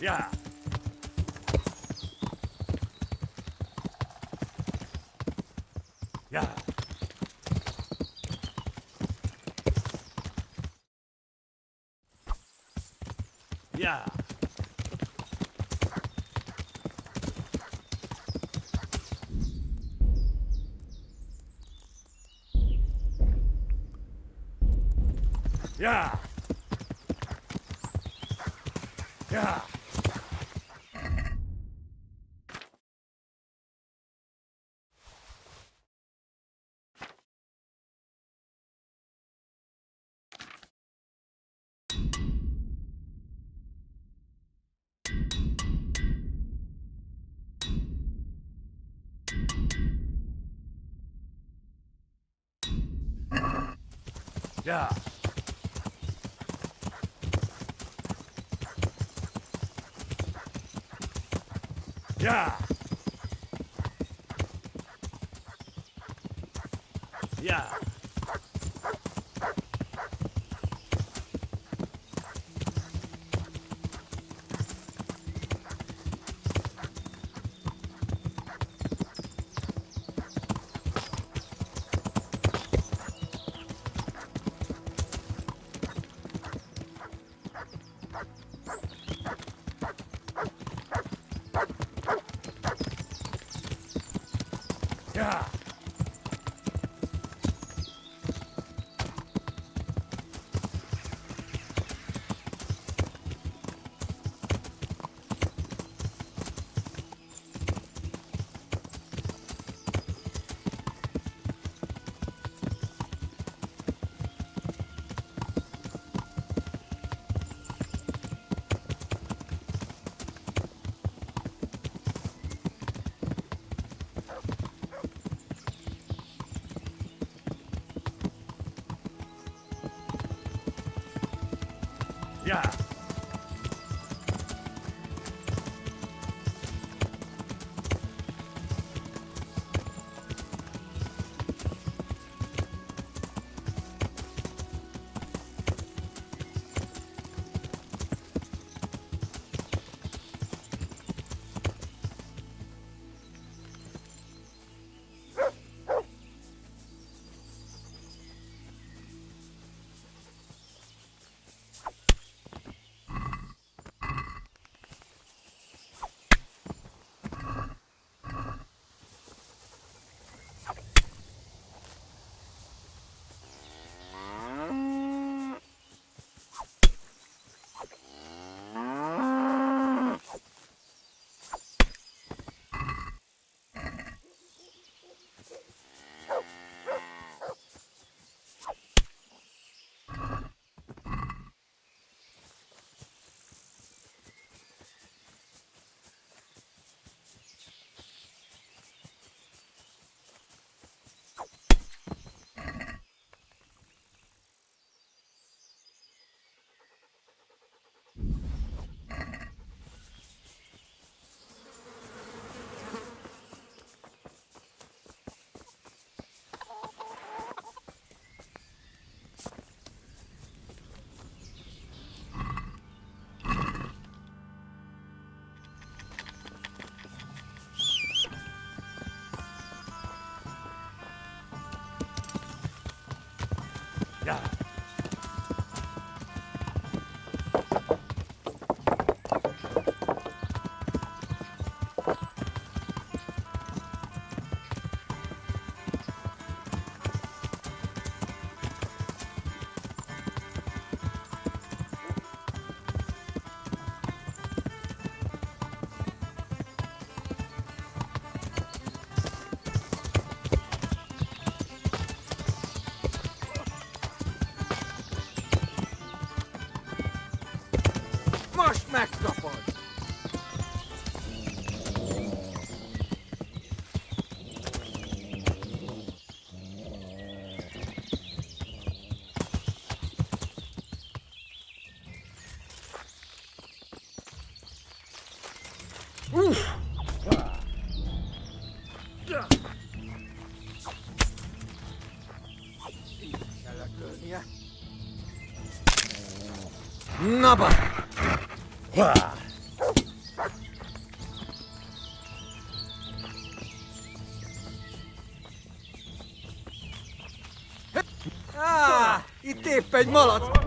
Yeah. Yeah. Yeah. Yeah. Yeah. Yeah. Yeah. Yeah. Yeah. Yeah. Yeah. Marsh Max up on. Nabba! Itt épp egy malac!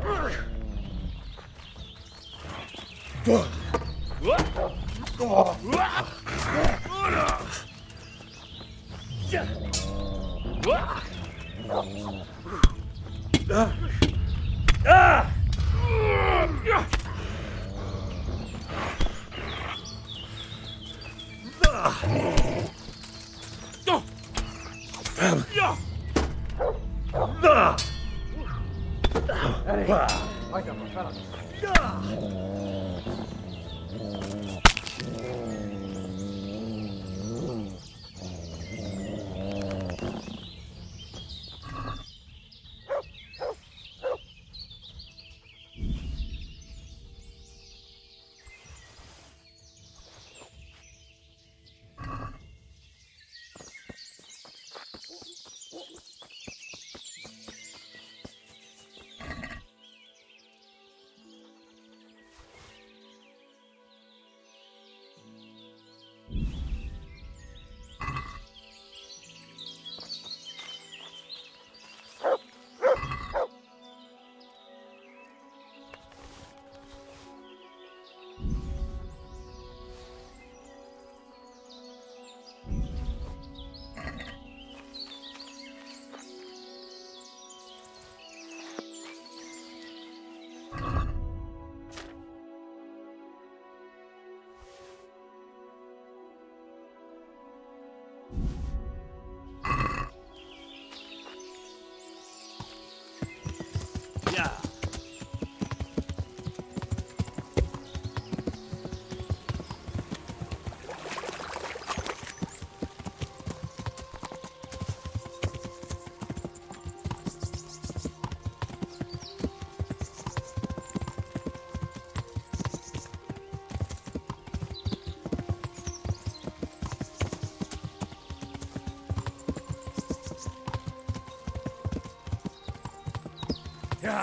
Yeah.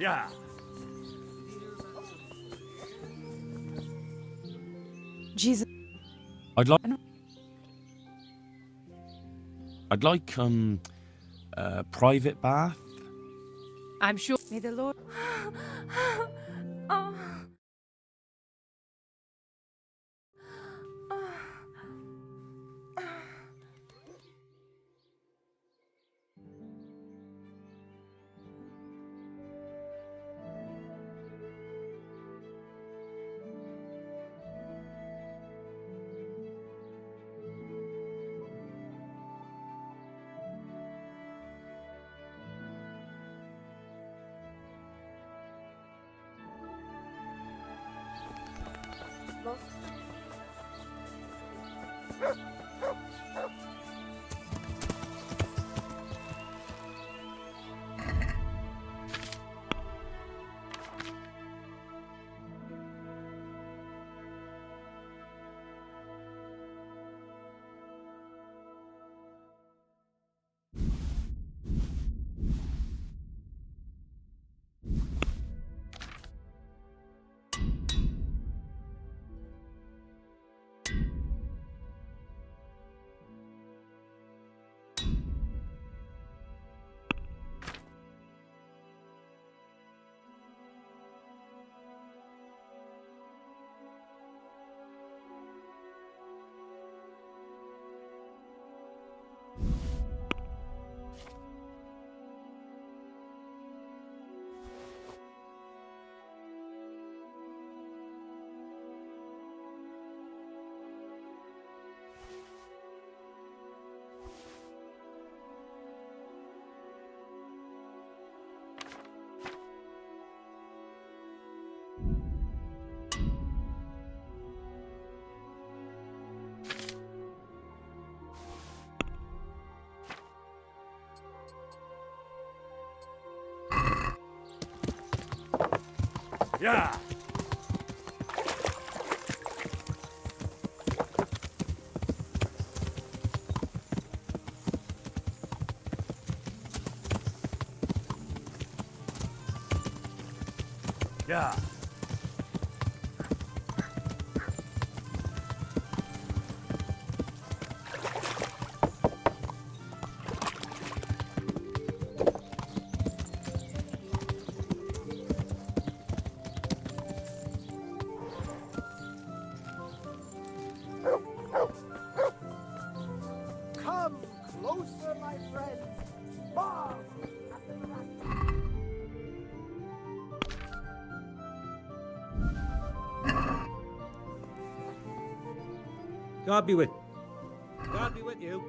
Yeah. Jesus. I'd like a private bath. I'm sure. May the Lord. Oh. Yeah. Yeah. Come closer, my friend. Marvel at the miracle. God be with you.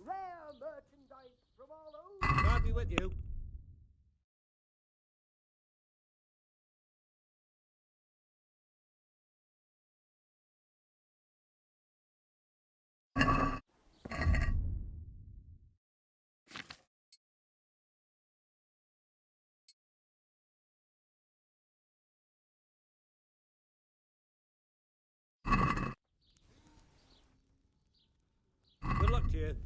Rare merchandise from all over. God be with you. Good luck to you.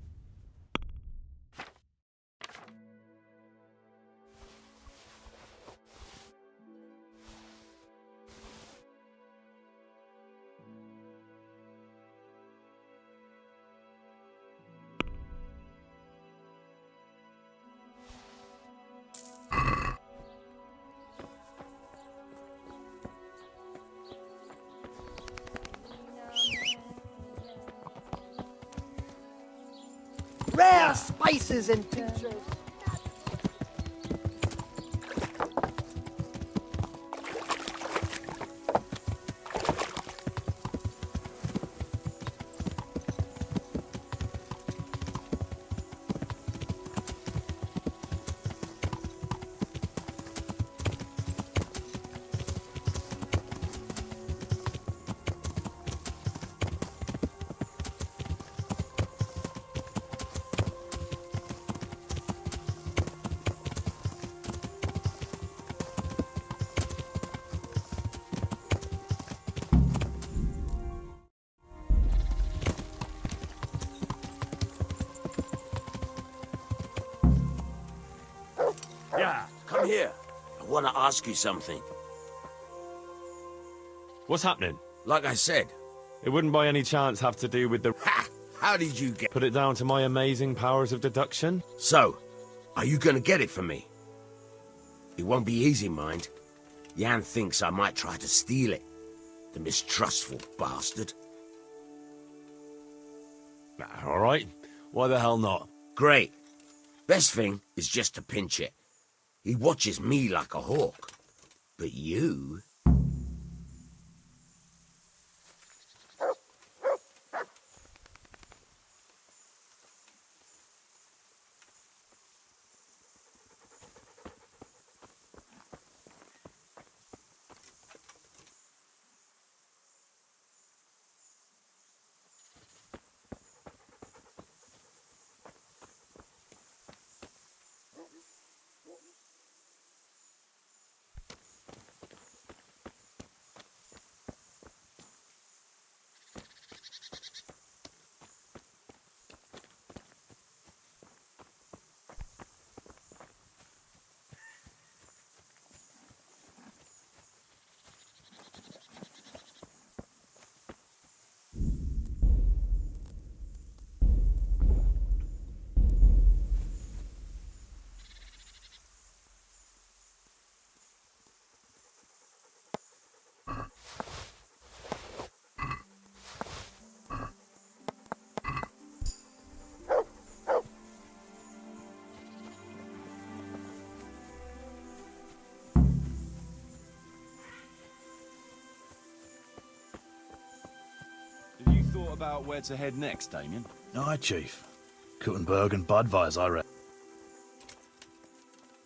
Rare spices and tinctures. Yeah, come here. I want to ask you something. What's happening? Like I said. It wouldn't by any chance have to do with the... Ha! How did you get... Put it down to my amazing powers of deduction? So, are you gonna get it for me? It won't be easy, mind. Yan thinks I might try to steal it. The mistrustful bastard. All right. Why the hell not? Great. Best thing is just to pinch it. He watches me like a hawk. But you... about where to head next, Damien? Aye, Chief. Kuttenberg and Budweis, I reckon.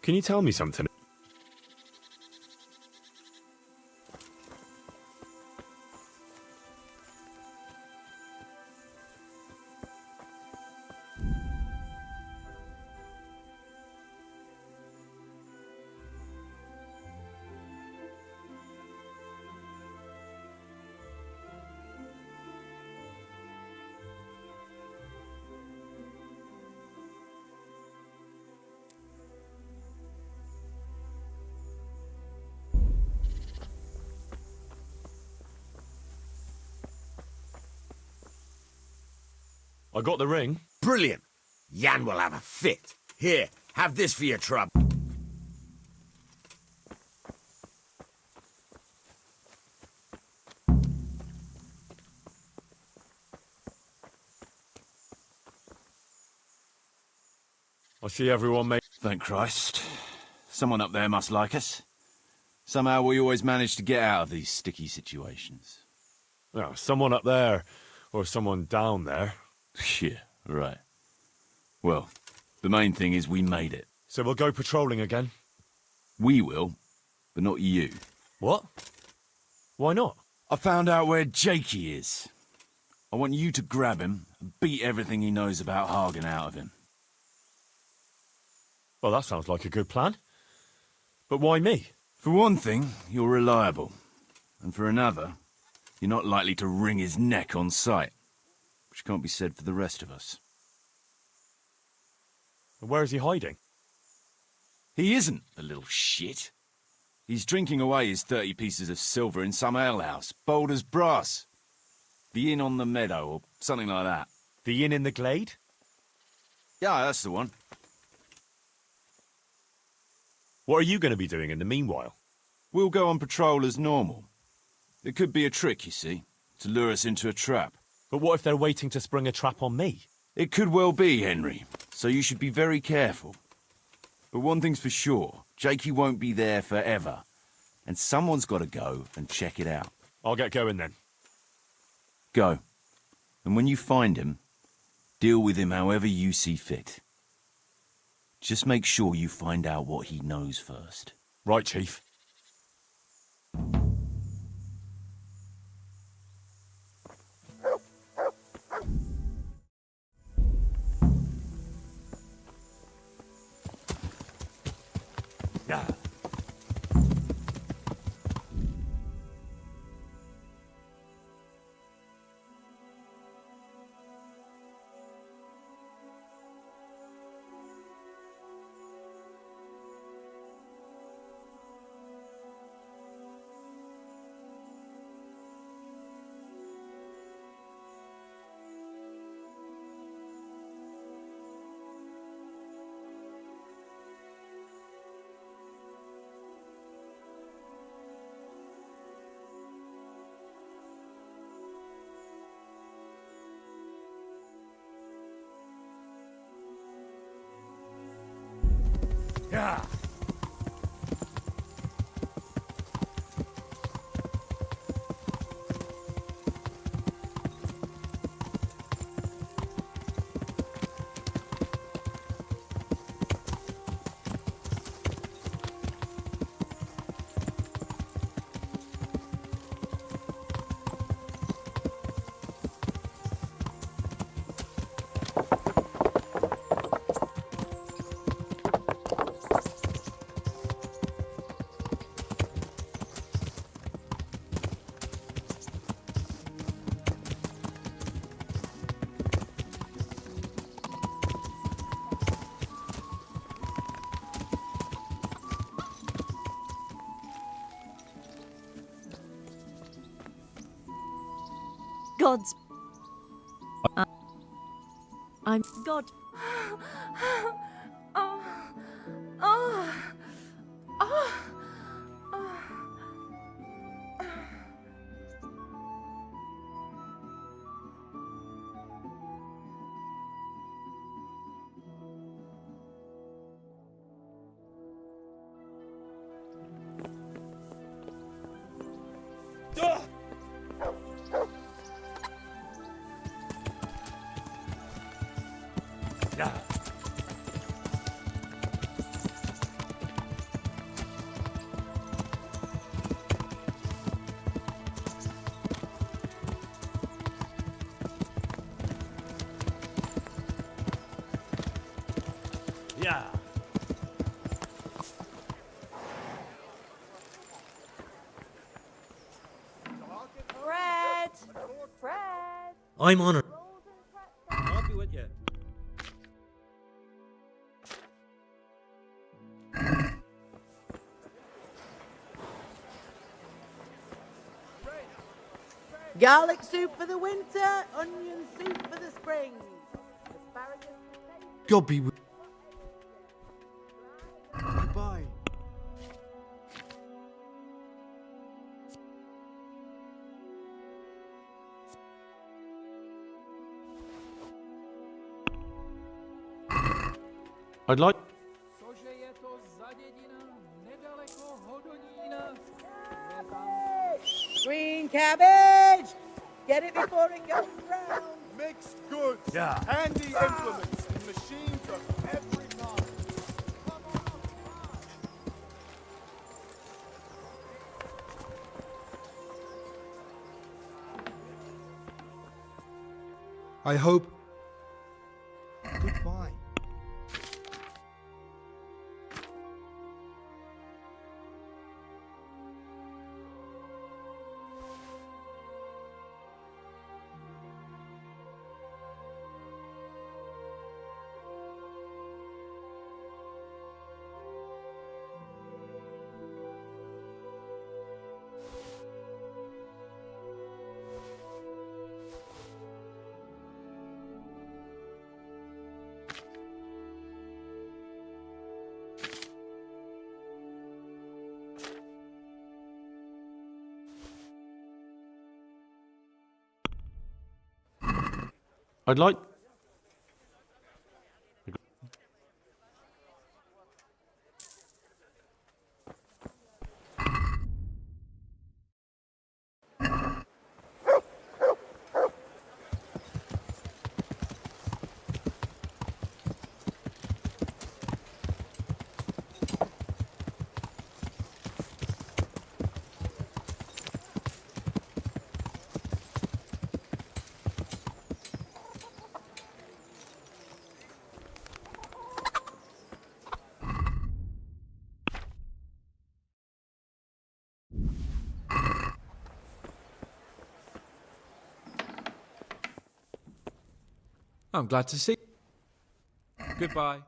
Can you tell me something? I got the ring. Brilliant. Jan will have a fit. Here, have this for your trouble. I see everyone make... Thank Christ. Someone up there must like us. Somehow we always manage to get out of these sticky situations. Oh, someone up there, or someone down there. Yeah, right. Well, the main thing is we made it. So we'll go patrolling again? We will, but not you. What? Why not? I found out where Jakey is. I want you to grab him and beat everything he knows about Hagen out of him. Well, that sounds like a good plan. But why me? For one thing, you're reliable. And for another, you're not likely to wring his neck on sight. Which can't be said for the rest of us. Where is he hiding? He isn't, a little shit. He's drinking away his 30 pieces of silver in some alehouse, bold as brass. The Inn on the Meadow, or something like that. The Inn in the Glade? Yeah, that's the one. What are you going to be doing in the meanwhile? We'll go on patrol as normal. It could be a trick, you see, to lure us into a trap. But what if they're waiting to spring a trap on me? It could well be, Henry, so you should be very careful. But one thing's for sure, Jakey won't be there forever, and someone's got to go and check it out. I'll get going then. Go. And when you find him, deal with him however you see fit. Just make sure you find out what he knows first. Right, Chief. Yeah. Yeah. God's... I'm... God... Oh. Oh. Oh. Yeah. Yeah. Fred! Fred! I'm on it. I'll be with you. Garlic soup for the winter, onion soup for the spring. Asparagus potatoes. God be with. Goodbye. I'd like. Green cabbage! Get it before it goes round. Mixed goods. Yeah. Handy implements and machines of every kind. I hope. Goodbye. I'd like. I'm glad to see. Goodbye.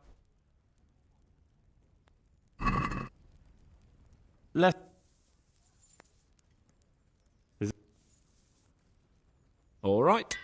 Let. All right.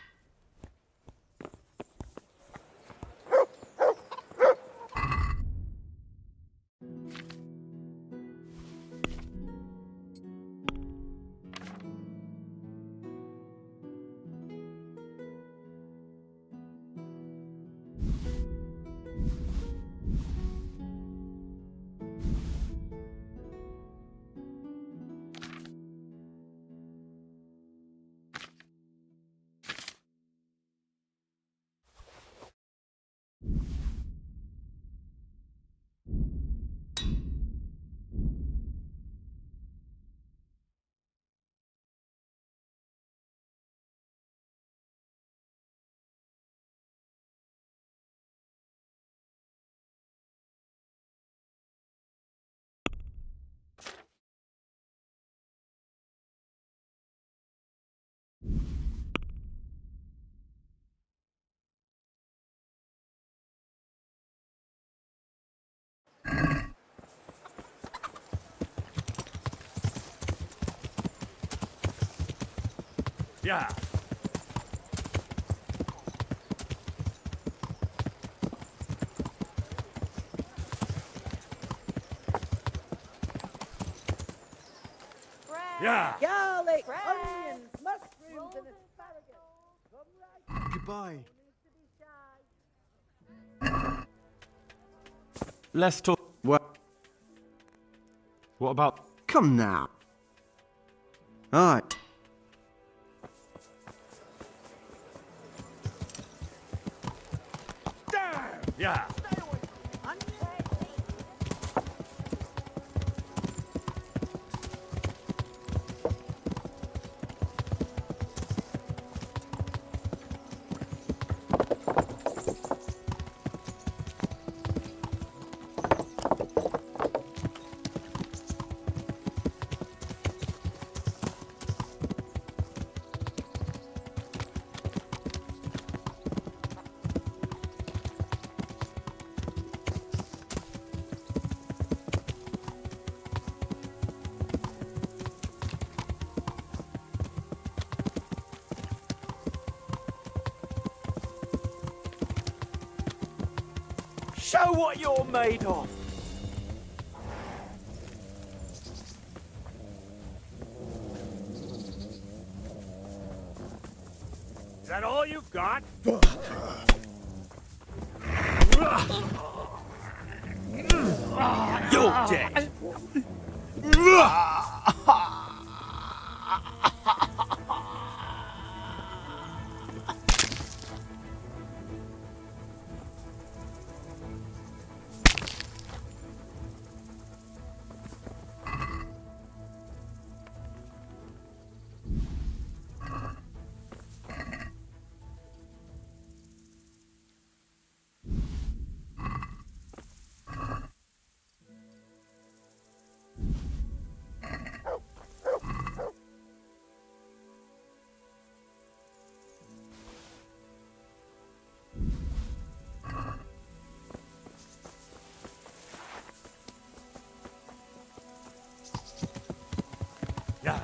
Yeah. Yeah. Garlic, onions, mushrooms, and asparagus. Come right. Goodbye. Let's talk. What about? Come now. Alright. Yeah. Show what you're made of. Is that all you've got? You're dead. Yeah.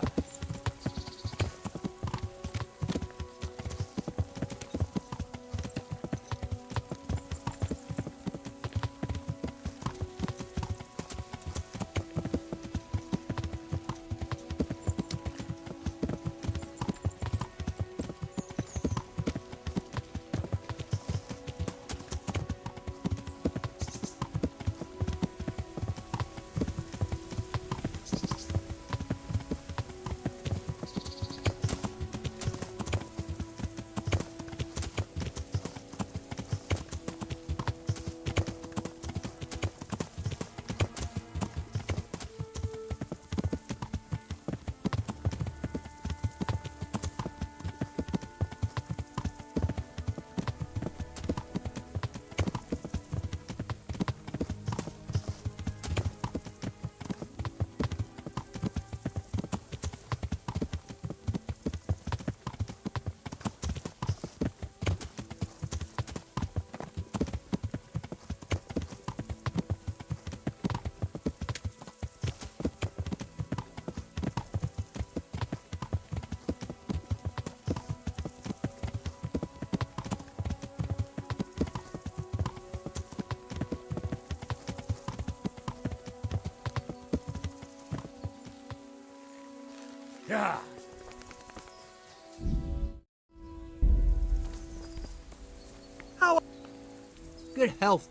Yeah. How? Good health.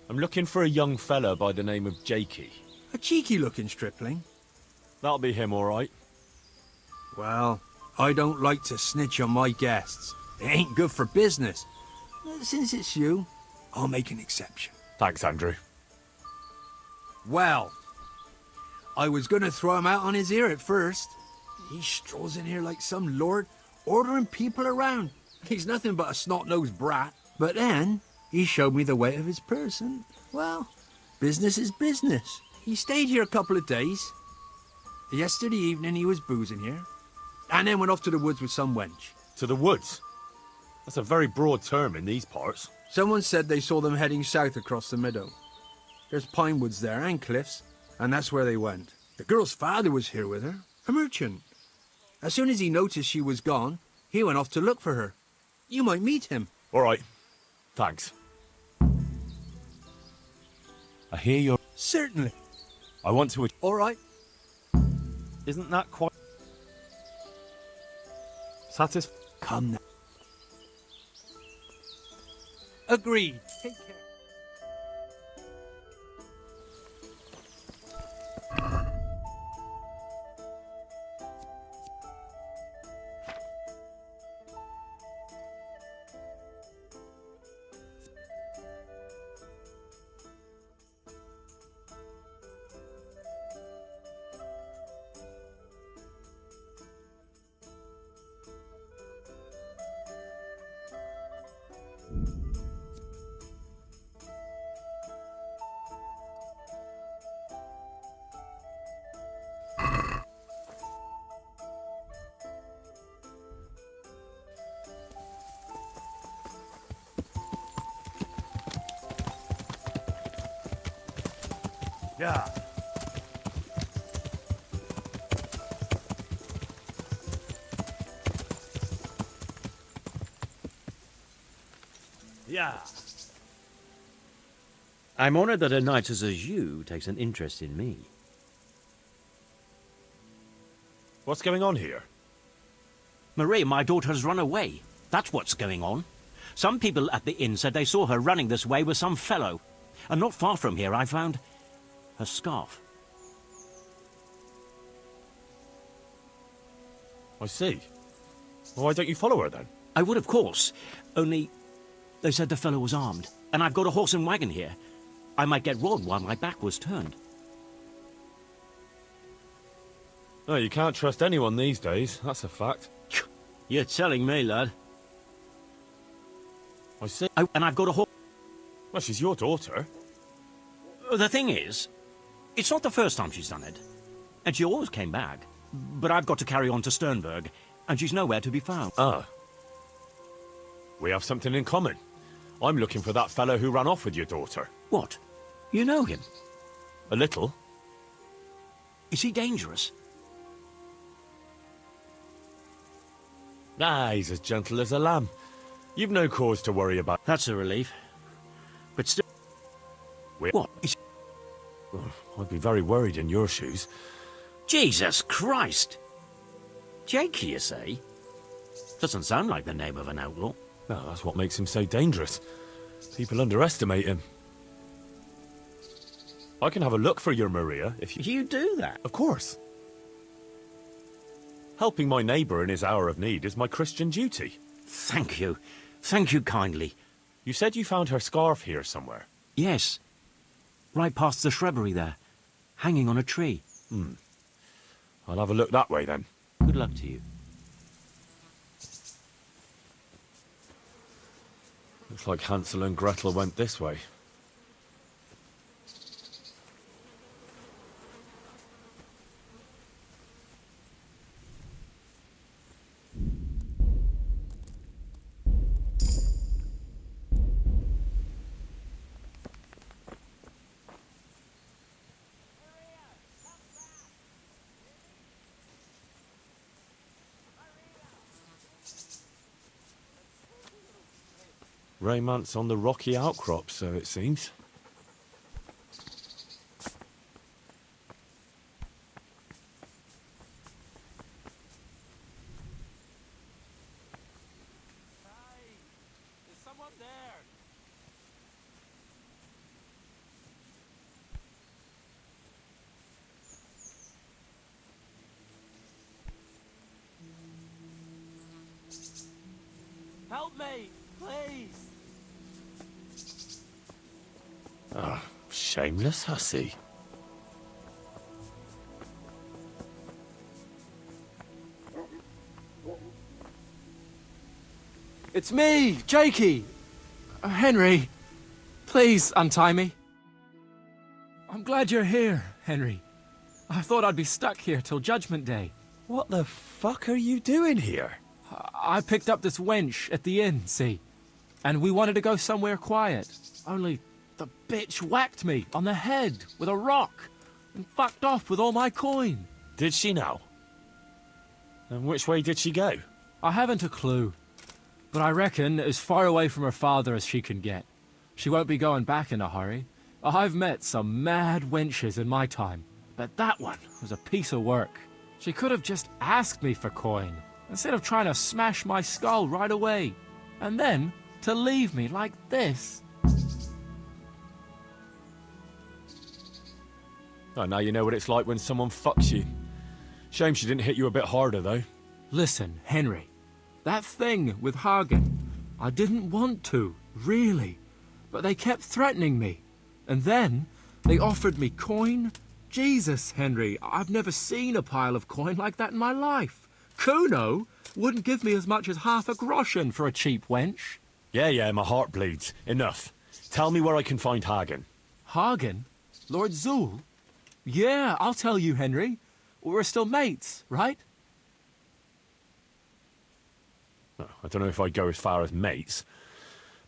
I'm looking for a young fella by the name of Jakey. A cheeky-looking stripling. That'll be him, all right. Well, I don't like to snitch on my guests. It ain't good for business. Since it's you, I'll make an exception. Thanks, Andrew. Well, I was gonna throw him out on his ear at first. He strolls in here like some lord, ordering people around. He's nothing but a snot-nosed brat. But then, he showed me the weight of his purse, and, well, business is business. He stayed here a couple of days. Yesterday evening he was boozing here, and then went off to the woods with some wench. To the woods? That's a very broad term in these parts. Someone said they saw them heading south across the meadow. There's pine woods there and cliffs, and that's where they went. The girl's father was here with her, a merchant. As soon as he noticed she was gone, he went off to look for her. You might meet him. All right. Thanks. I hear you're... Certainly. I want to... All right. Isn't that quite... Come now. Agreed. Take care. Yeah. Yeah. I'm honored that a knight such as you takes an interest in me. What's going on here? Marie, my daughter has run away. That's what's going on. Some people at the inn said they saw her running this way with some fellow. And not far from here, I found her scarf. I see. Well, why don't you follow her then? I would, of course. Only they said the fellow was armed. And I've got a horse and wagon here. I might get robbed while my back was turned. No, you can't trust anyone these days. That's a fact. You're telling me, lad. I see. And I've got a horse. Well, she's your daughter. The thing is, it's not the first time she's done it. And she always came back. But I've got to carry on to Sternberg, and she's nowhere to be found. Ah. We have something in common. I'm looking for that fellow who ran off with your daughter. What? You know him? A little. Is he dangerous? Ah, he's as gentle as a lamb. You've no cause to worry about. That's a relief. But still... What? Oh, I'd be very worried in your shoes. Jesus Christ! Jakey, you say? Doesn't sound like the name of an outlaw. No, that's what makes him so dangerous. People underestimate him. I can have a look for your Maria if you... You do that? Of course. Helping my neighbour in his hour of need is my Christian duty. Thank you. Thank you kindly. You said you found her scarf here somewhere? Yes. Right past the shrubbery there. Hanging on a tree. I'll have a look that way then. Good luck to you. Looks like Hansel and Gretel went this way. Romance on the rocky outcrop, so it seems. Is someone there? Help me, please. Ah, shameless hussy. It's me, Jakey. Henry, please untie me. I'm glad you're here, Henry. I thought I'd be stuck here till Judgment Day. What the fuck are you doing here? I picked up this wench at the inn, see? And we wanted to go somewhere quiet. Only the bitch whacked me on the head with a rock and fucked off with all my coin. Did she now? And which way did she go? I haven't a clue. But I reckon as far away from her father as she can get. She won't be going back in a hurry. I've met some mad wenches in my time, but that one was a piece of work. She could have just asked me for coin, instead of trying to smash my skull right away. And then to leave me like this. Oh, now you know what it's like when someone fucks you. Shame she didn't hit you a bit harder, though. Listen, Henry. That thing with Hagen, I didn't want to, really. But they kept threatening me. And then they offered me coin. Jesus, Henry, I've never seen a pile of coin like that in my life. Kuno wouldn't give me as much as half a groschen for a cheap wench. Yeah, my heart bleeds. Enough. Tell me where I can find Hagen. Hagen? Lord Zool? Yeah, I'll tell you, Henry. We're still mates, right? No, I don't know if I'd go as far as mates,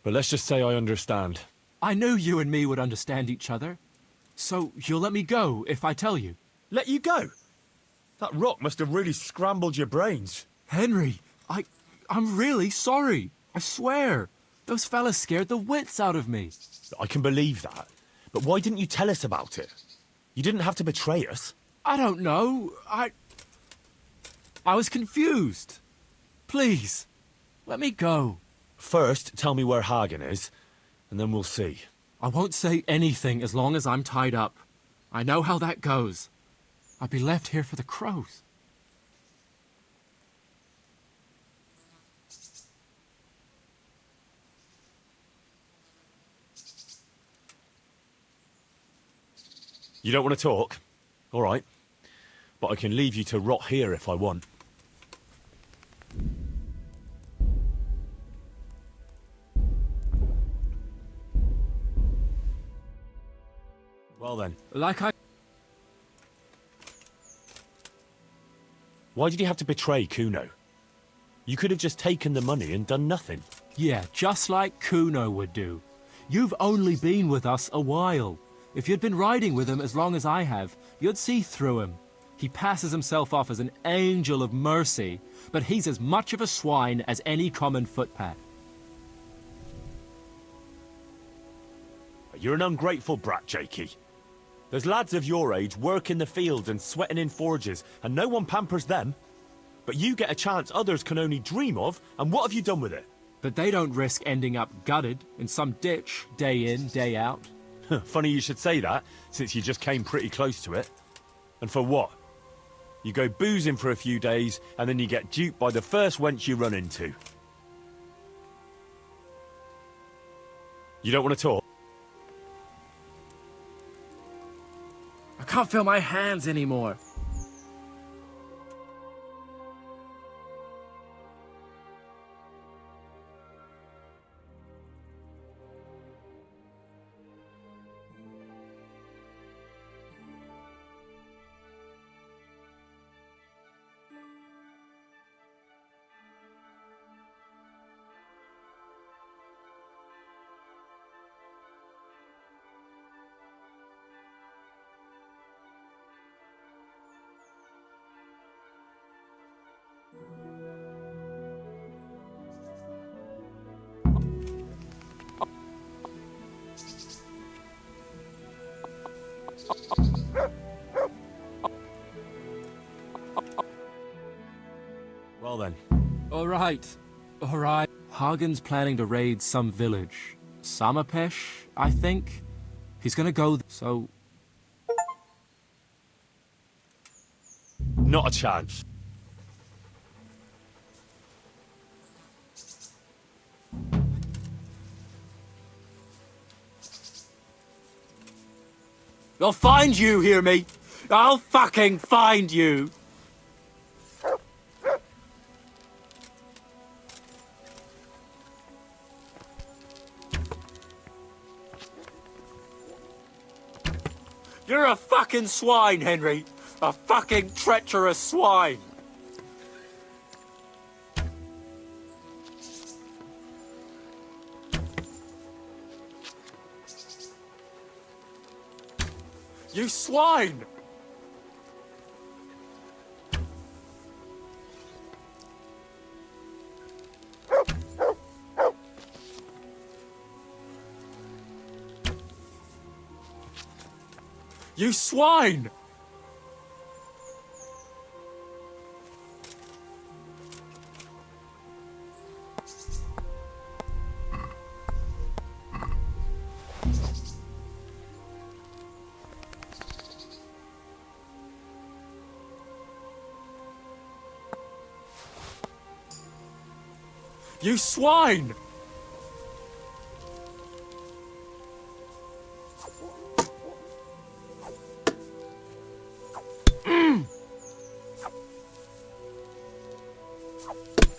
but let's just say I understand. I knew you and me would understand each other. So you'll let me go if I tell you? Let you go? That rock must have really scrambled your brains. Henry, I'm really sorry. I swear. Those fellas scared the wits out of me. I can believe that. But why didn't you tell us about it? You didn't have to betray us. I don't know. I was confused. Please, let me go. First, tell me where Hagen is, and then we'll see. I won't say anything as long as I'm tied up. I know how that goes. I'd be left here for the crows. You don't want to talk? All right. But I can leave you to rot here if I want. Well then. Why did you have to betray Kuno? You could have just taken the money and done nothing. Yeah, just like Kuno would do. You've only been with us a while. If you'd been riding with him as long as I have, you'd see through him. He passes himself off as an angel of mercy, but he's as much of a swine as any common footpad. You're an ungrateful brat, Jakey. There's lads of your age work in the fields and sweating in forges, and no one pampers them. But you get a chance others can only dream of, and what have you done with it? But they don't risk ending up gutted in some ditch, day in, day out. Funny you should say that, since you just came pretty close to it. And for what? You go boozing for a few days, and then you get duped by the first wench you run into. You don't want to talk? I can't feel my hands anymore. Well then. All right. Hagen's planning to raid some village. Samapesh, I think. He's gonna go, so... Not a chance. I'll find you, hear me? I'll fucking find you! You're a fucking swine, Henry. A fucking treacherous swine. You swine! You swine! You swine!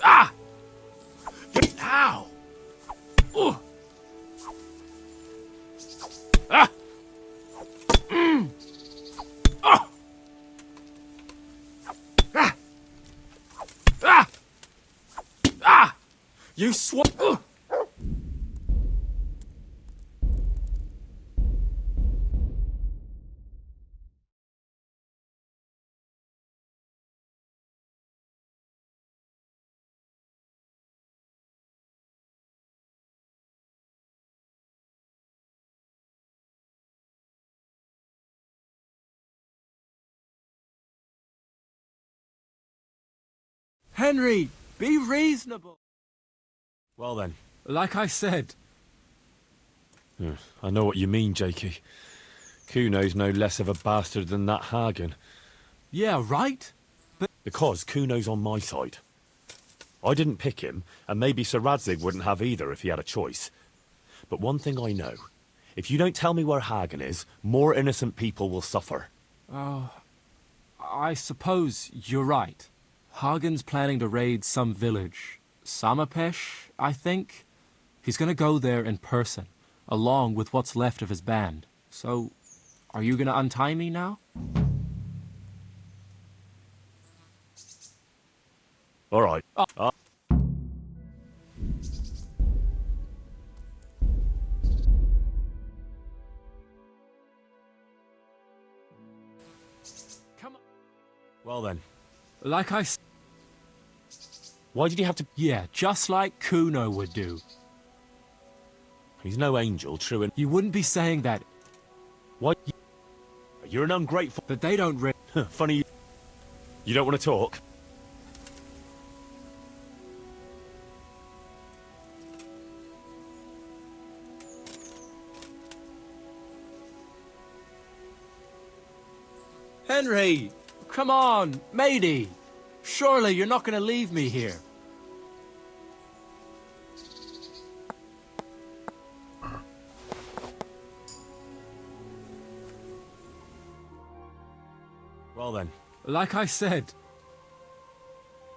Ah! Ow! Ugh. Ah! Ah! Ah! Ah! Ah! You Henry, be reasonable. Well then. Like I said. I know what you mean, Jakey. Kuno's no less of a bastard than that Hagen. Yeah, right? Because Kuno's on my side. I didn't pick him, and maybe Sir Radzig wouldn't have either if he had a choice. But one thing I know. If you don't tell me where Hagen is, more innocent people will suffer. Oh, I suppose you're right. Hagen's planning to raid some village. Samapesh, I think? He's gonna go there in person, along with what's left of his band. So, are you gonna untie me now? All right. Come on. Well then. Like I Why did you have to... Yeah, just like Kuno would do. He's no angel, true and... You wouldn't be saying that. Why? You're an ungrateful... But they don't Funny... You don't want to talk? Henry! Come on, matey! Surely you're not gonna leave me here. Well then. Like I said.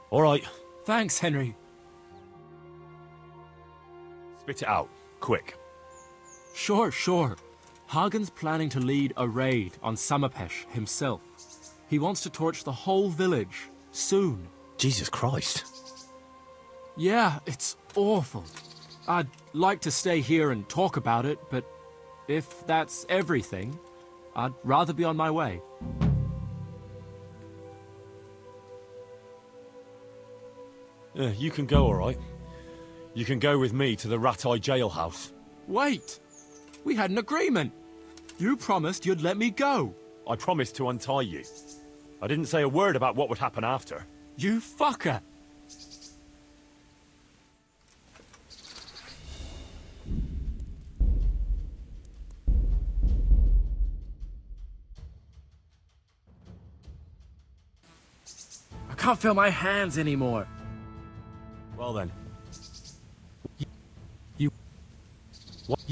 All right. Thanks, Henry. Spit it out. Quick. Sure. Hagen's planning to lead a raid on Samapesh himself. He wants to torch the whole village, soon. Jesus Christ. Yeah, it's awful. I'd like to stay here and talk about it, but if that's everything, I'd rather be on my way. You can go, all right. You can go with me to the Rat-Eye jailhouse. Wait! We had an agreement! You promised you'd let me go! I promised to untie you. I didn't say a word about what would happen after. You fucker! I can't feel my hands anymore. Well then. You... What?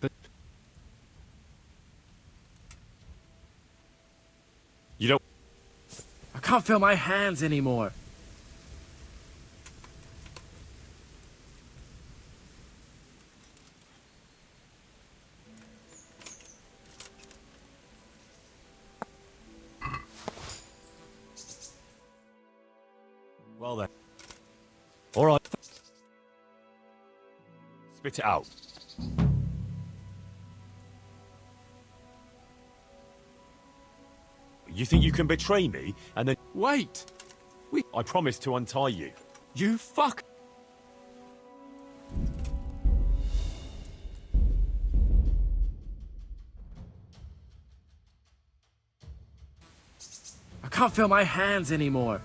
But... You don't... I can't feel my hands anymore. Well then. All right. Spit it out. You think you can betray me and then... Wait! I promised to untie you. You fuck... I can't feel my hands anymore.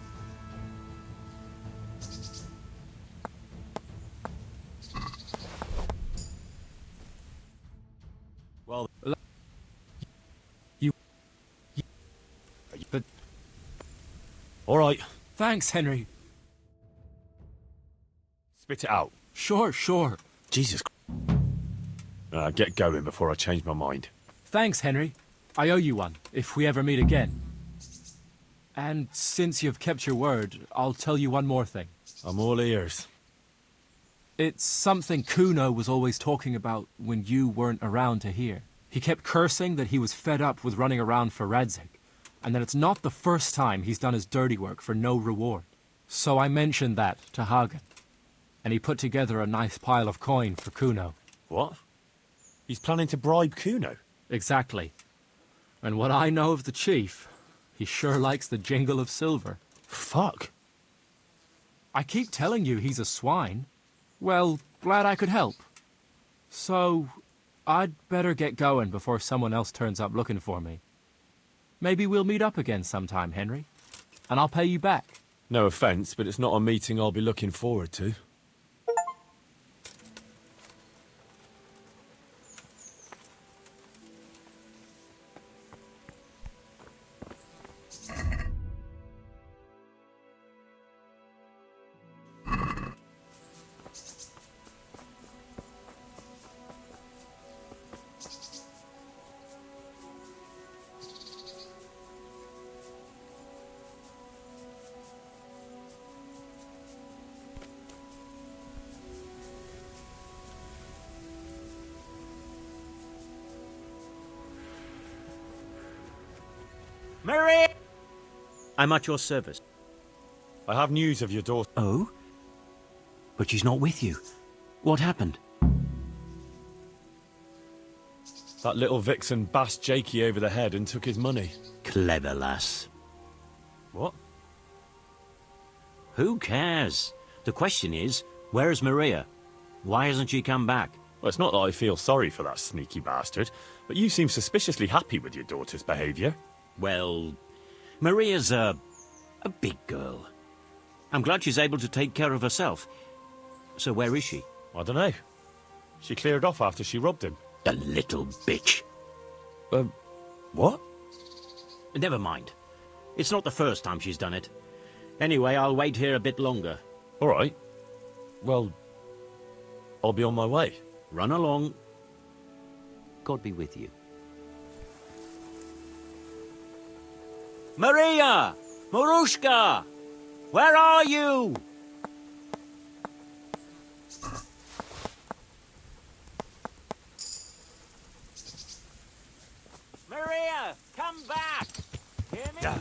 Well... But... All right. Thanks, Henry. Spit it out. Sure. Jesus. Get going before I change my mind. Thanks, Henry. I owe you one, if we ever meet again. And since you've kept your word, I'll tell you one more thing. I'm all ears. It's something Kuno was always talking about when you weren't around to hear. He kept cursing that he was fed up with running around for Radzig, and that it's not the first time he's done his dirty work for no reward. So I mentioned that to Hagen, and he put together a nice pile of coin for Kuno. What? He's planning to bribe Kuno? Exactly. And what I know of the chief, he sure likes the jingle of silver. Fuck. I keep telling you he's a swine. Well, glad I could help. So, I'd better get going before someone else turns up looking for me. Maybe we'll meet up again sometime, Henry. And I'll pay you back. No offence, but it's not a meeting I'll be looking forward to. Mary! I'm at your service. I have news of your daughter. Oh? But she's not with you. What happened? That little vixen bashed Jakey over the head and took his money. Clever lass. What? Who cares? The question is, where's Maria? Why hasn't she come back? Well, it's not that I feel sorry for that sneaky bastard, but you seem suspiciously happy with your daughter's behaviour. Well, Maria's a big girl. I'm glad she's able to take care of herself. So where is she? I don't know. She cleared off after she robbed him. The little bitch. What? Never mind. It's not the first time she's done it. Anyway, I'll wait here a bit longer. All right. Well, I'll be on my way. Run along. God be with you. Maria! Marushka! Where are you? Maria, come back! Hear me? Yeah!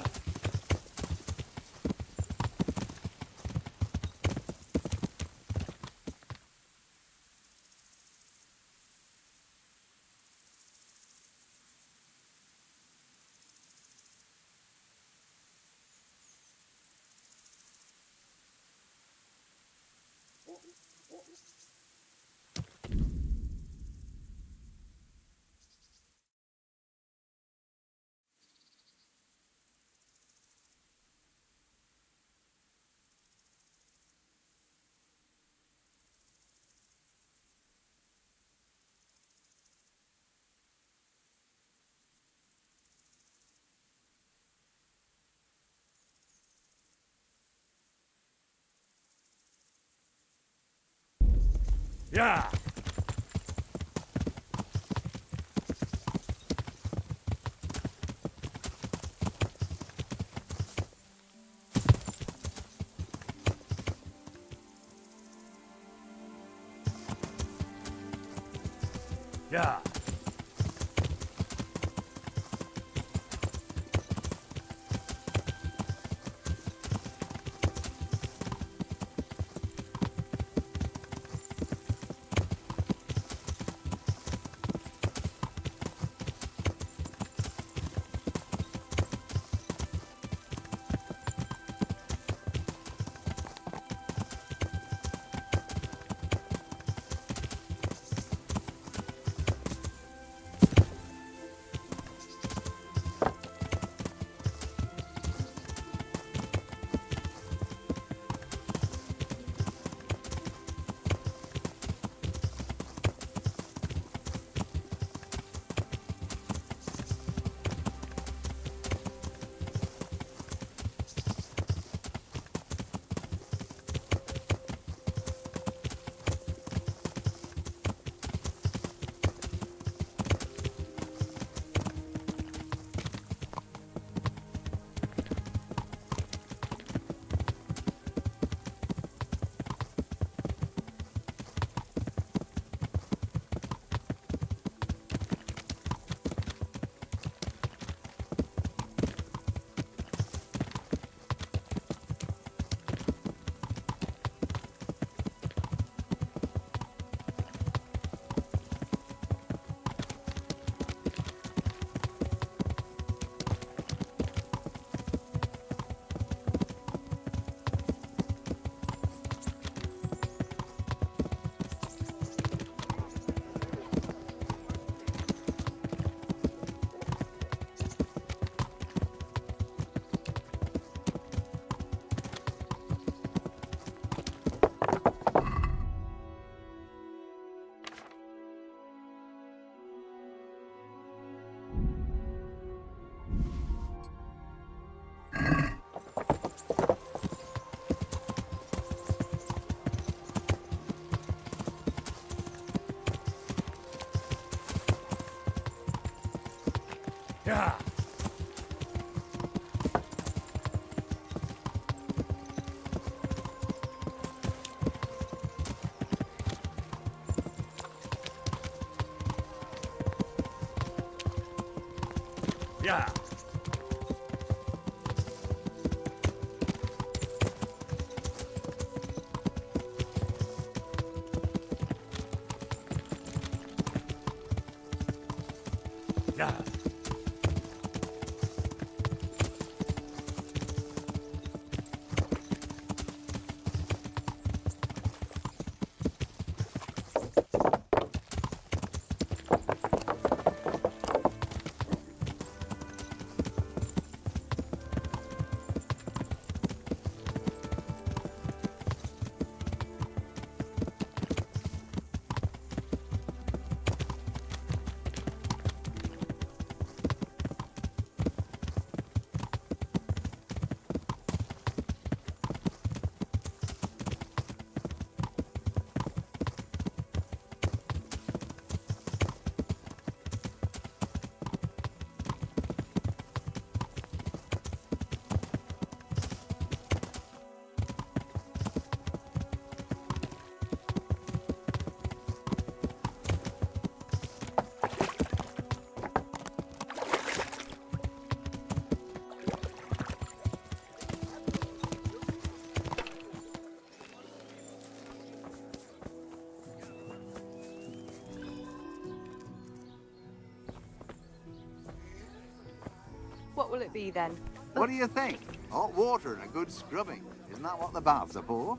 Yeah! Yeah. Yeah. What will it be then? What do you think? Hot water and a good scrubbing. Isn't that what the baths are for?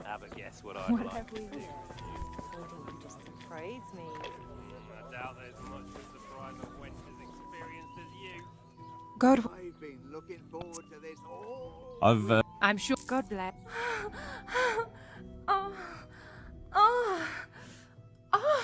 Have a guess what What I'd like. have we here? Or do you just surprise me? I doubt there's much of a surprise a wench as experienced as you. God. I've been looking forward to this all. I'm sure. God bless. Oh. Oh. Oh. Oh.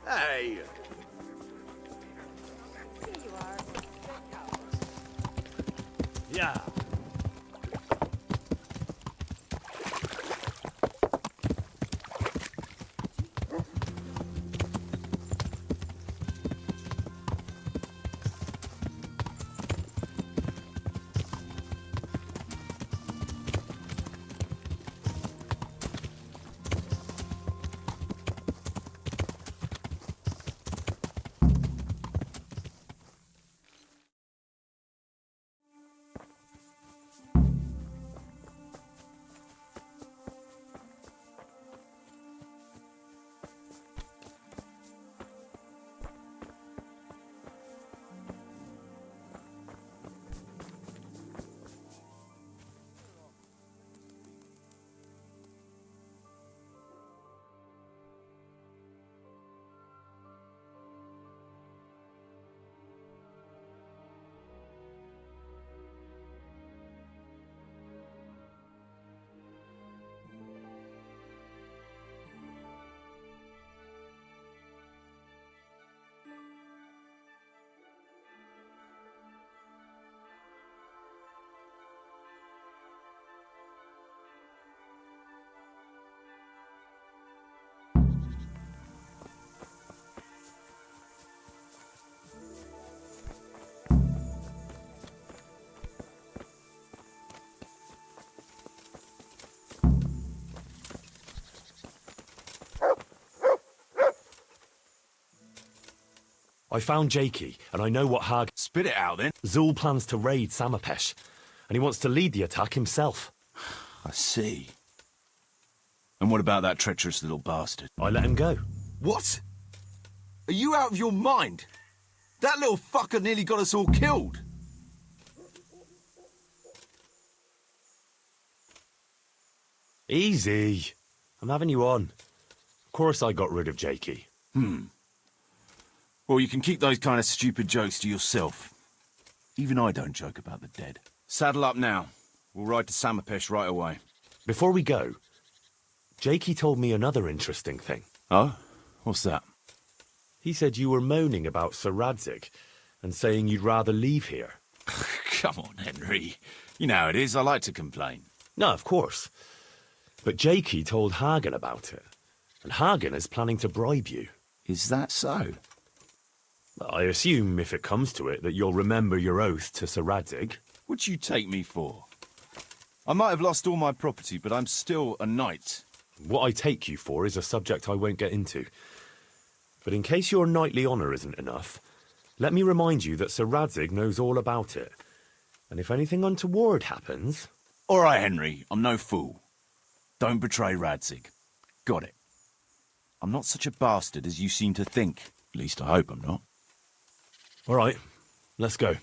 Hey! Here you are. Yeah. I found Jakey, and I know what Hag... Spit it out, then. Zul plans to raid Samapesh, and he wants to lead the attack himself. I see. And what about that treacherous little bastard? I let him go. What? Are you out of your mind? That little fucker nearly got us all killed. Easy. I'm having you on. Of course I got rid of Jakey. Well, you can keep those kind of stupid jokes to yourself. Even I don't joke about the dead. Saddle up now. We'll ride to Samapesh right away. Before we go, Jakey told me another interesting thing. Oh? What's that? He said you were moaning about Sir Radzig, and saying you'd rather leave here. Come on, Henry. You know how it is. I like to complain. No, of course. But Jakey told Hagen about it, and Hagen is planning to bribe you. Is that so? I assume, if it comes to it, that you'll remember your oath to Sir Radzig. What'd you take me for? I might have lost all my property, but I'm still a knight. What I take you for is a subject I won't get into. But in case your knightly honour isn't enough, let me remind you that Sir Radzig knows all about it. And if anything untoward happens... All right, Henry, I'm no fool. Don't betray Radzig. Got it. I'm not such a bastard as you seem to think. At least I hope I'm not. All right, let's go.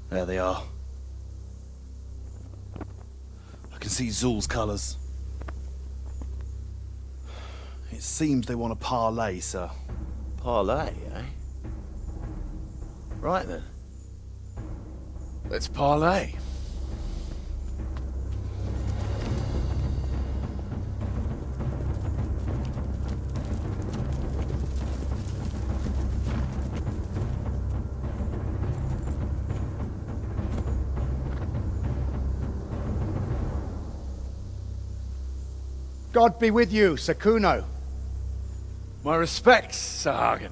There they are. I can see Zul's colours. It seems they want a parley, sir. Parlay, eh? Right then. Let's parlay. God be with you, Sir Kuno. My respects, Sir Hagen.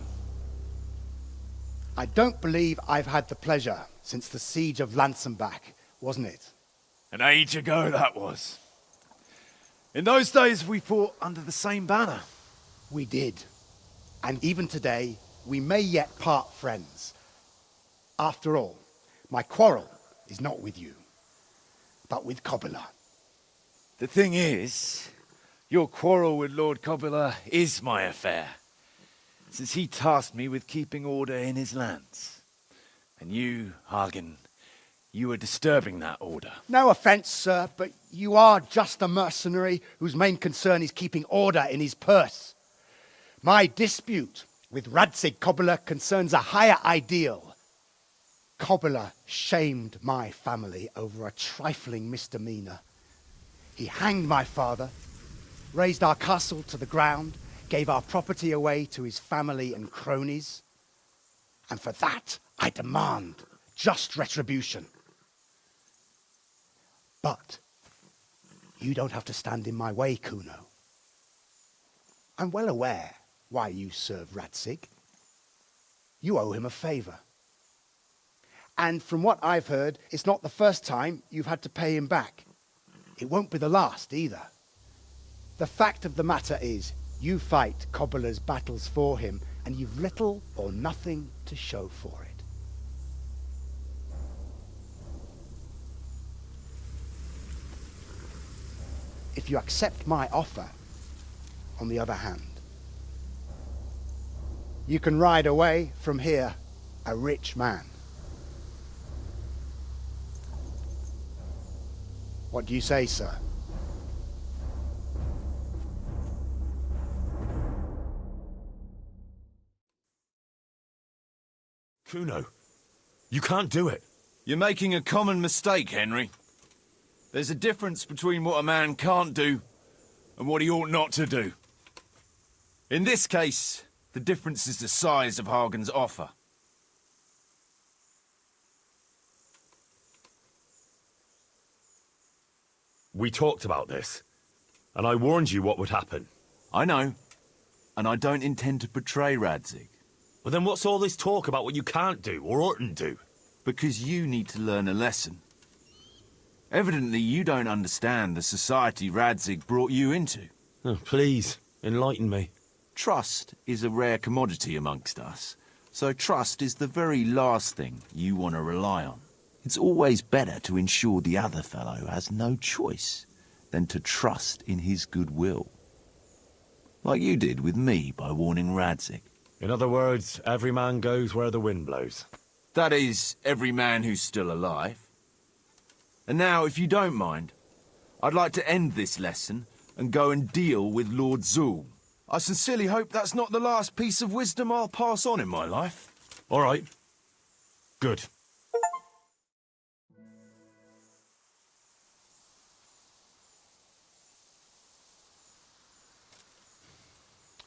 I don't believe I've had the pleasure since the siege of Lansenbach, wasn't it? An age ago that was. In those days we fought under the same banner. We did. And even today, we may yet part friends. After all, my quarrel is not with you, but with Cobula. The thing is, your quarrel with Lord Cobula is my affair, since he tasked me with keeping order in his lands. And you, Hagen, you were disturbing that order. No offence, sir, but you are just a mercenary whose main concern is keeping order in his purse. My dispute with Radzig Cobula concerns a higher ideal. Cobula shamed my family over a trifling misdemeanor. He hanged my father, razed our castle to the ground, gave our property away to his family and cronies. And for that, I demand just retribution. But you don't have to stand in my way, Kuno. I'm well aware why you serve Radzig. You owe him a favor. And from what I've heard, it's not the first time you've had to pay him back. It won't be the last either. The fact of the matter is, you fight Cobula's battles for him, and you've little or nothing to show for it. If you accept my offer, on the other hand, you can ride away from here a rich man. What do you say, sir? Kuno, you can't do it. You're making a common mistake, Henry. There's a difference between what a man can't do and what he ought not to do. In this case, the difference is the size of Hagen's offer. We talked about this, and I warned you what would happen. I know, and I don't intend to betray Radzig. Well, then what's all this talk about what you can't do or oughtn't do? Because you need to learn a lesson. Evidently, you don't understand the society Radzig brought you into. Oh, please, enlighten me. Trust is a rare commodity amongst us, so trust is the very last thing you want to rely on. It's always better to ensure the other fellow has no choice than to trust in his goodwill. Like you did with me by warning Radzig. In other words, every man goes where the wind blows. That is, every man who's still alive. And now, if you don't mind, I'd like to end this lesson and go and deal with Lord Zool. I sincerely hope that's not the last piece of wisdom I'll pass on in my life. All right. Good.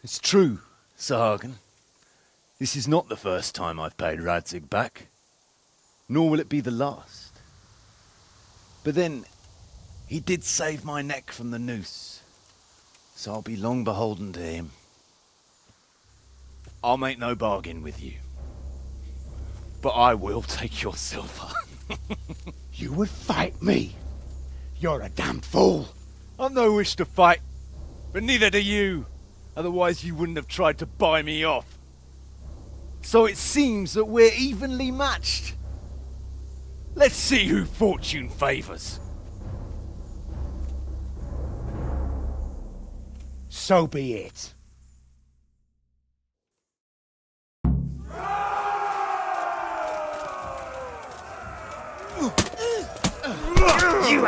It's true, Sir Hagen. This is not the first time I've paid Radzig back, nor will it be the last. But then, he did save my neck from the noose, so I'll be long beholden to him. I'll make no bargain with you, but I will take your silver. You would fight me? You're a damn fool. I've no wish to fight, but neither do you. Otherwise you wouldn't have tried to buy me off. So it seems that we're evenly matched. Let's see who fortune favors. So be it. You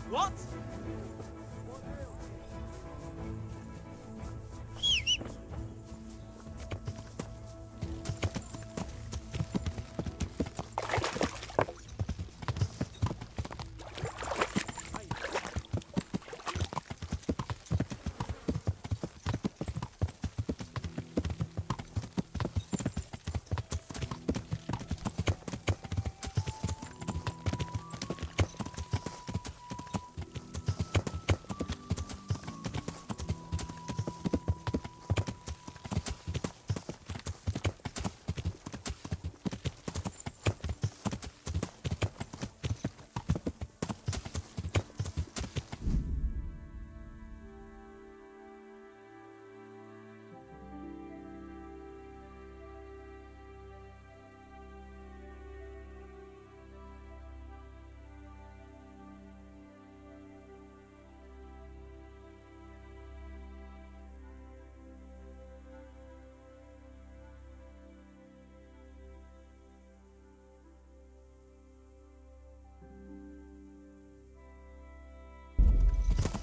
What?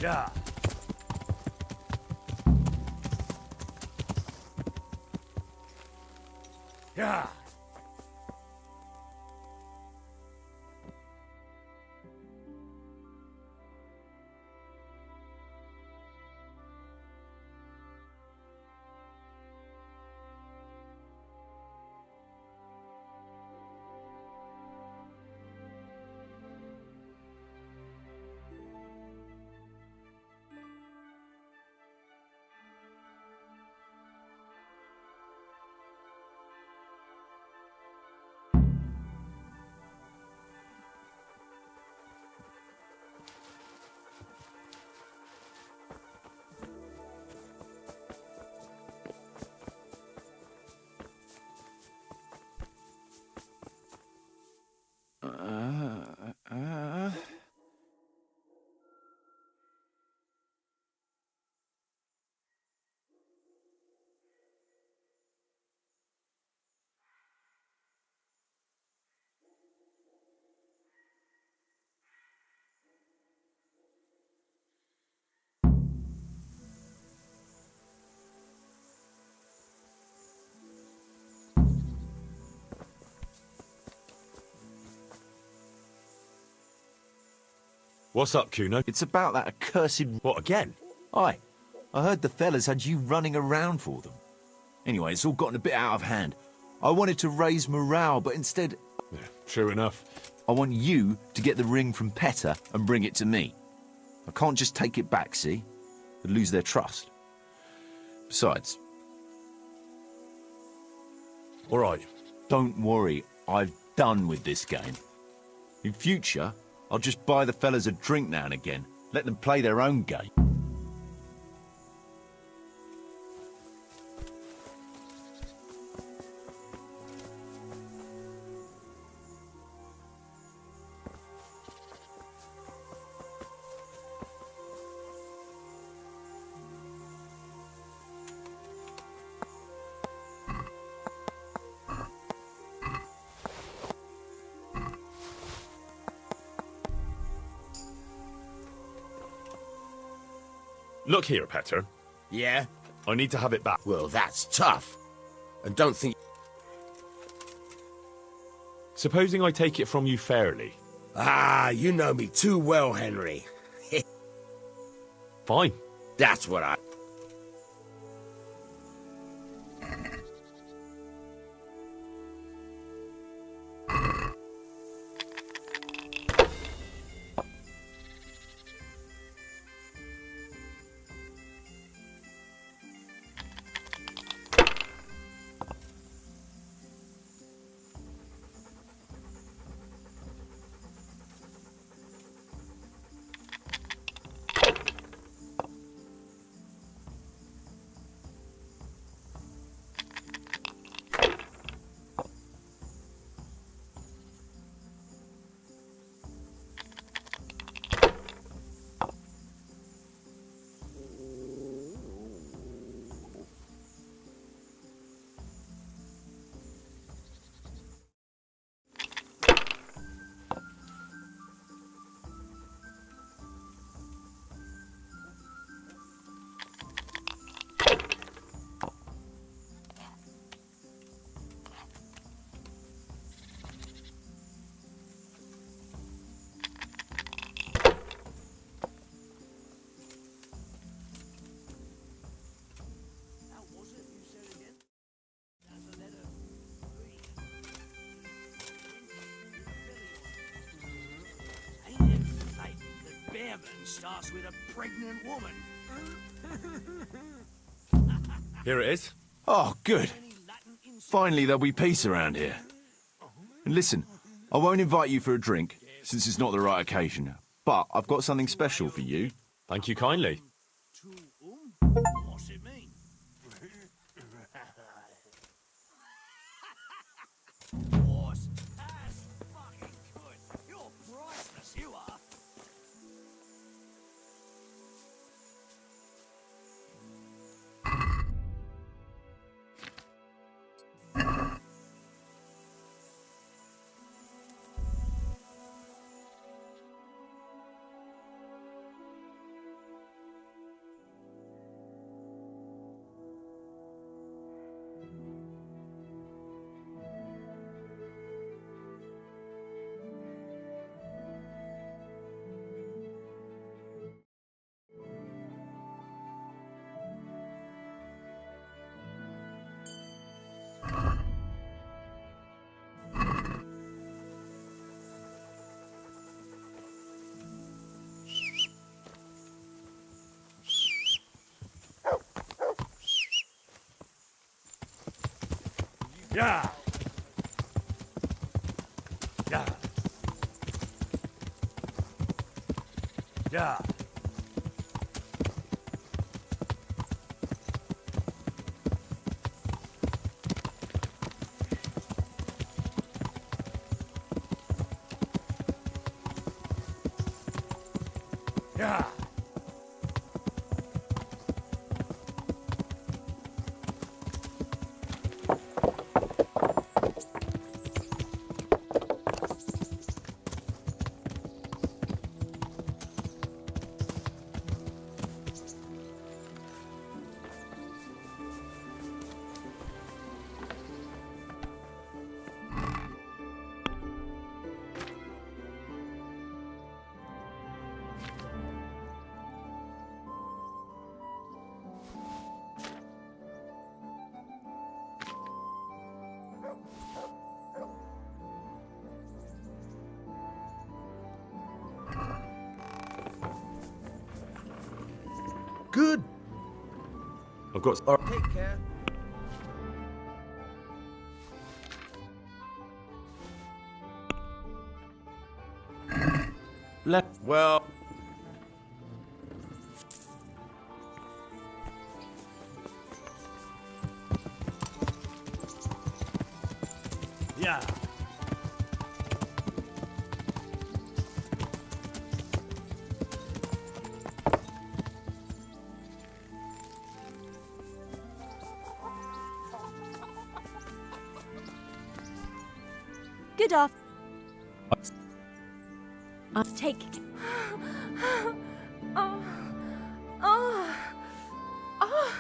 Yeah. Yeah. What's up, Cuno? It's about that accursed... What, again? Aye. I heard the fellas had you running around for them. Anyway, it's all gotten a bit out of hand. I wanted to raise morale, but instead... Yeah, true enough. I want you to get the ring from Petter and bring it to me. I can't just take it back, see? I'd lose their trust. Besides... All right. Don't worry, I've done with this game. In future, I'll just buy the fellas a drink now and again. Let them play their own game. Look here, Petter. Yeah? I need to have it back. Well, that's tough. And don't think... Supposing I take it from you fairly. Ah, you know me too well, Henry. Fine. That's what I... Starts with a pregnant woman. Here it is. Oh, good. Finally, there'll be peace around here. And listen, I won't invite you for a drink, since it's not the right occasion. But I've got something special for you. Thank you kindly. What's it mean? Boss, that's fucking good. You're priceless, you are. Yeah. Yeah. Yeah. Yeah. Good. I've got. Take care. Left. Well. Yeah. Good off. I'll take it. Oh. Oh. Oh.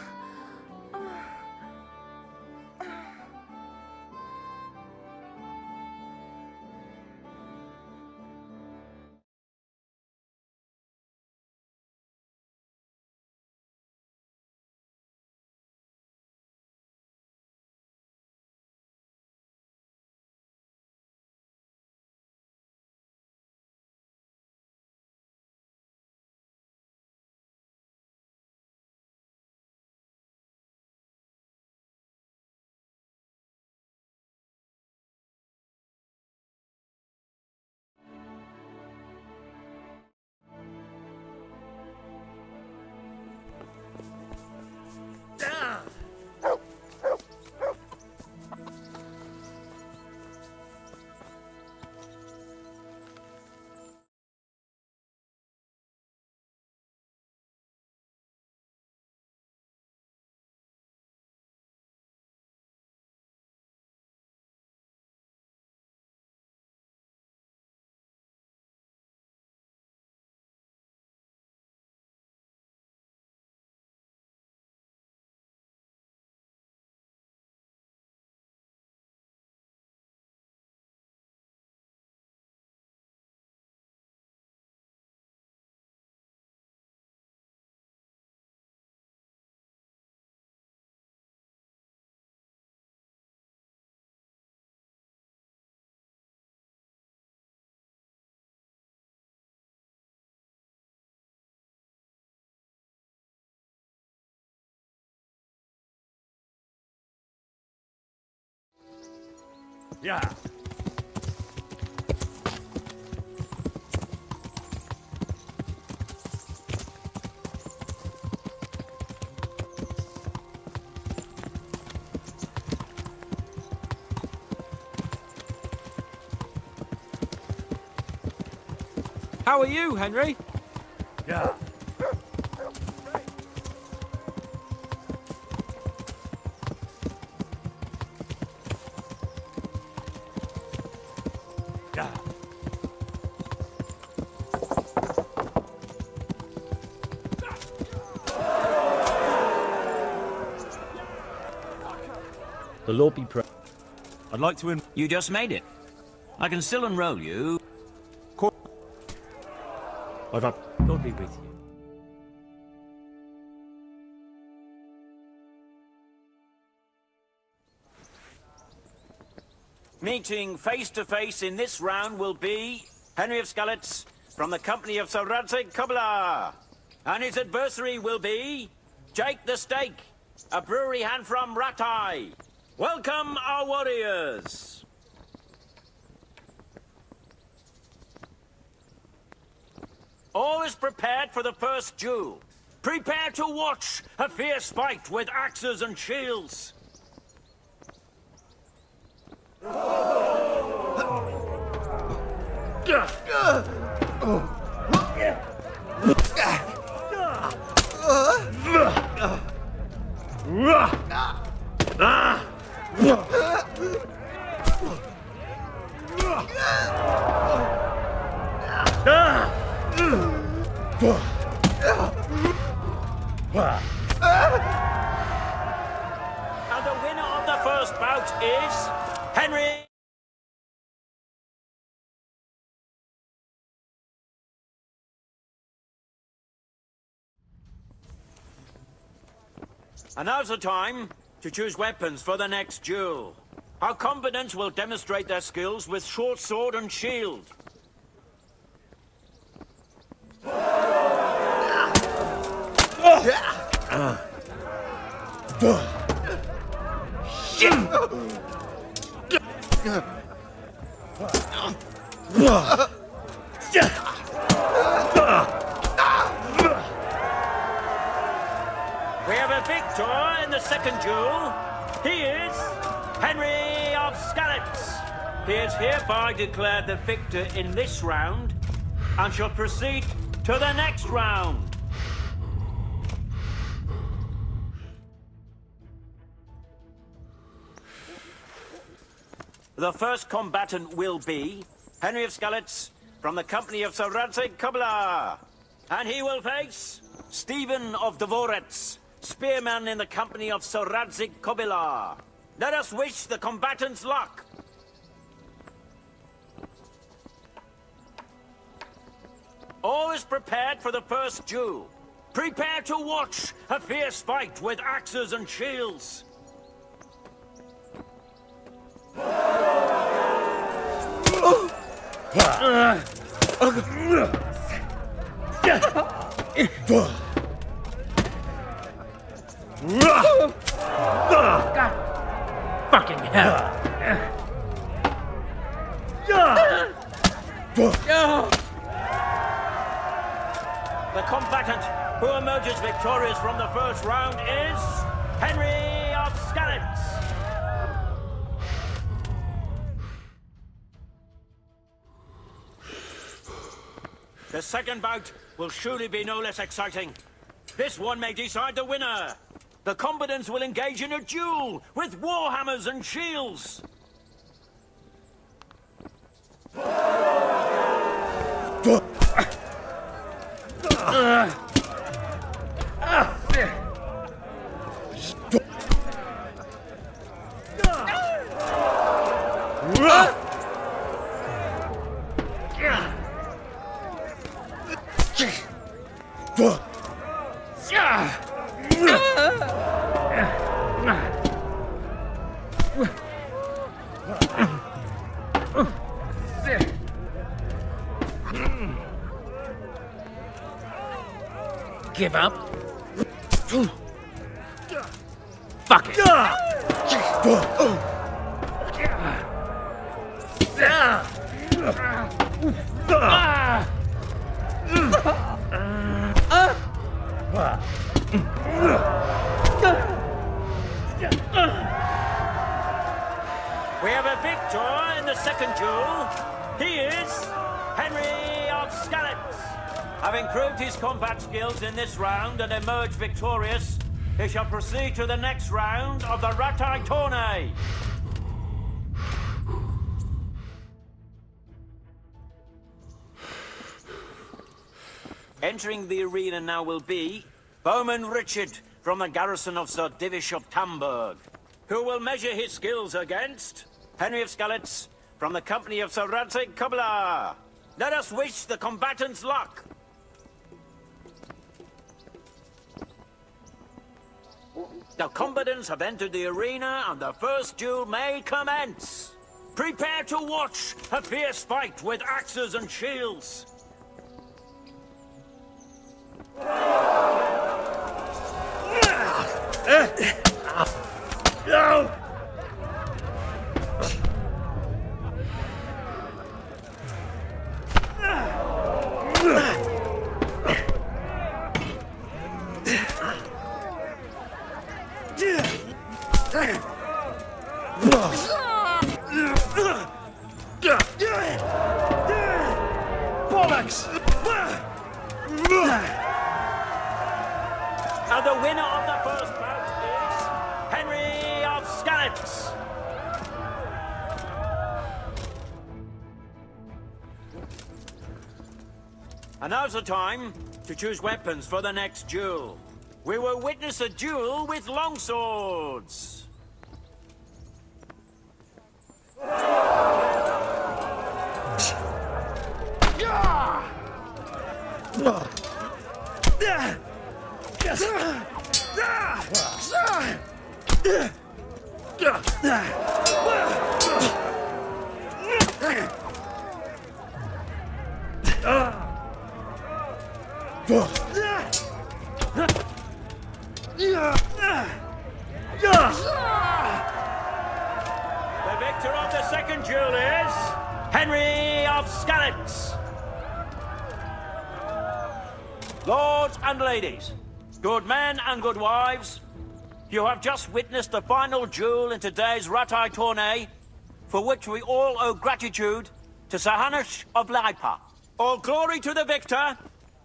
Yeah. How are you, Henry? Yeah. Yeah. The Lord be praised. I'd like to. You just made it. I can still enroll you. I've had. God be with you. Meeting face to face in this round will be Henry of Skalitz from the company of Sir Radzig Kobyla. And his adversary will be Jake the Stake, a brewery hand from Ratai. Welcome, our warriors. All is prepared for the first duel. Prepare to watch a fierce fight with axes and shields. And the winner of the first bout is Henry. And now's the time to choose weapons for the next duel. Our combatants will demonstrate their skills with short sword and shield. Yeah. We have a victor in the second duel. He is Henry of Skalitz. He is hereby declared the victor in this round and shall proceed to the next round. The first combatant will be Henry of Skalitz from the company of Sir Radzig Kobyla. And he will face Stephen of Deliverance, spearman in the company of Sir Radzig Kobyla. Let us wish the combatants luck. All is prepared for the first duel. Prepare to watch a fierce fight with axes and shields. God fucking hell. The combatant who emerges victorious from the first round is Henry of Skalitz. The second bout will surely be no less exciting. This one may decide the winner. The combatants will engage in a duel with warhammers and shields. Give up? Fuck it. We have a victor in the second duel. He is Henry of Skalitz. Having proved his combat skills in this round and emerged victorious, he shall proceed to the next round of the Ratai Tourney. Entering the arena now will be Bowman Richard from the garrison of Sir Divish of Tamburg, who will measure his skills against Henry of Skalitz from the company of Sir Radzig Kobyla. Let us wish the combatants luck. The combatants have entered the arena and the first duel may commence. Prepare to watch a fierce fight with axes and shields. Bollocks! And the winner of the first bout is Henry of Skalitz. And now's the time to choose weapons for the next duel. We will witness a duel with longswords. The victor of the second duel is Henry of Skalitz. Lords and ladies, good men and good wives, you have just witnessed the final duel in today's Ratai tourney, for which we all owe gratitude to Sir Hanush of Laipa. All glory to the victor,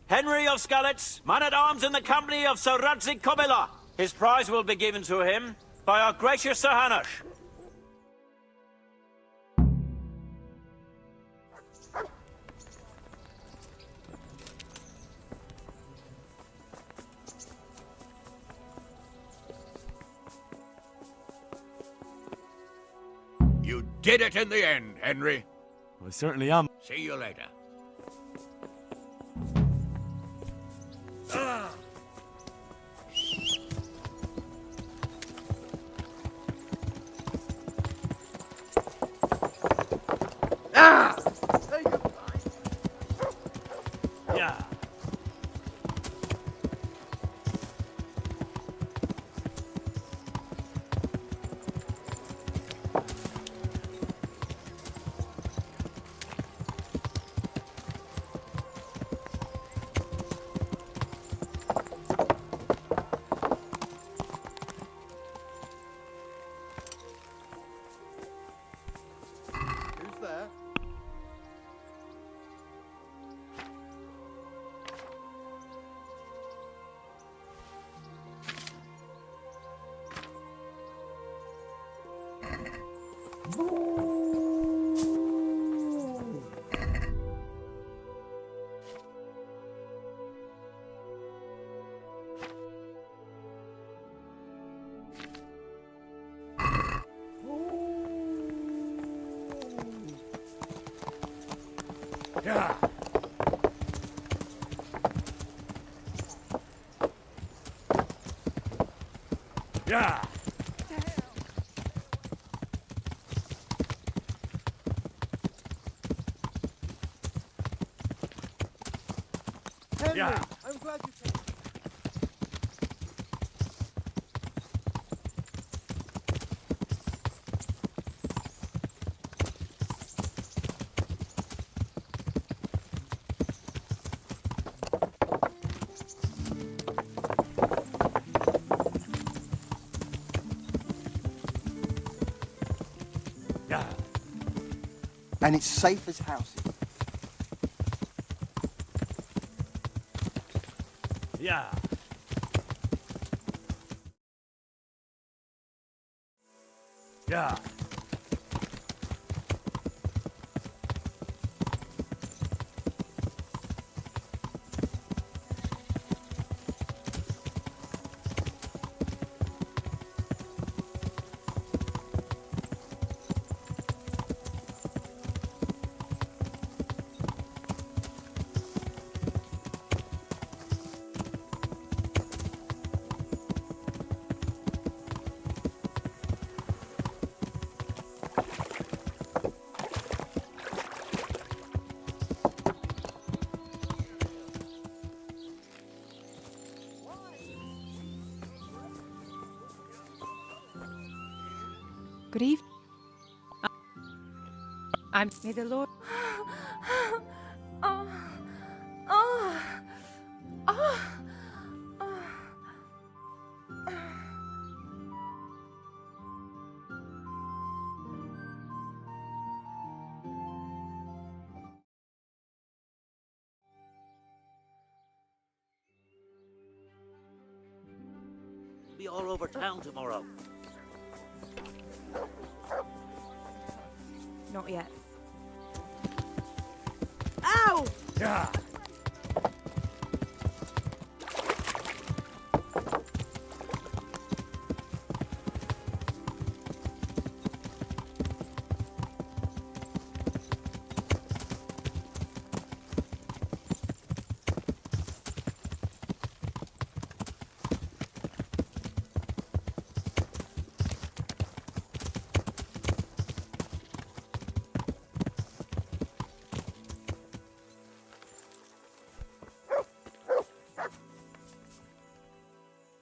Henry of Skalitz, man-at-arms in the company of Sir Radzig Kobyla. His prize will be given to him by our gracious Sir Hanush. You did it in the end, Henry. I certainly am. See you later. Yeah. Who's there? Yeah. Yeah. Henry, Yeah. I'm glad you came. Yeah. And it's safe as houses. Yeah. Yeah. Good evening. May the Lord. Oh. Oh. Oh. Be all over town tomorrow. Not yet. Ow! Yeah.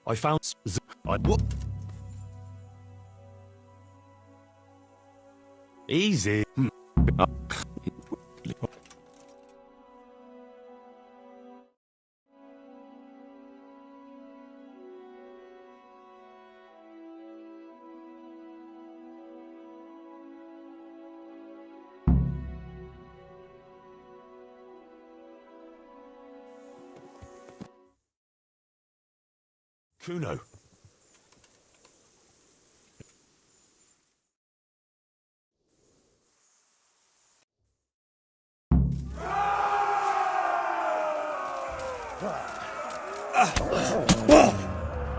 I found. Easy. Kuno.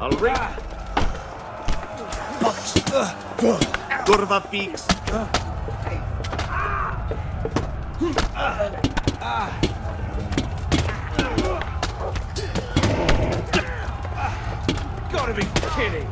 I'll ring. Kurva peaks. Gotta be kidding!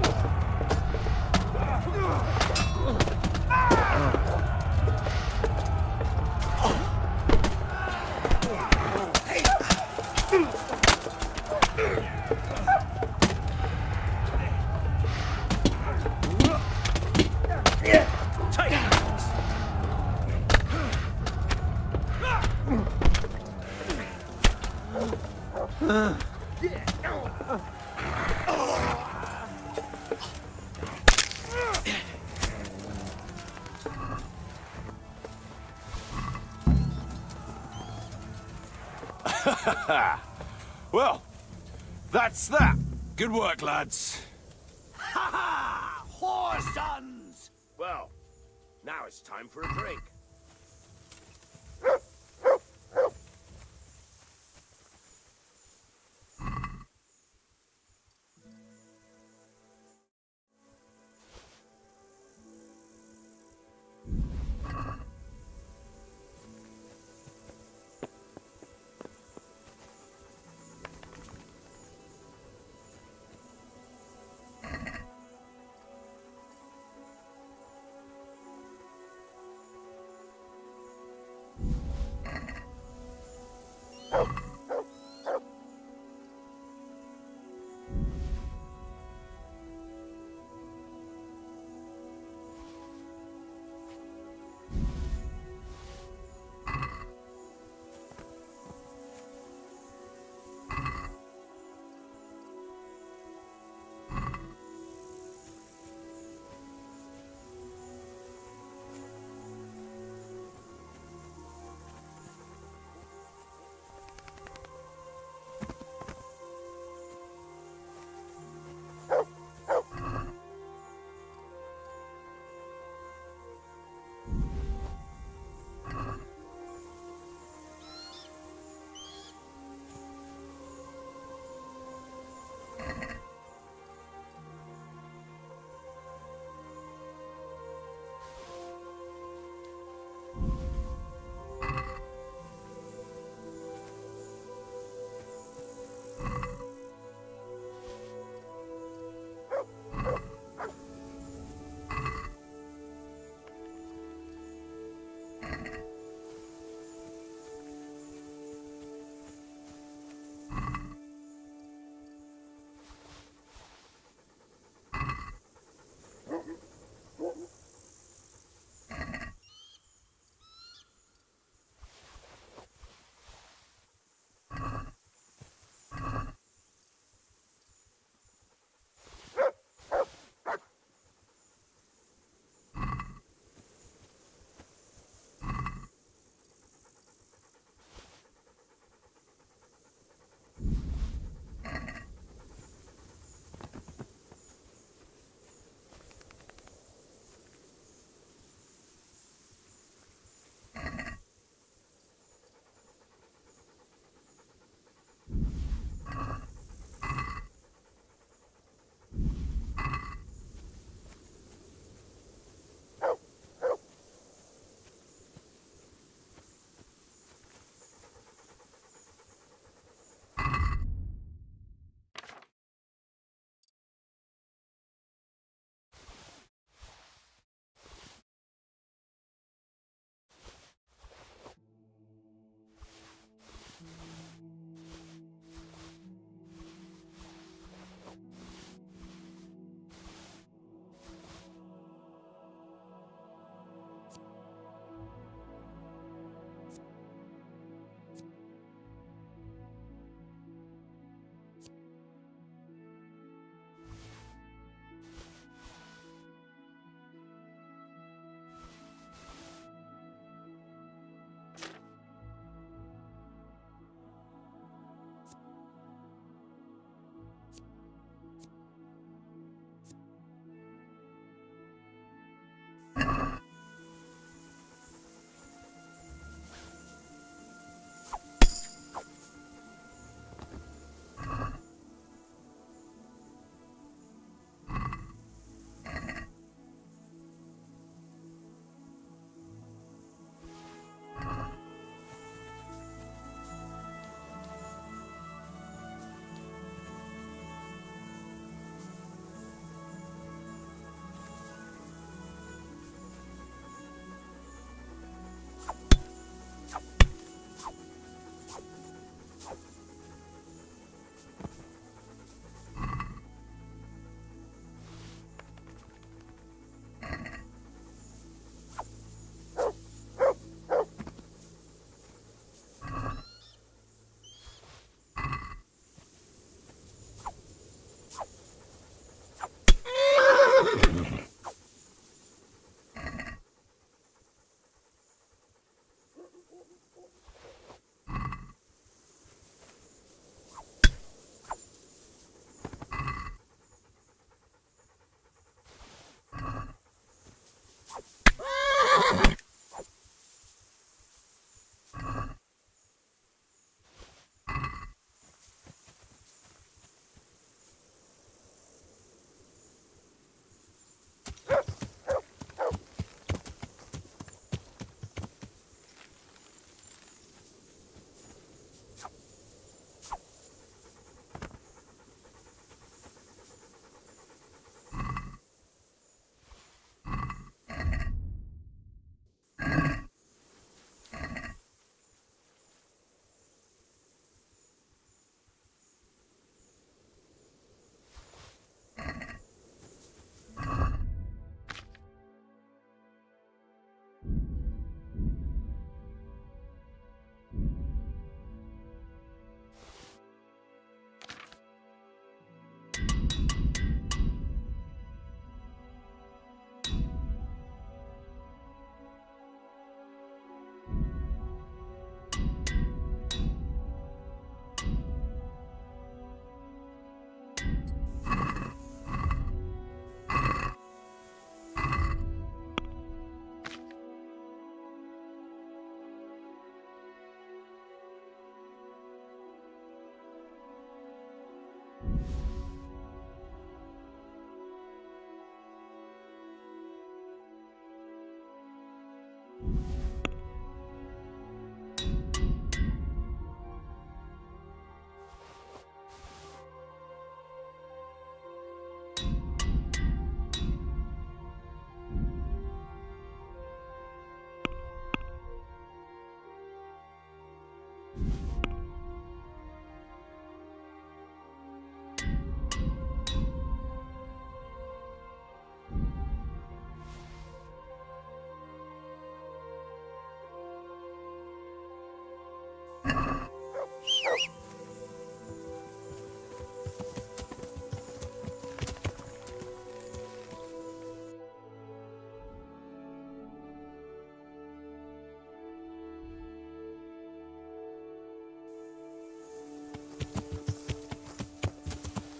Well, that's that. Good work, lads. Ha ha! Whore sons! Well, now it's time for a drink.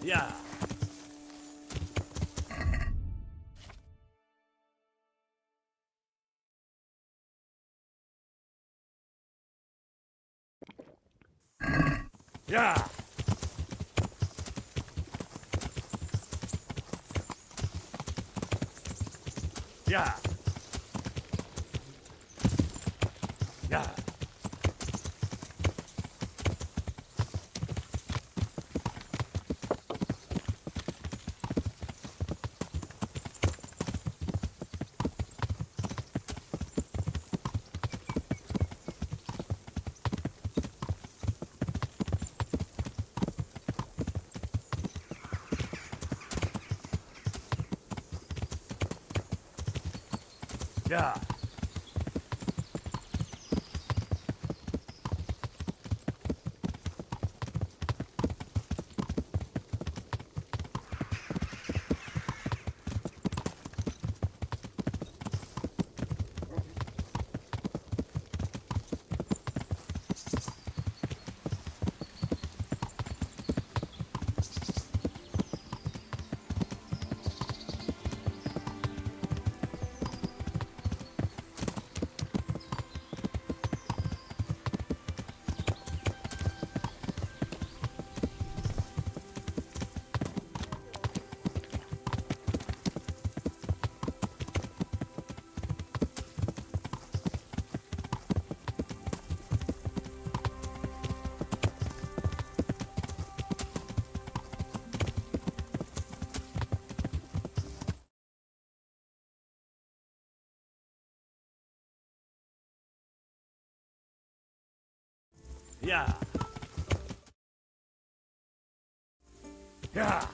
Yeah. Yeah. Yeah. Yeah. Yeah. Yeah. Yeah.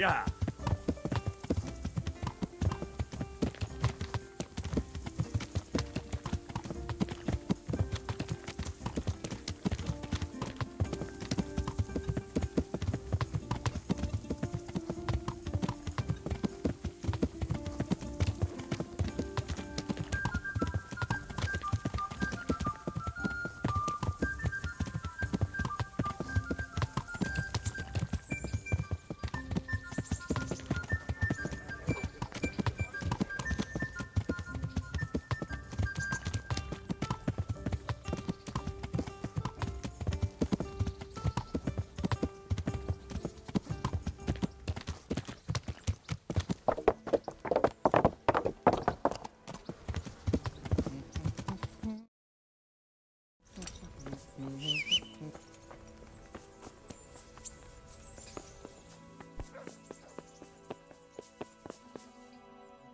Yeah.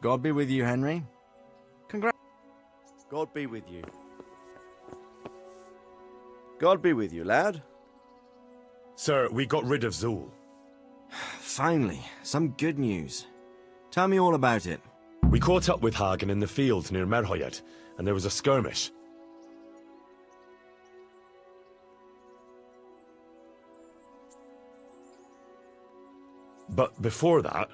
God be with you, Henry. Congrats. God be with you. God be with you, lad. Sir, we got rid of Zool. Finally, some good news. Tell me all about it. We caught up with Hagen in the fields near Merhoyet, and there was a skirmish. But before that,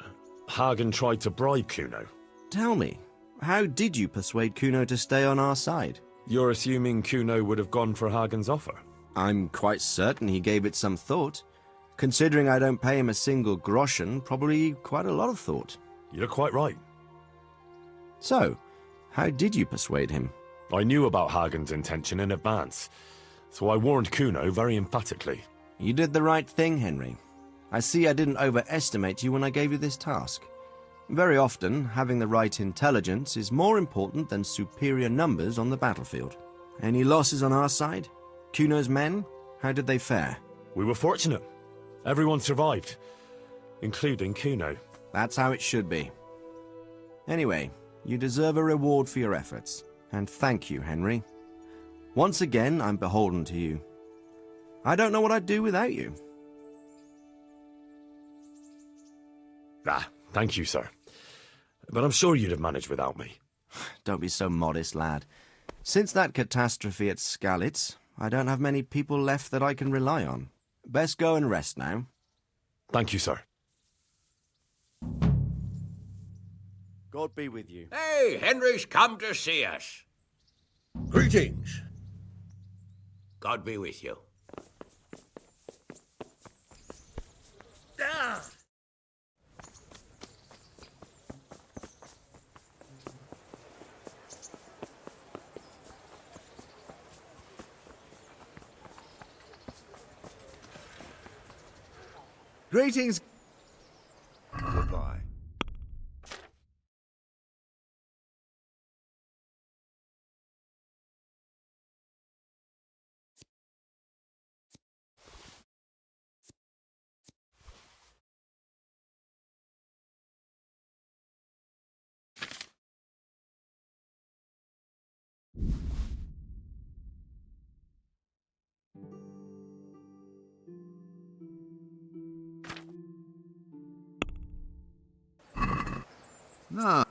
Hagen tried to bribe Kuno. Tell me, how did you persuade Kuno to stay on our side? You're assuming Kuno would have gone for Hagen's offer? I'm quite certain he gave it some thought. Considering I don't pay him a single groschen, probably quite a lot of thought. You're quite right. So, how did you persuade him? I knew about Hagen's intention in advance, so I warned Kuno very emphatically. You did the right thing, Henry. I see I didn't overestimate you when I gave you this task. Very often, having the right intelligence is more important than superior numbers on the battlefield. Any losses on our side? Kuno's men? How did they fare? We were fortunate. Everyone survived, including Kuno. That's how it should be. Anyway, you deserve a reward for your efforts. And thank you, Henry. Once again, I'm beholden to you. I don't know what I'd do without you. Thank you, sir. But I'm sure you'd have managed without me. Don't be so modest, lad. Since that catastrophe at Skalitz, I don't have many people left that I can rely on. Best go and rest now. Thank you, sir. God be with you. Hey, Henry's come to see us. Greetings. God be with you. Greetings. Goodbye. No.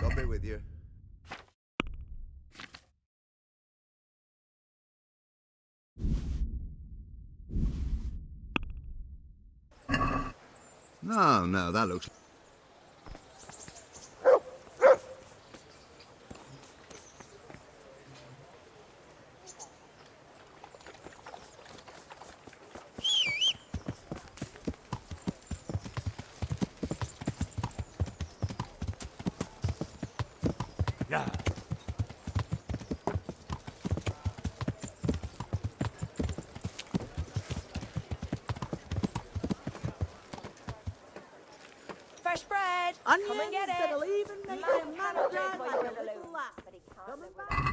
God be with you. No, that looks... Yeah. Fresh bread. Onions Come and get it. that'll even make Man a man cannot dry live like while a you're little alone, lap. but he can't Coming live back.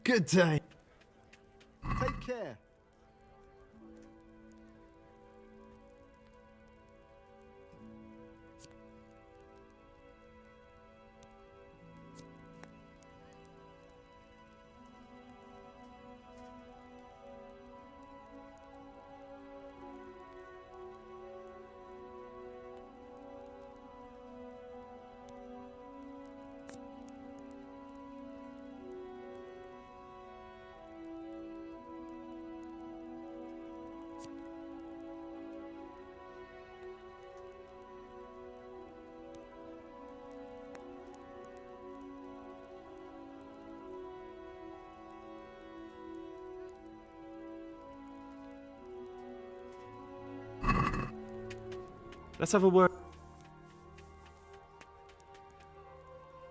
Good day. Take care. Let's have a word.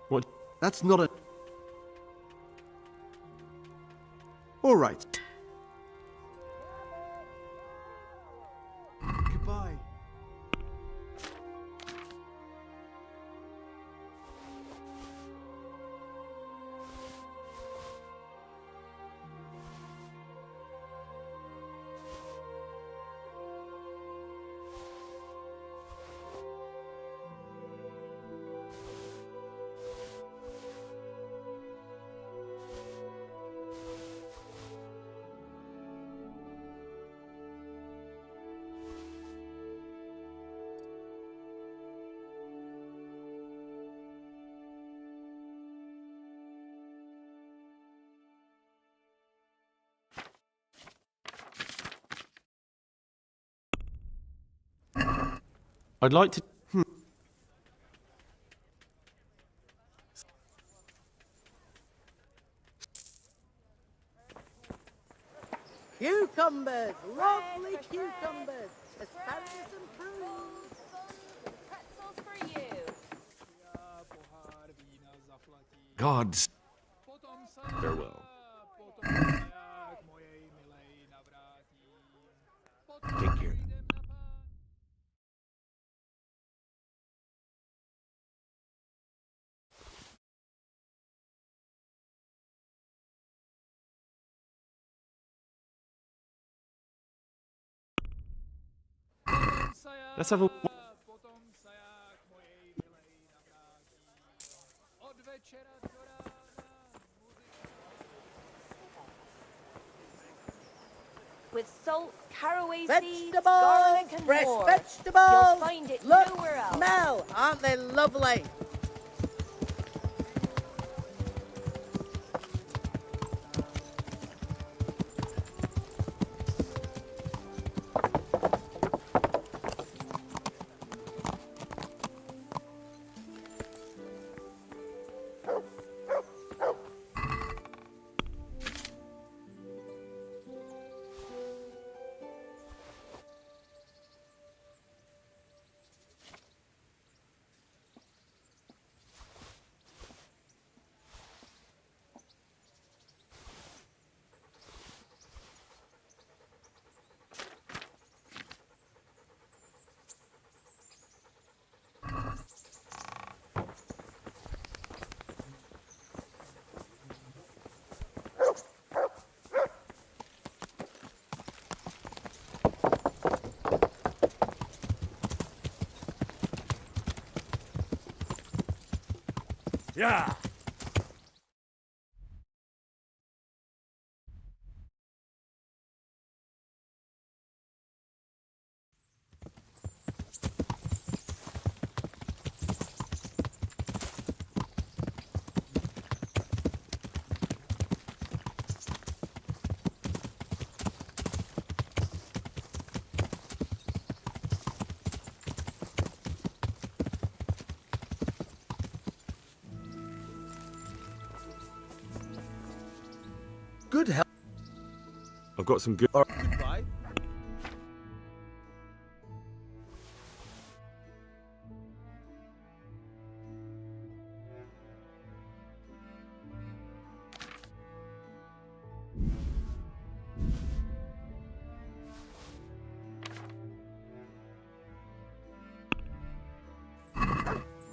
What? That's not a... All right. Goodbye. I'd like to... Cucumbers, lovely cucumbers, asparagus and prunes. Pretzels for you. Gods. Farewell. Take care. Let's have a... With salt, caraway seeds, Vegetables, garlic, and fresh more. vegetables. You'll find it Look, nowhere else. smell, aren't they lovely? Yeah. Good help. I've got some good... Goodbye.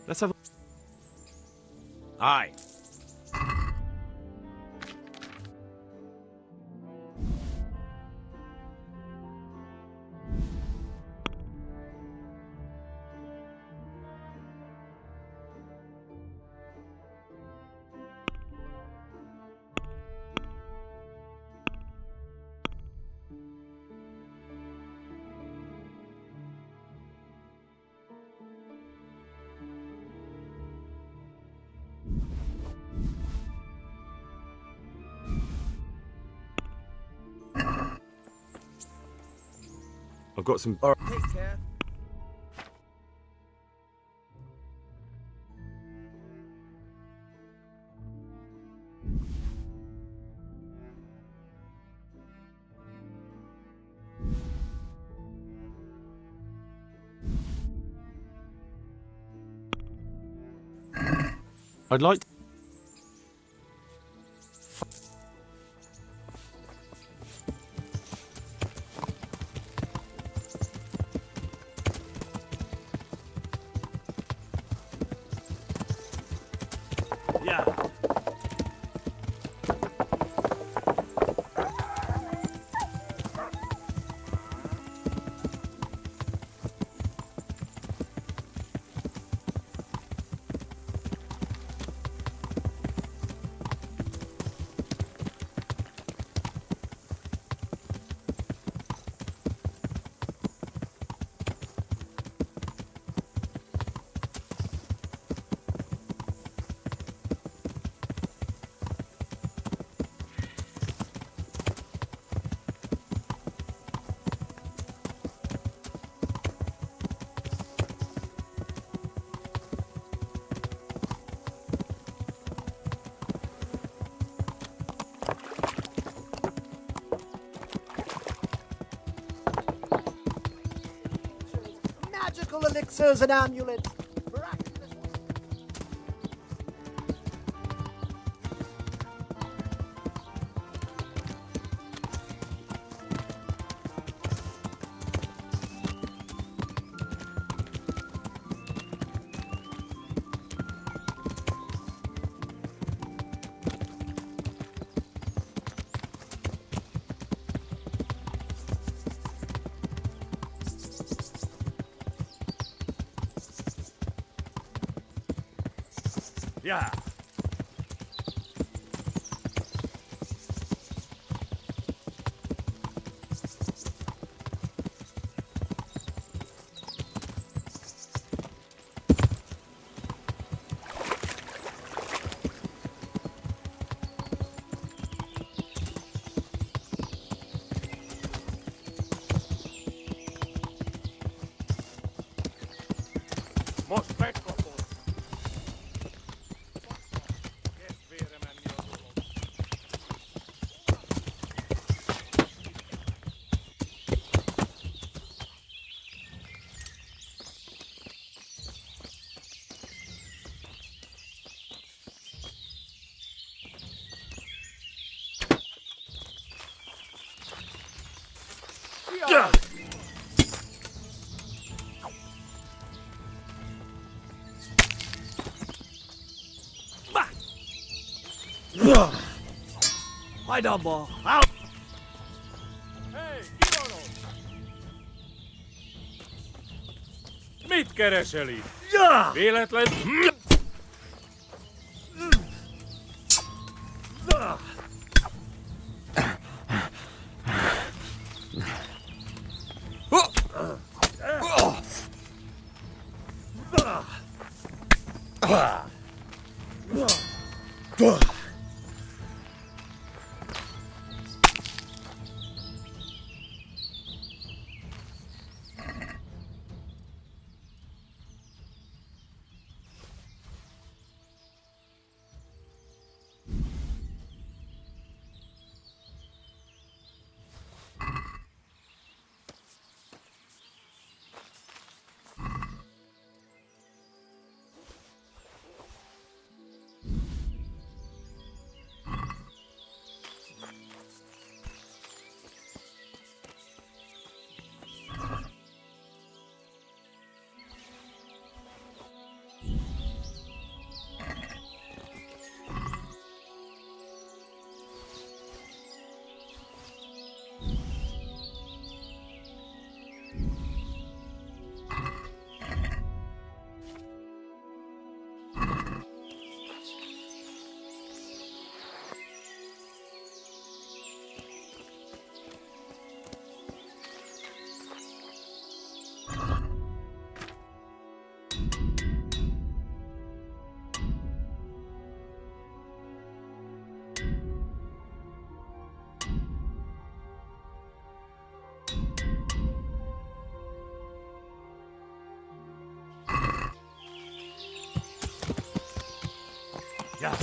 Let's have a... Aye. I've got some... Take care. I'd like... Yeah. magical elixirs and amulets. Yeah. Yeah. Hi, Dumbo. Out. Mit keresel itt? Ja! Véletlen... Ja.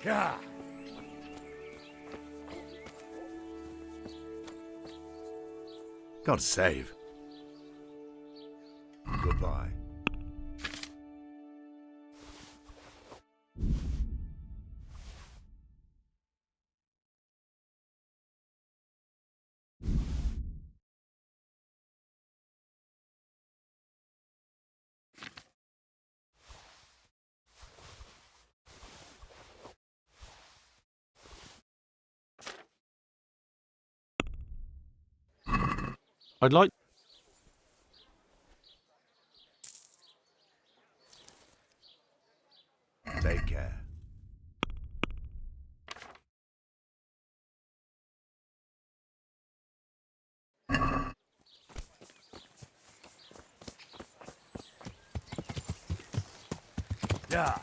Ja. God save. Goodbye. I'd like... Take care. Ja.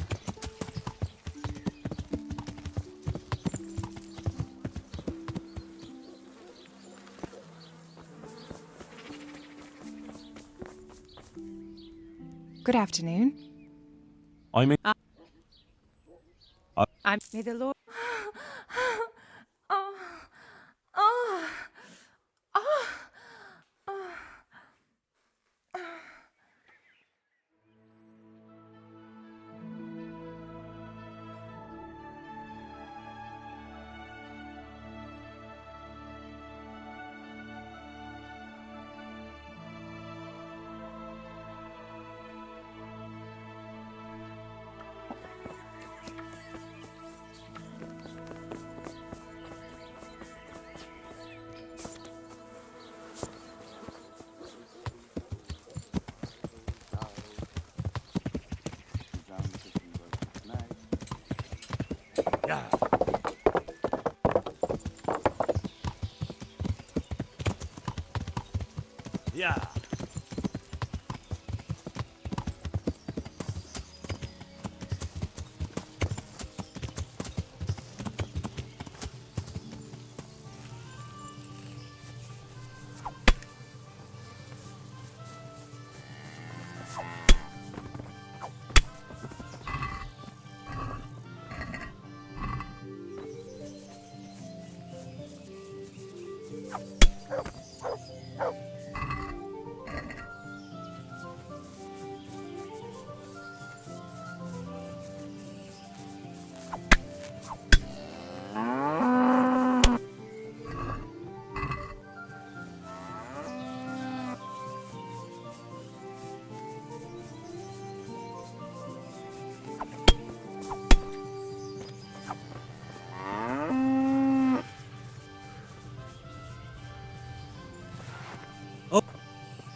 Good afternoon. I'm in. May the Lord. Yeah. Yeah.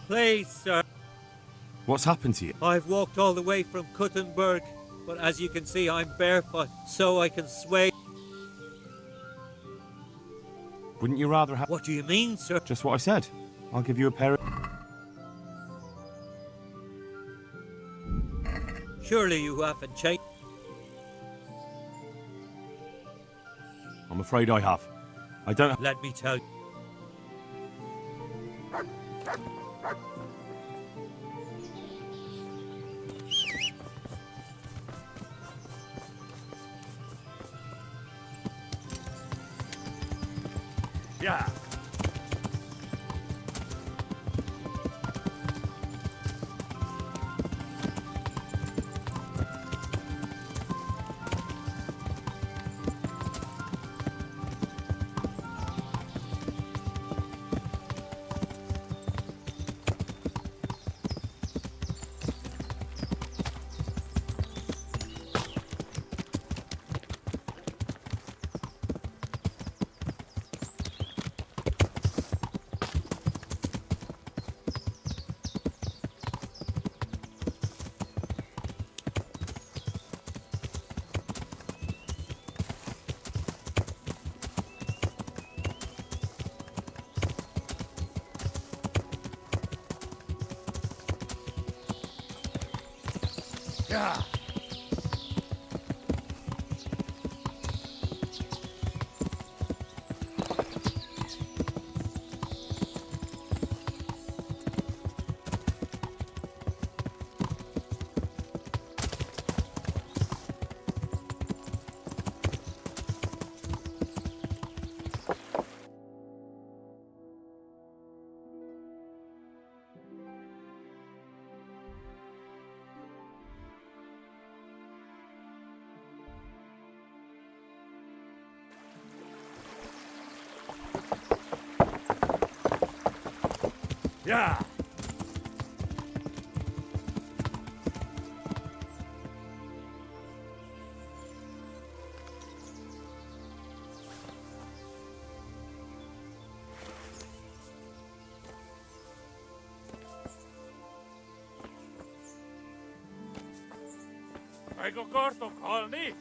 Please, sir. What's happened to you? I've walked all the way from Kuttenberg, but as you can see, I'm barefoot, so I can sway. Wouldn't you rather have... What do you mean, sir? Just what I said. I'll give you a pair of... Surely you haven't changed. I'm afraid I have. I don't... Let me tell you. Yeah. Yeah. Yeah. Aiko korto kolni.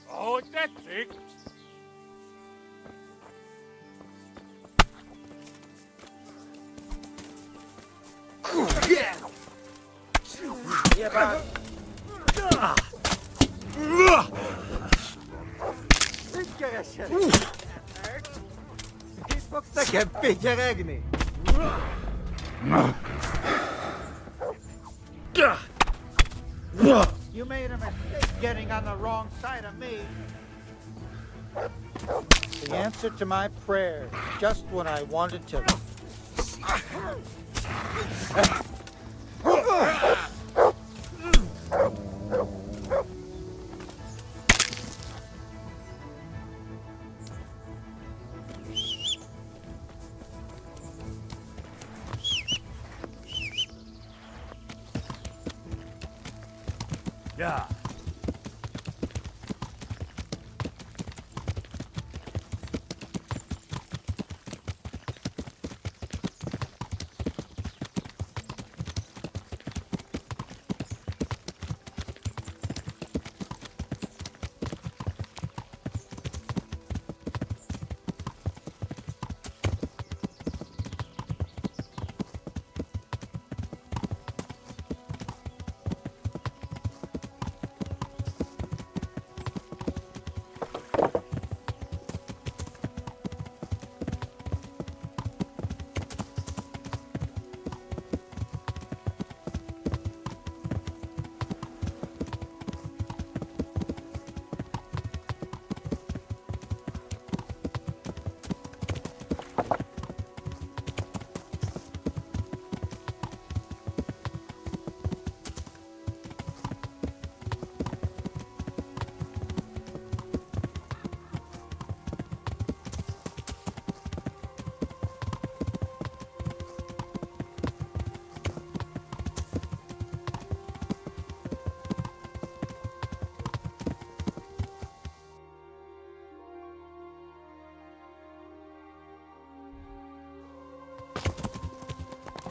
Oh, tetsik. Yeah. Yeah, man. Hitbox takem pityregni. You made a mistake getting on the wrong side of me. The answer to my prayer, just what I wanted to. Yeah.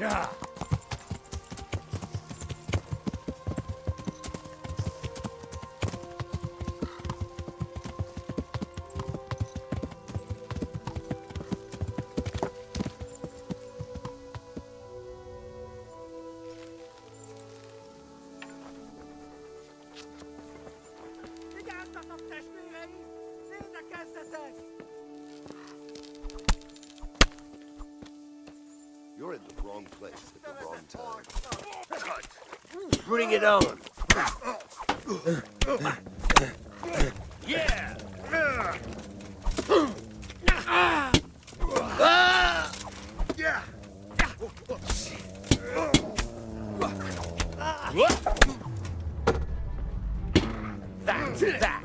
Yeah. You're in the wrong place at the wrong time. Bring it on. Yeah. Yeah. That.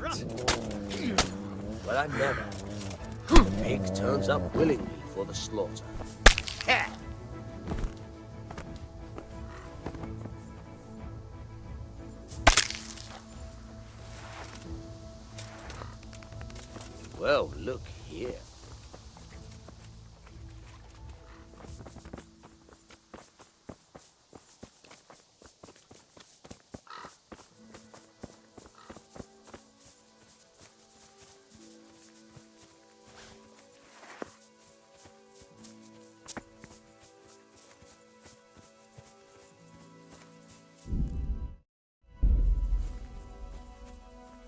But I never. The pig turns up willingly for the slaughter. Well, look here.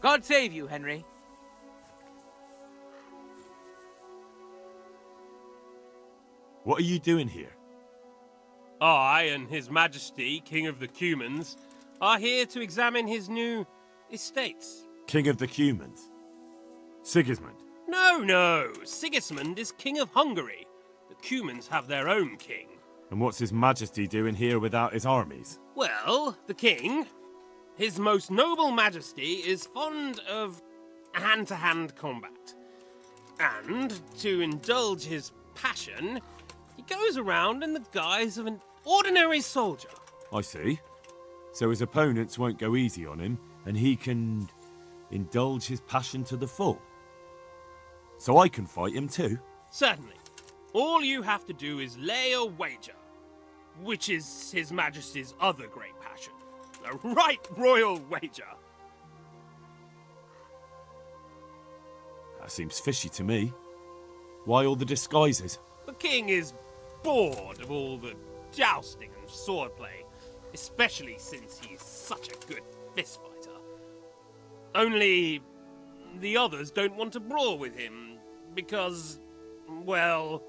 God save you, Henry. What are you doing here? I and His Majesty, King of the Cumans, are here to examine his new estates. King of the Cumans? Sigismund? No. Sigismund is King of Hungary. The Cumans have their own king. And what's His Majesty doing here without his armies? Well, the king, His Most Noble Majesty, is fond of hand-to-hand combat. And to indulge his passion, he goes around in the guise of an ordinary soldier. I see. So his opponents won't go easy on him, and he can indulge his passion to the full. So I can fight him too? Certainly. All you have to do is lay a wager, which is His Majesty's other great passion. A right royal wager. That seems fishy to me. Why all the disguises? The king is bored of all the jousting and swordplay, especially since he's such a good fistfighter. Only the others don't want to brawl with him because, well,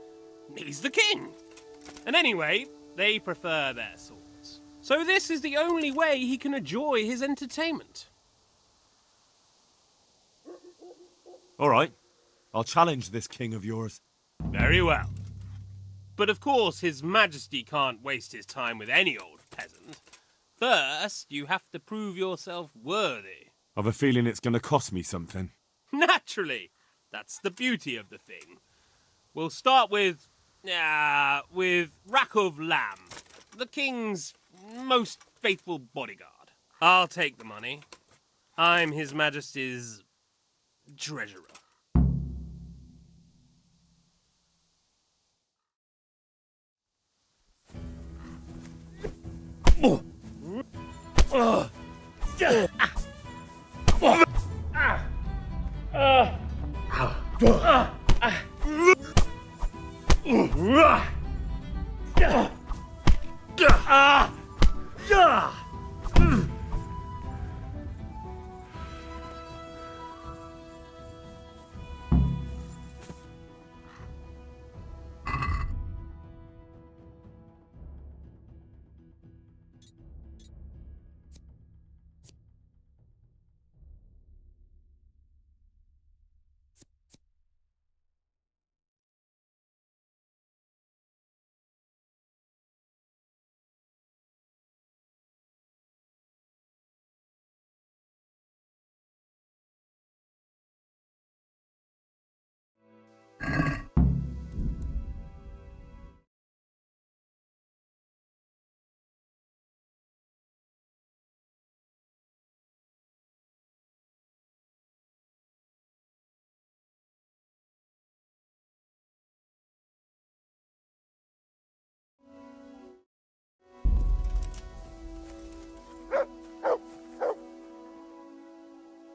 he's the king. And anyway, they prefer their swords. So this is the only way he can enjoy his entertainment. All right. I'll challenge this king of yours. Very well. But of course, His Majesty can't waste his time with any old peasant. First, you have to prove yourself worthy. I've a feeling it's going to cost me something. Naturally. That's the beauty of the thing. We'll start with Rack of Lamb, the king's most faithful bodyguard. I'll take the money. I'm His Majesty's treasurer.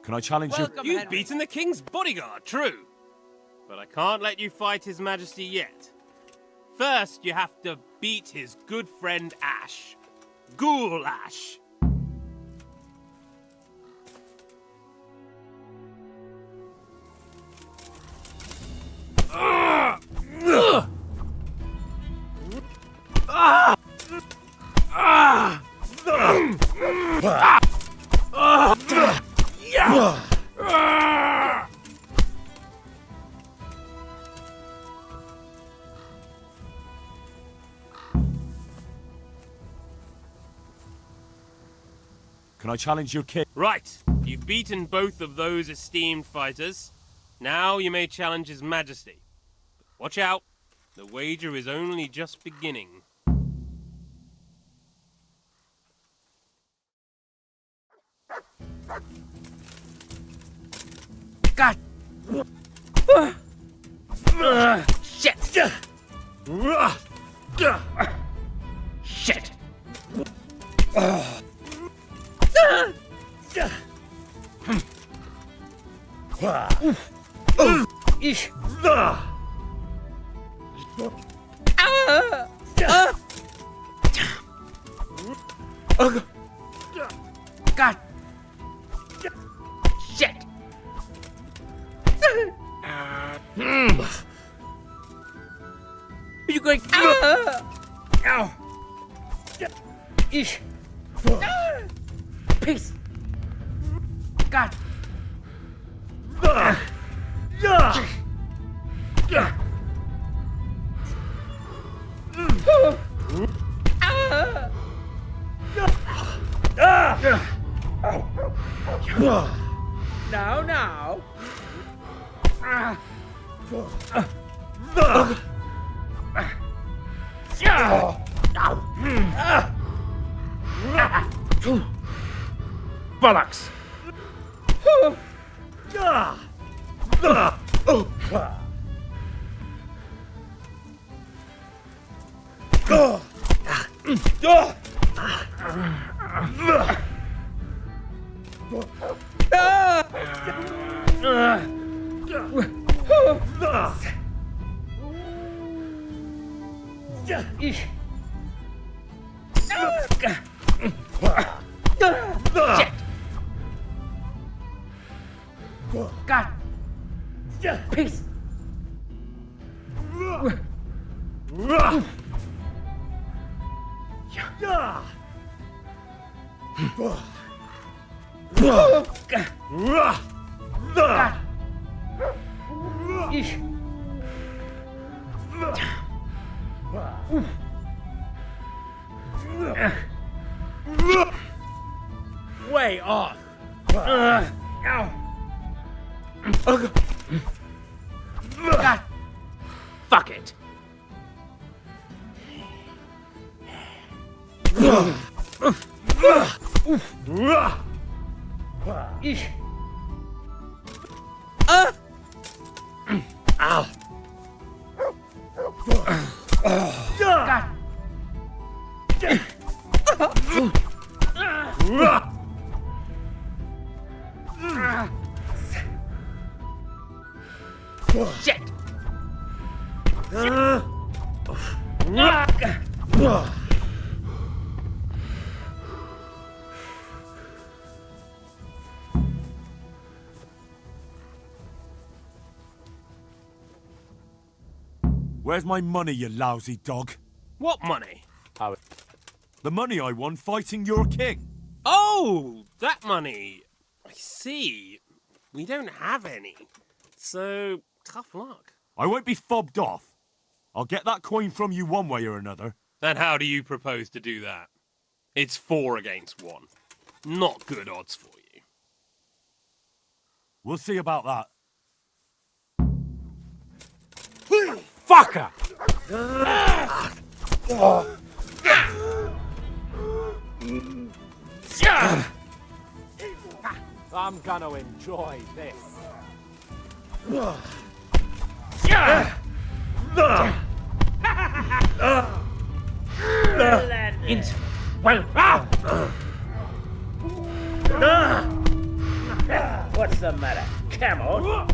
Can I challenge you? You've beaten the king's bodyguard, true. But I can't let you fight His Majesty yet. First, you have to beat his good friend Ash. Ghoul Ash. Can I challenge your king? Right, you've beaten both of those esteemed fighters. Now you may challenge His Majesty. But watch out, the wager is only just beginning. God! Shit! Shit! God! Shit! Are you going? Ow! Ish! Peace! God! Now. Bollocks! God! Peace! Way off. Fuck it. Ow. Shit. Where's my money, you lousy dog? What money? The money I won fighting your king. Oh, that money. I see. We don't have any. So, tough luck. I won't be fobbed off. I'll get that coin from you one way or another. And how do you propose to do that? It's 4 against 1. Not good odds for you. We'll see about that. Fucker! I'm gonna enjoy this. What's the matter? Camel?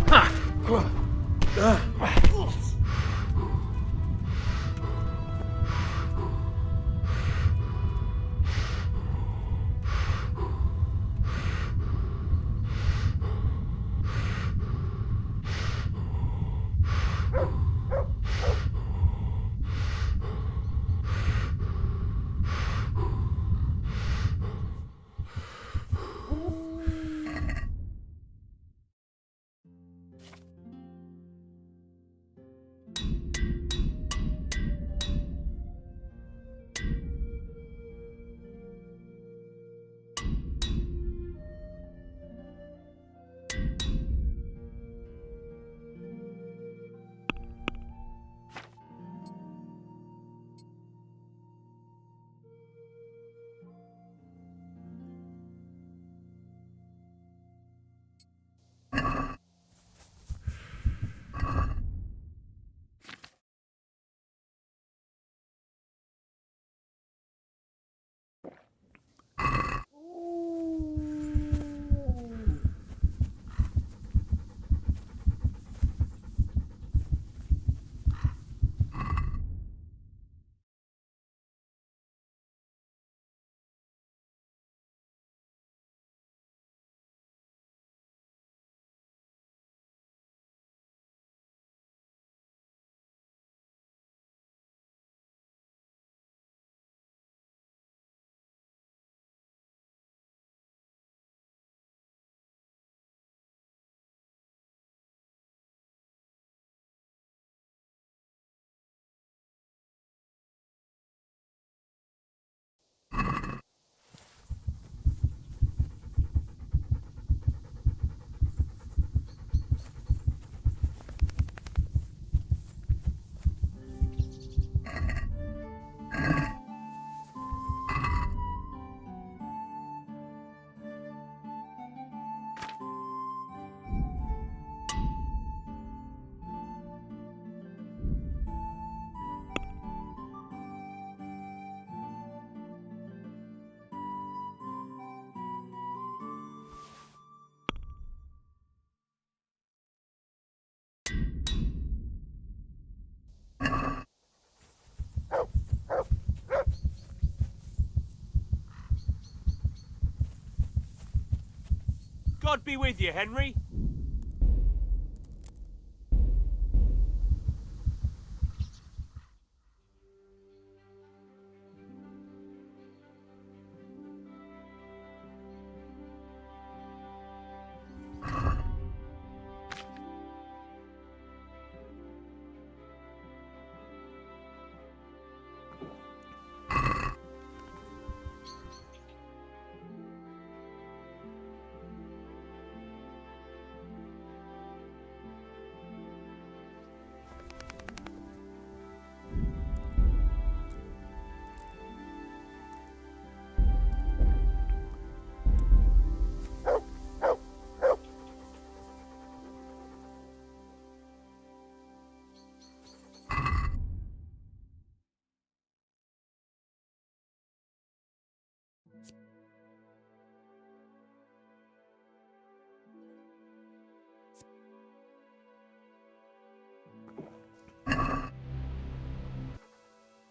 God be with you, Henry.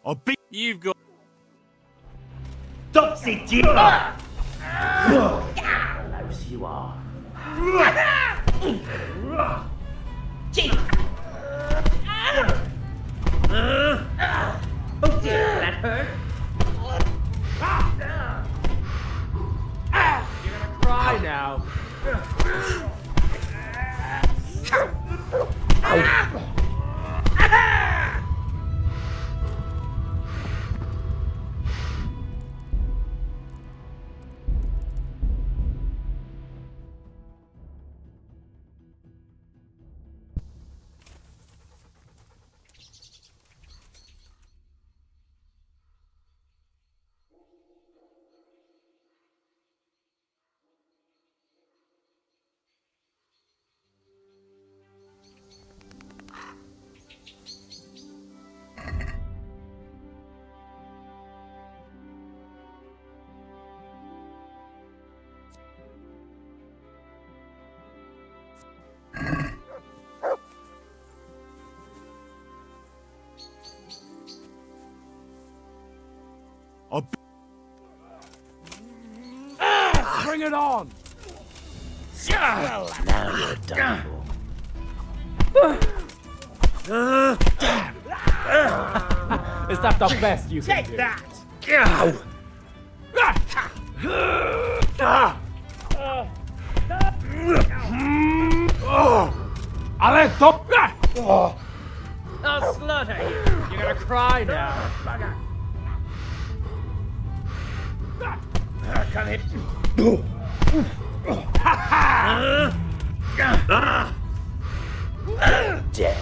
I'll beat. You've got. Topsy-turvy! Close you are. Oh dear, that hurt. You're gonna cry now. Bring it on! Well, now you're done Is that the best you can do? Take that! I'll let top. I'll slaughter you! You're gonna cry now. Come hit. Dead.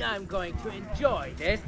I'm going to enjoy this.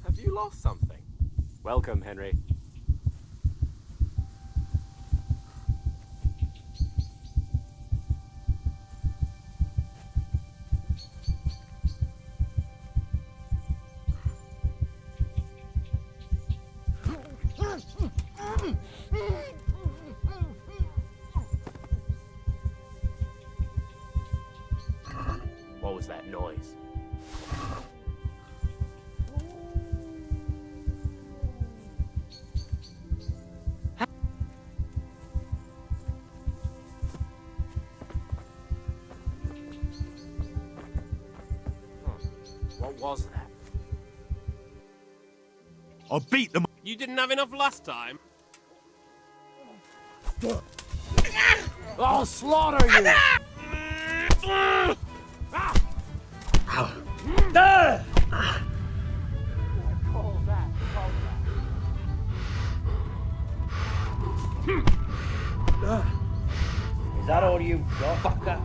Have you lost something? Welcome, Henry. What was that noise? was there? I beat them. You didn't have enough last time? I'll slaughter you! Is that all you've got, fucker?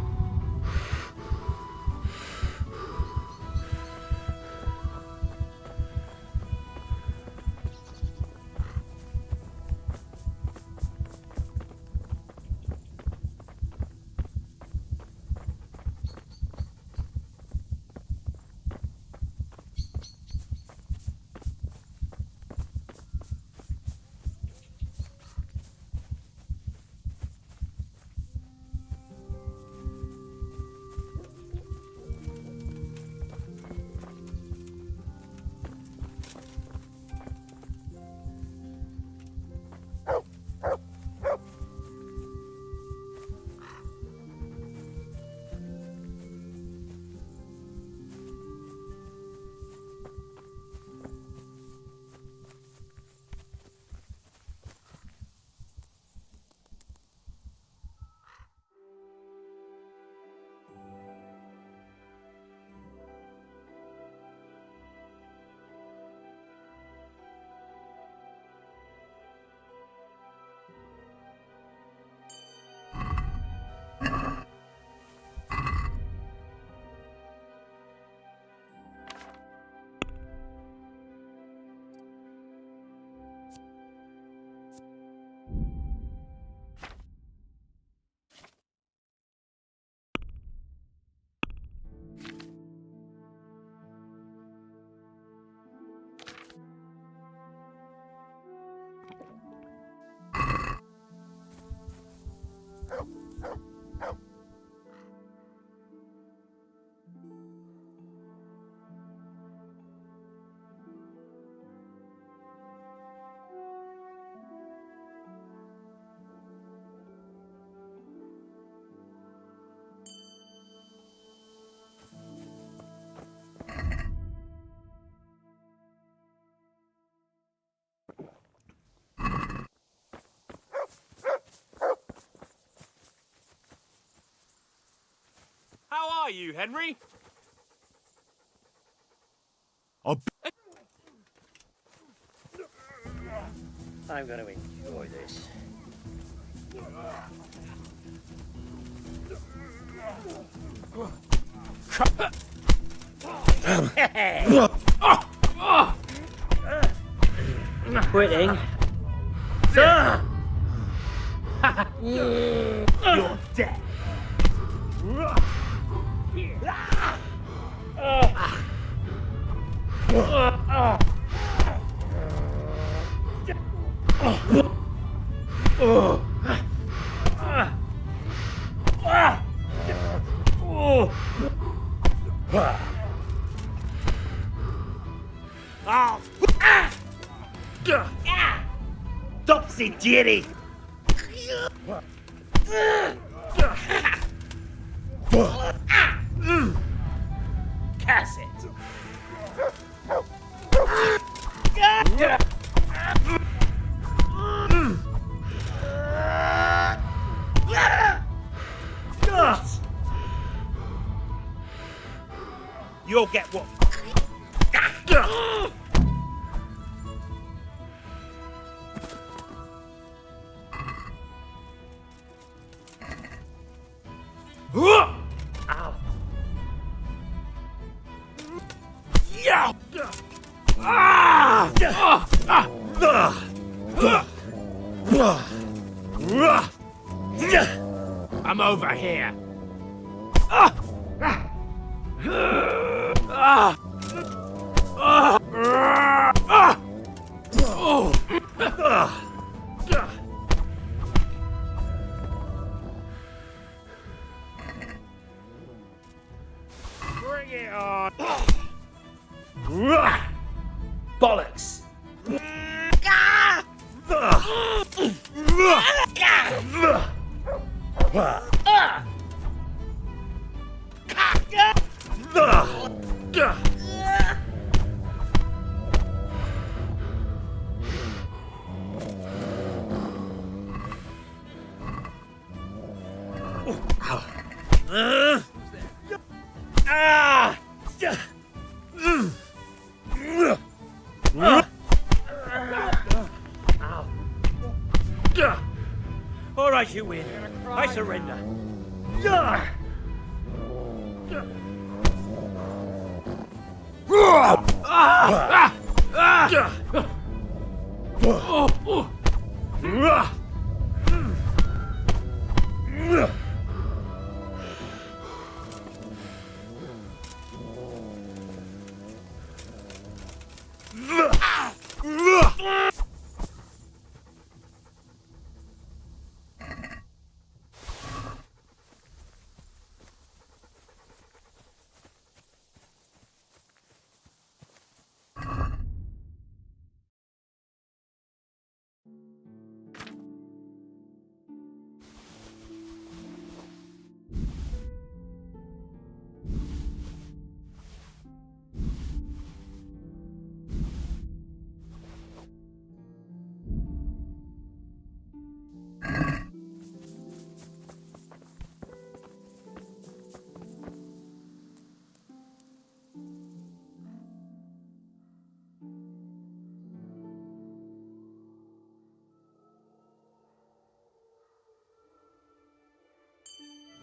How are you, Henry? I'm going to enjoy this. Quitting. You're dead. Topsy Jerry. Cass it. You'll get what? Ow. Yeah. I'm over here. Bring it on. Bollocks. All right, you win. I surrender.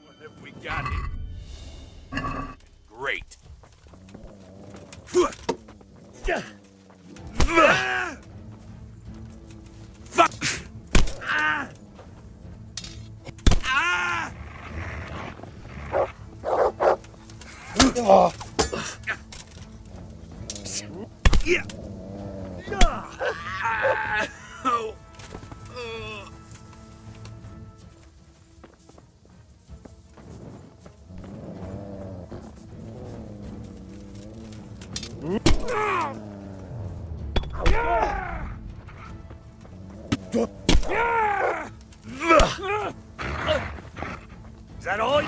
What have we got here? Great. Is that all?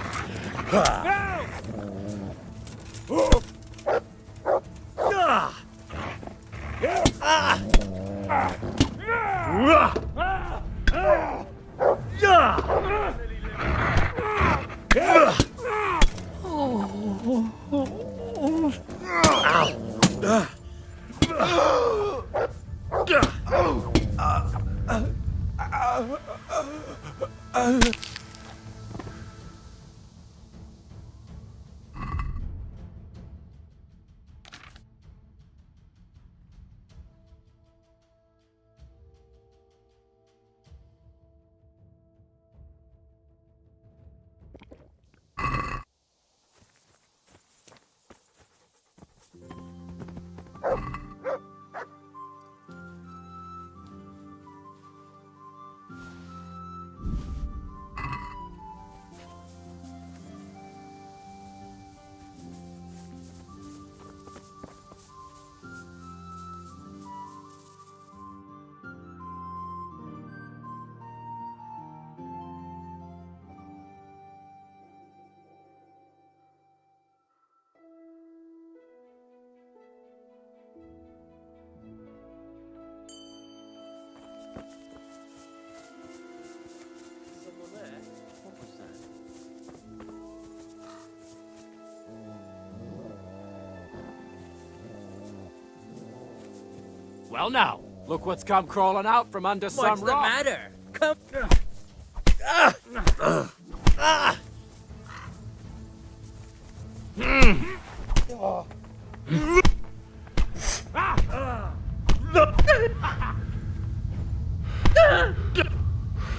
Well now, look what's come crawling out from under some What's the rock. matter? Come.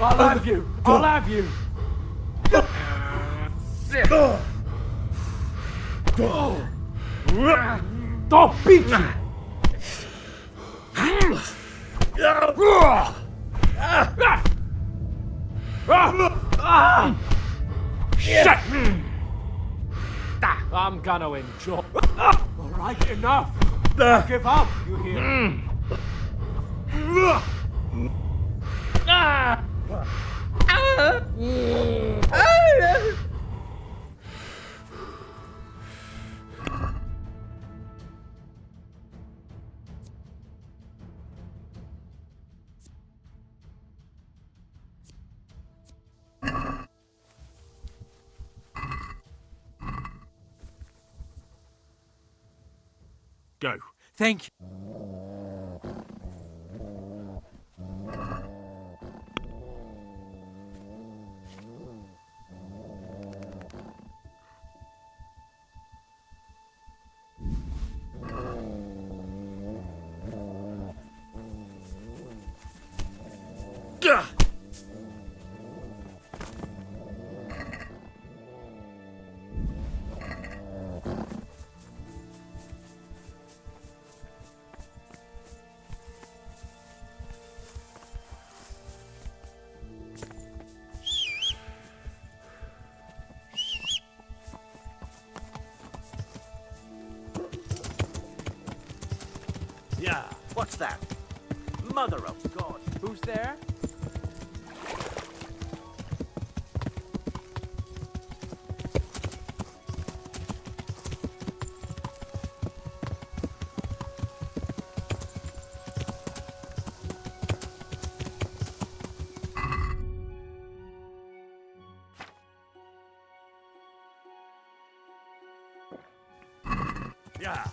I'll have you! I'll have you! Don't beat you! Shit! I'm gonna enjoy. Alright, enough! I give up, you hear? go. Thank you. Yeah, what's that? Mother of God. Who's there? Yeah.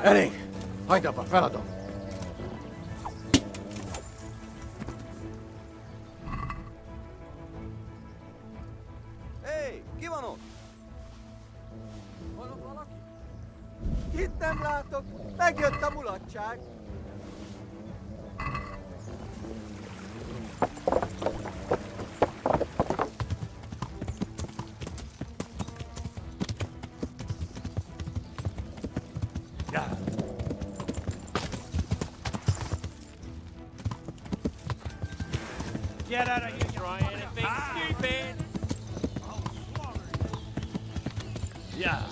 Eddie, haida pa, Feladon. Hei, Kivanut! On valaki? Itt nem látok, megjött a mulatság. Get out of here, try anything stupid! Yeah.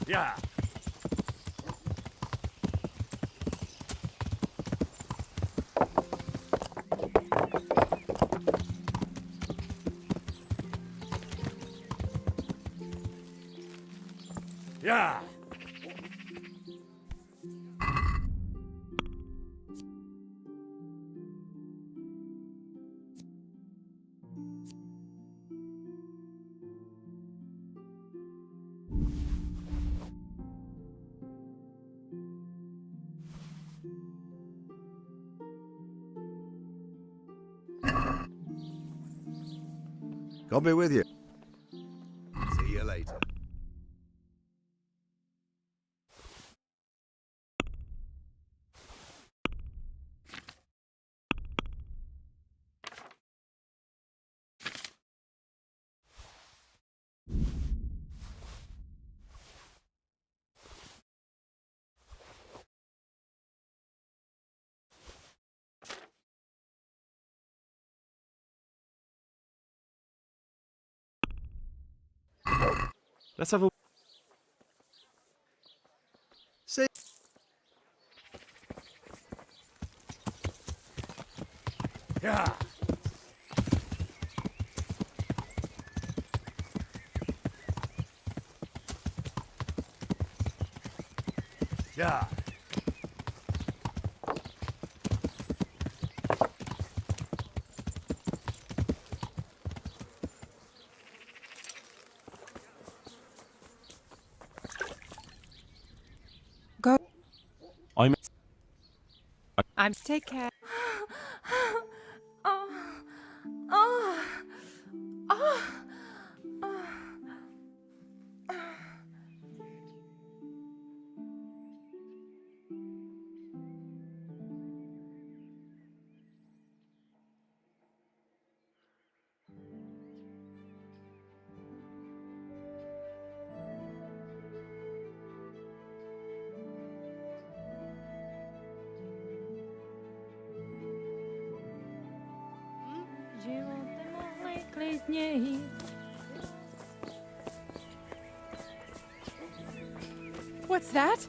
Yeah. Yeah. God be with you. See you later. Let's have a... See? Yeah. Yeah. Go. I'm... Take care. Oh. Oh. Oh. What's that?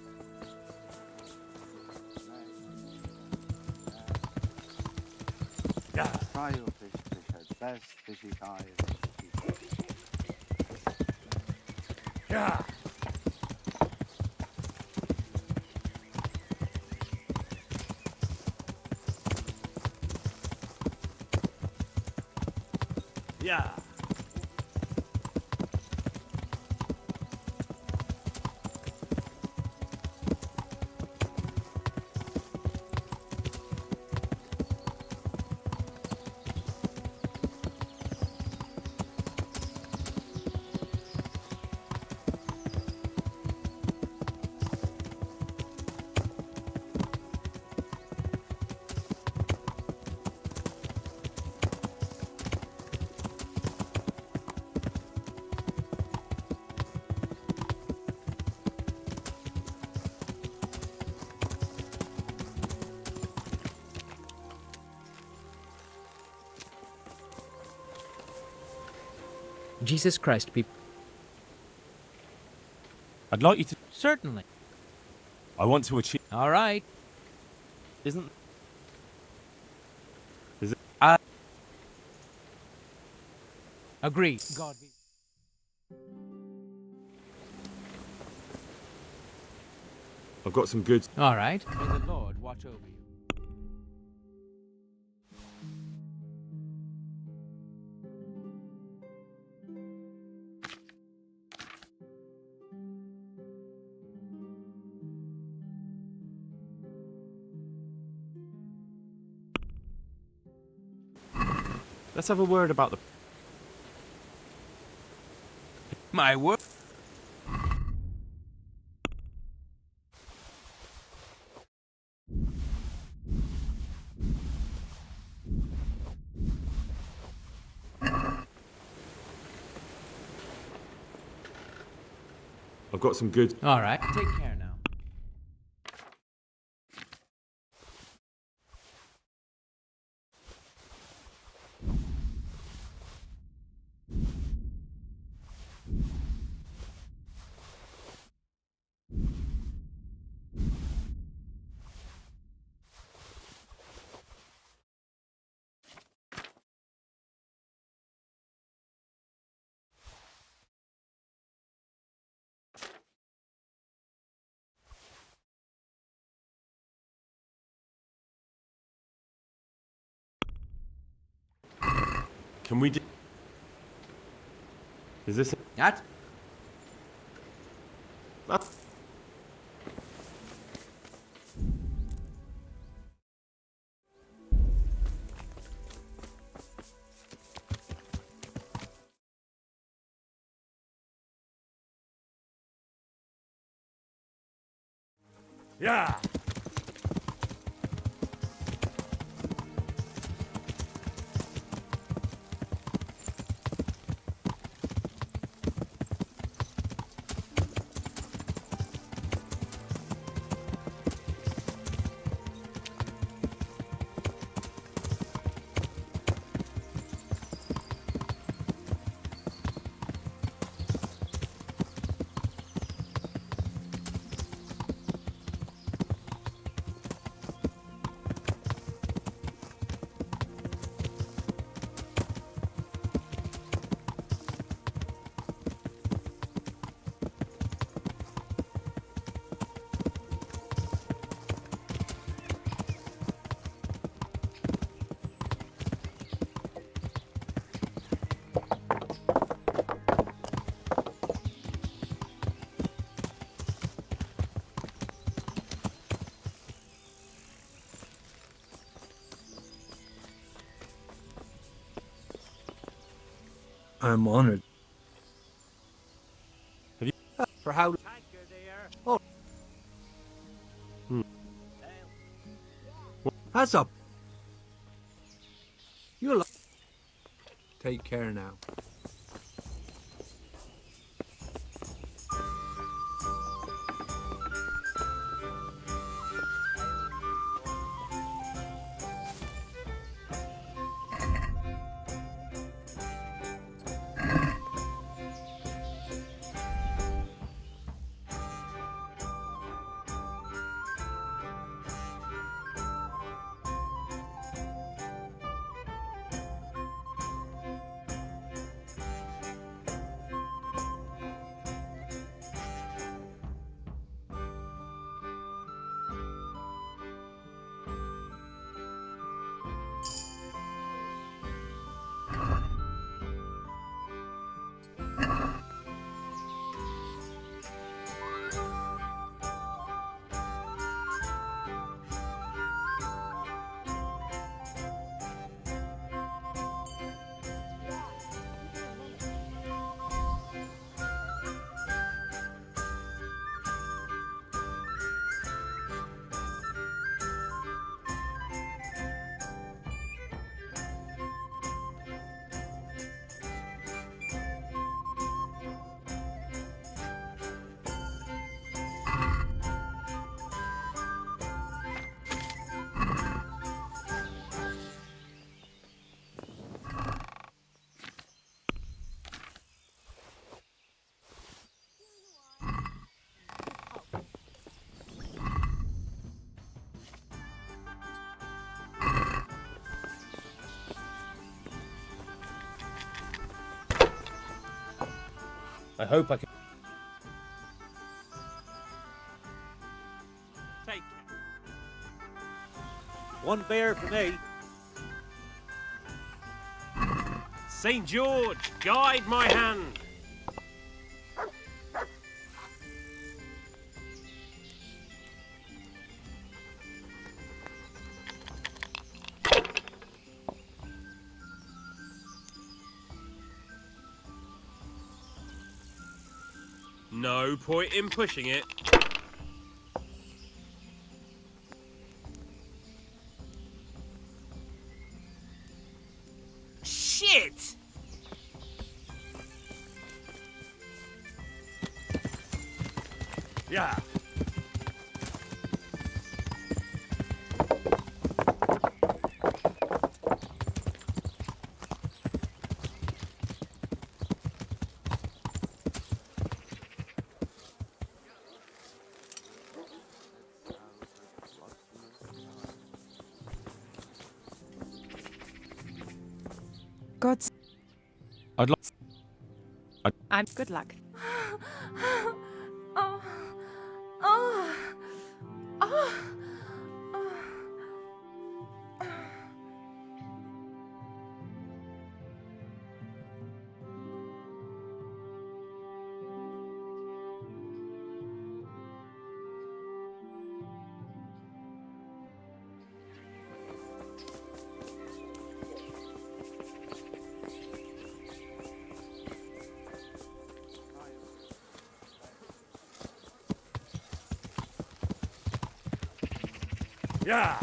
Yeah. Fry your fish, fish head best, fishy thighs, Yeah. Yeah. Jesus Christ, people. I'd like you to... Certainly. I want to achieve... All right. Isn't... Is it... Agree. God be. I've got some goods. All right. May the Lord watch over you. Let's have a word about the... My word. I've got some goods. All right. Take care now. Can we do... Is this... That? Yeah. I'm honored. Have you... For how... Oh. That's up. You'll... Take care now. I hope I can... Take it. One bear for me. St. George, guide my hand. No point in pushing it. Shit! Yeah. God's. I'd like. I'm good luck. Oh. Oh. Oh. Yeah.